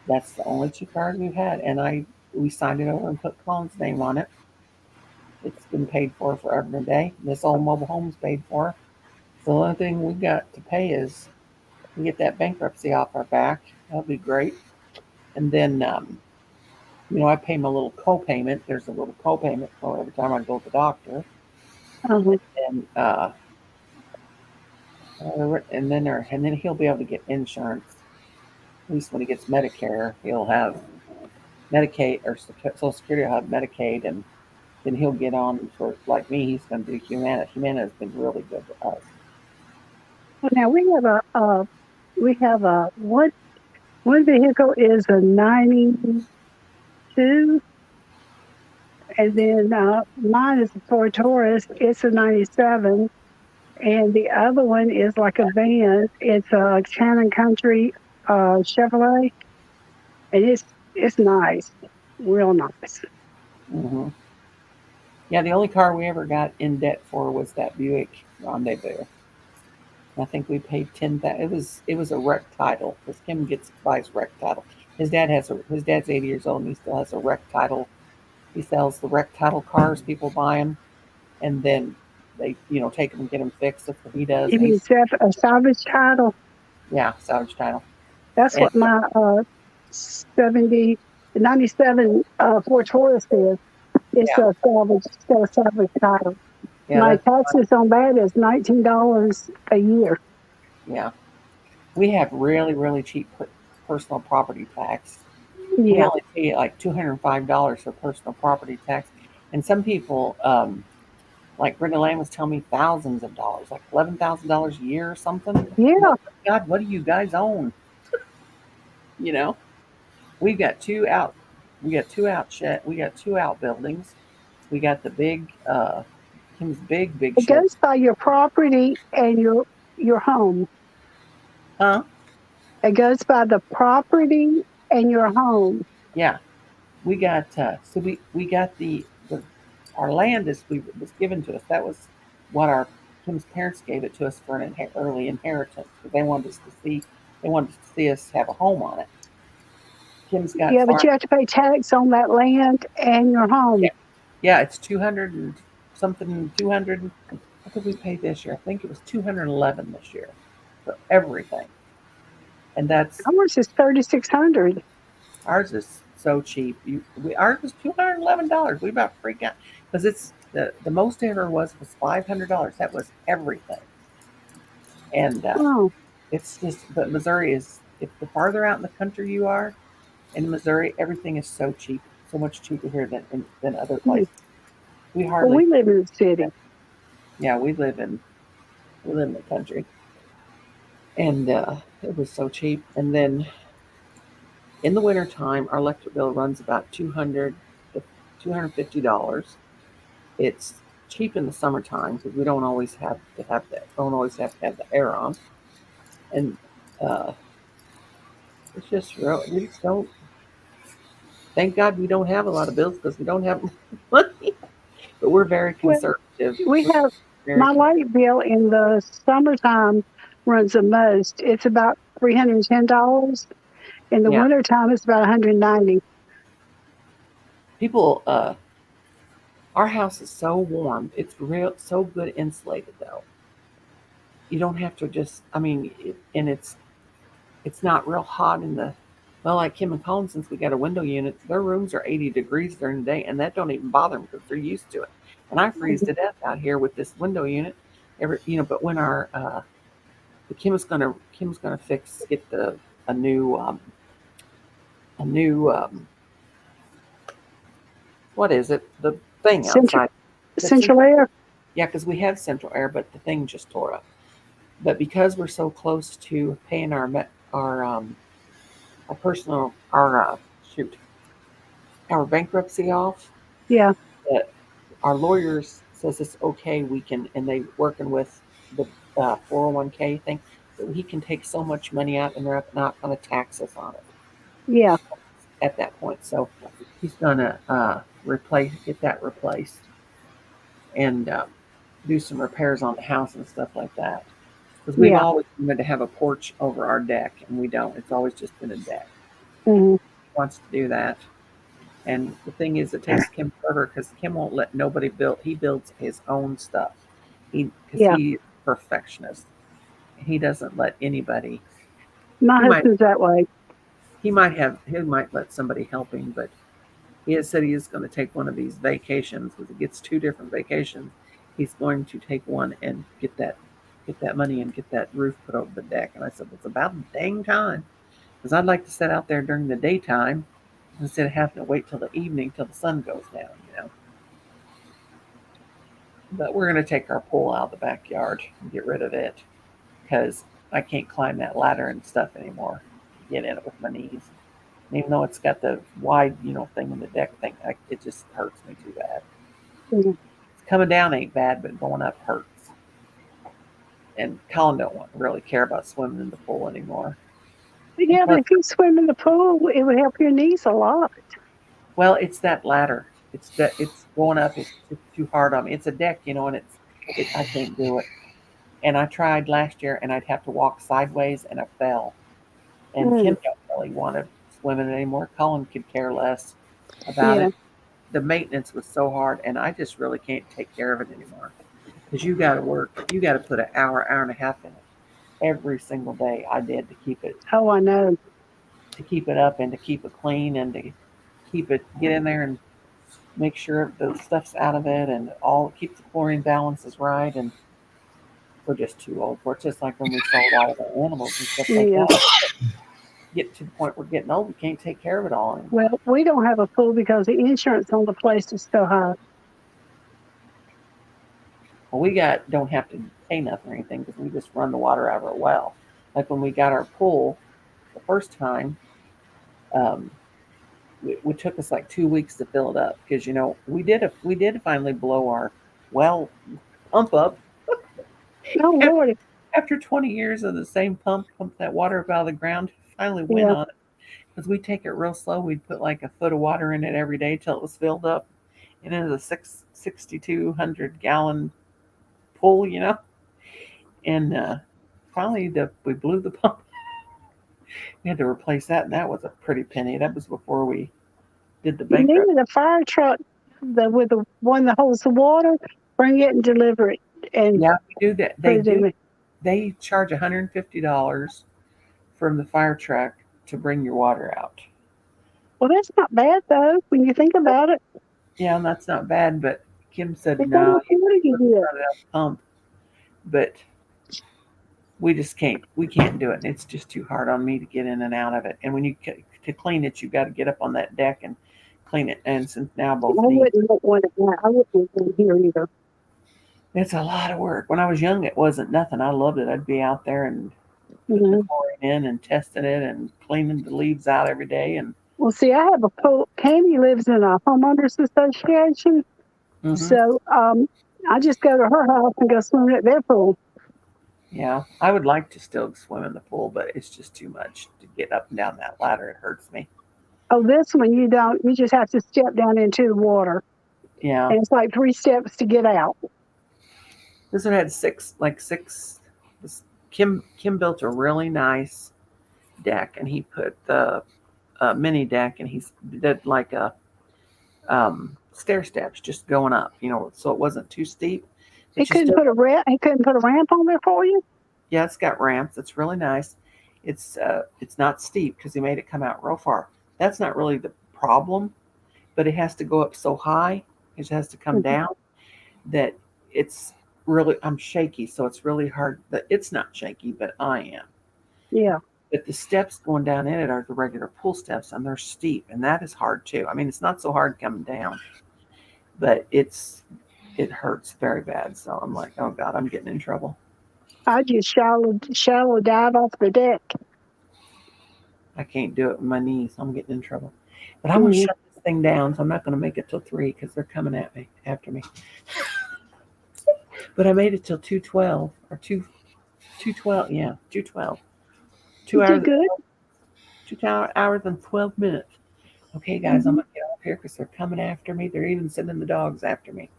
that's the only 2 cars we've had. And we signed it over and put Colin's name on it. It's been paid for forever and a day. This old mobile home's paid for. So the only thing we got to pay is we get that bankruptcy off our back. That'll be great. And then, I pay my little co-payment. There's a little co-payment for every time I go to the doctor. Uh-huh. And then he'll be able to get insurance. At least when he gets Medicare, he'll have Medicaid or Social Security will have Medicaid, and then he'll get on for like me. He's going to do Humana. Humana has been really good to us. Well, now we have a one vehicle is a '92, and then mine is a Ford Taurus. It's a '97, and the other one is like a van. It's a Town and Country Chevrolet, and it's nice, real nice. Mm-hmm. Yeah, the only car we ever got in debt for was that Buick Rendezvous. I think we paid 10,000. It was a wreck title because Kim buys wreck title. His dad's 80 years old and he still has a wreck title. He sells the wreck title cars. People buy them, and then they take them and get them fixed. That's what he does. You mean a salvage title? Yeah, salvage title. That's what my 97 Ford Taurus is. It's a salvage title. Yeah, my taxes on that is $19 a year. Yeah, we have really really cheap personal property tax. Yeah. We only pay like $205 for personal property tax, and some people, like Brenda Lamb was telling me, thousands of dollars, like $11,000 a year or something. Yeah. Oh God, what do you guys own? We've got two outbuildings. We got the big, Kim's big It shed. goes by your property and your home. Huh? It goes by the property and your home. Yeah. We got, so we got our land was given to us. That was what Kim's parents gave it to us for an early inheritance. But they wanted to see us have a home on it. Kim's got Yeah, but farm. you have to pay tax on that land and your home. Yeah, yeah, it's 200 and something, 200. What did we pay this year? I think it was 211 this year for everything. And that's Ours is $3,600. ours is so cheap. Ours was $211. We about freak out because it's the most it ever was $500. That was everything. And Oh, it's just, but Missouri is, if the farther out in the country you are in Missouri, everything is so cheap, so much cheaper here than other hmm. places. We Well, hardly, we live in the city. yeah, we live in the country, and it was so cheap. And then in the wintertime, our electric bill runs about to $250. It's cheap in the summertime because we don't always have to have the air on, and uh, it's just real. We just don't. Thank God we don't have a lot of bills because we don't have money. But we're very Well, conservative. we have Very my light bill in the summertime runs the most. It's about $310. In the yeah. wintertime, it's about $190. People. Our house is so warm. It's real so good insulated though. You don't have to just. I mean, and it's not real hot in the. Well, like Kim and Colin, since we got a window unit, their rooms are 80 degrees during the day, and that don't even bother them because they're used to it. And I freeze to death out here with this window unit. But when our Kim's gonna get a new a new what is it? The thing Central, outside. The Central Air? Yeah, because we have central air, but the thing just tore up. But because we're so close to paying our personal shoot our bankruptcy off, Yeah, that our lawyers says it's okay. We can, and they working with the 401k thing, that he can take so much money out, and they're not going to tax us on it yeah, at that point. So he's going to get that replaced, and do some repairs on the house and stuff like that. Because we've yeah. always wanted to have a porch over our deck, and we don't. It's always just been a deck. Hmm. He wants to do that. And the thing is, it takes Kim forever because Kim won't let nobody build. He builds his own stuff. Because Yeah. he's a perfectionist. He doesn't let anybody. My He might husband's that way. he might let somebody help him, but he has said he is going to take one of these vacations because he gets two different vacations. He's going to take one and get that money and get that roof put over the deck. And I said, well, it's about the dang time because I'd like to sit out there during the daytime instead of having to wait till the evening till the sun goes down. But we're going to take our pool out of the backyard and get rid of it because I can't climb that ladder and stuff anymore. Get in it with my knees. And even though it's got the wide, thing in the deck thing, it just hurts me too bad. Mhm. Coming down ain't bad, but going up hurts. And Colin don't really care about swimming in the pool anymore. Yeah, but Plus, if you swim in the pool, it would help your knees a lot. well, it's that ladder. It's going up. It's too hard on me. It's a deck, and I can't do it. And I tried last year, and I'd have to walk sideways, and I fell. And Mm, Kim don't really want to swim in it anymore. Colin could care less about yeah, it. The maintenance was so hard, and I just really can't take care of it anymore. Because you got to work. You got to put an hour and a half in it every single day. I did oh, I know. to keep it up and to keep it clean and to get in there and make sure the stuff's out of it and all keep the chlorine balances right. And we're just too old for it. Just like when we sold all of our animals and stuff like Yeah. that. Get to the point we're getting old, we can't take care of it all anymore. Well, we don't have a pool because the insurance on the place is so high. Well, don't have to pay nothing or anything because we just run the water out of our well. Like when we got our pool the first time, um, it took us like 2 weeks to fill it up because we did finally blow our well pump up Oh, Lord. after 20 years of the same pump that water up out of the ground. Finally went Yeah. on it because we take it real slow. We'd put like a foot of water in it every day till it was filled up, and it was a 6,200 gallon pool, and finally we blew the pump. We had to replace that, and that was a pretty penny. That was before we did the You bankrupt. needed a fire truck with the one that holds the water. Bring it and deliver it. And Yeah, we do that. put it in it. They charge $150 from the fire truck to bring your water out. Well, that's not bad, though, when you think about it. Yeah, and that's not bad. But Kim said What no, kind of water you get? run it out the pump. But we just can't. We can't do it. And it's just too hard on me to get in and out of it. And when to clean it, you got to get up on that deck and clean it. And since now both I knees, wouldn't want one of that. I wouldn't want one here either. it's a lot of work. When I was young, it wasn't nothing. I loved it. I'd be out there and putting the Mhm. chlorine in and testing it and cleaning the leaves out every day. And Well, see, I have a pool. Tammy lives in a homeowners association. mhm. So I just go to her house and go swim at their pool. Yeah, I would like to still swim in the pool, but it's just too much to get up and down that ladder. It hurts me. Oh, this one you don't. You just have to step down into the water. Yeah, And it's like 3 steps to get out. this one had six. Kim built a really nice deck, and he put the mini deck, and he did like a stair steps just going up, so it wasn't too steep. He But you couldn't still, put a ramp. He couldn't put a ramp on there for you. yeah, it's got ramps. It's really nice. It's not steep because he made it come out real far. That's not really the problem, but it has to go up so high. It has to come Mhm. down that it's really I'm shaky, so it's really hard. That it's not shaky, but I am. Yeah. But the steps going down in it are the regular pool steps, and they're steep, and that is hard too. I mean, it's not so hard coming down, but it hurts very bad. So I'm like, oh God, I'm getting in trouble. I just shallow dive off the deck. I can't do it with my knees. I'm getting in trouble. But I'm gonna Mhm. shut this thing down, so I'm not gonna make it till 3 because they're coming at me after me. But I made it till 2:12 or 2:12. Yeah, 2:12. You did good. 2 hours and 12 minutes. Okay, guys, I'm gonna get off here because they're coming after me. They're even sending the dogs after me.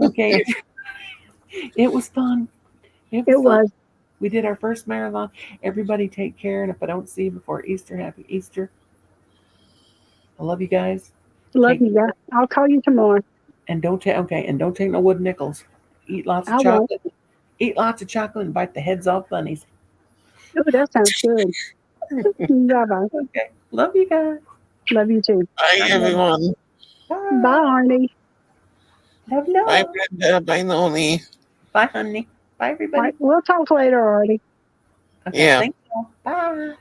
Okay, it was fun. It fun. was. We did our first marathon. Everybody take care, and if I don't see you before Easter, happy Easter. I love you guys. Love Take- you guys. I'll call you tomorrow. And don't take no wooden nickels. Eat lots of I won't. chocolate. Eat lots of chocolate and bite the heads off bunnies. Oh, that sounds good. Bye-bye. Okay. Love you guys. Love you too. Bye, everyone. Bye. Bye, Arnie. Love, love. Bye, Brenda. Bye, Noni. Bye, honey. Bye, All everybody. right, we'll talk later, Arnie. Okay, Yeah. thank you. Bye.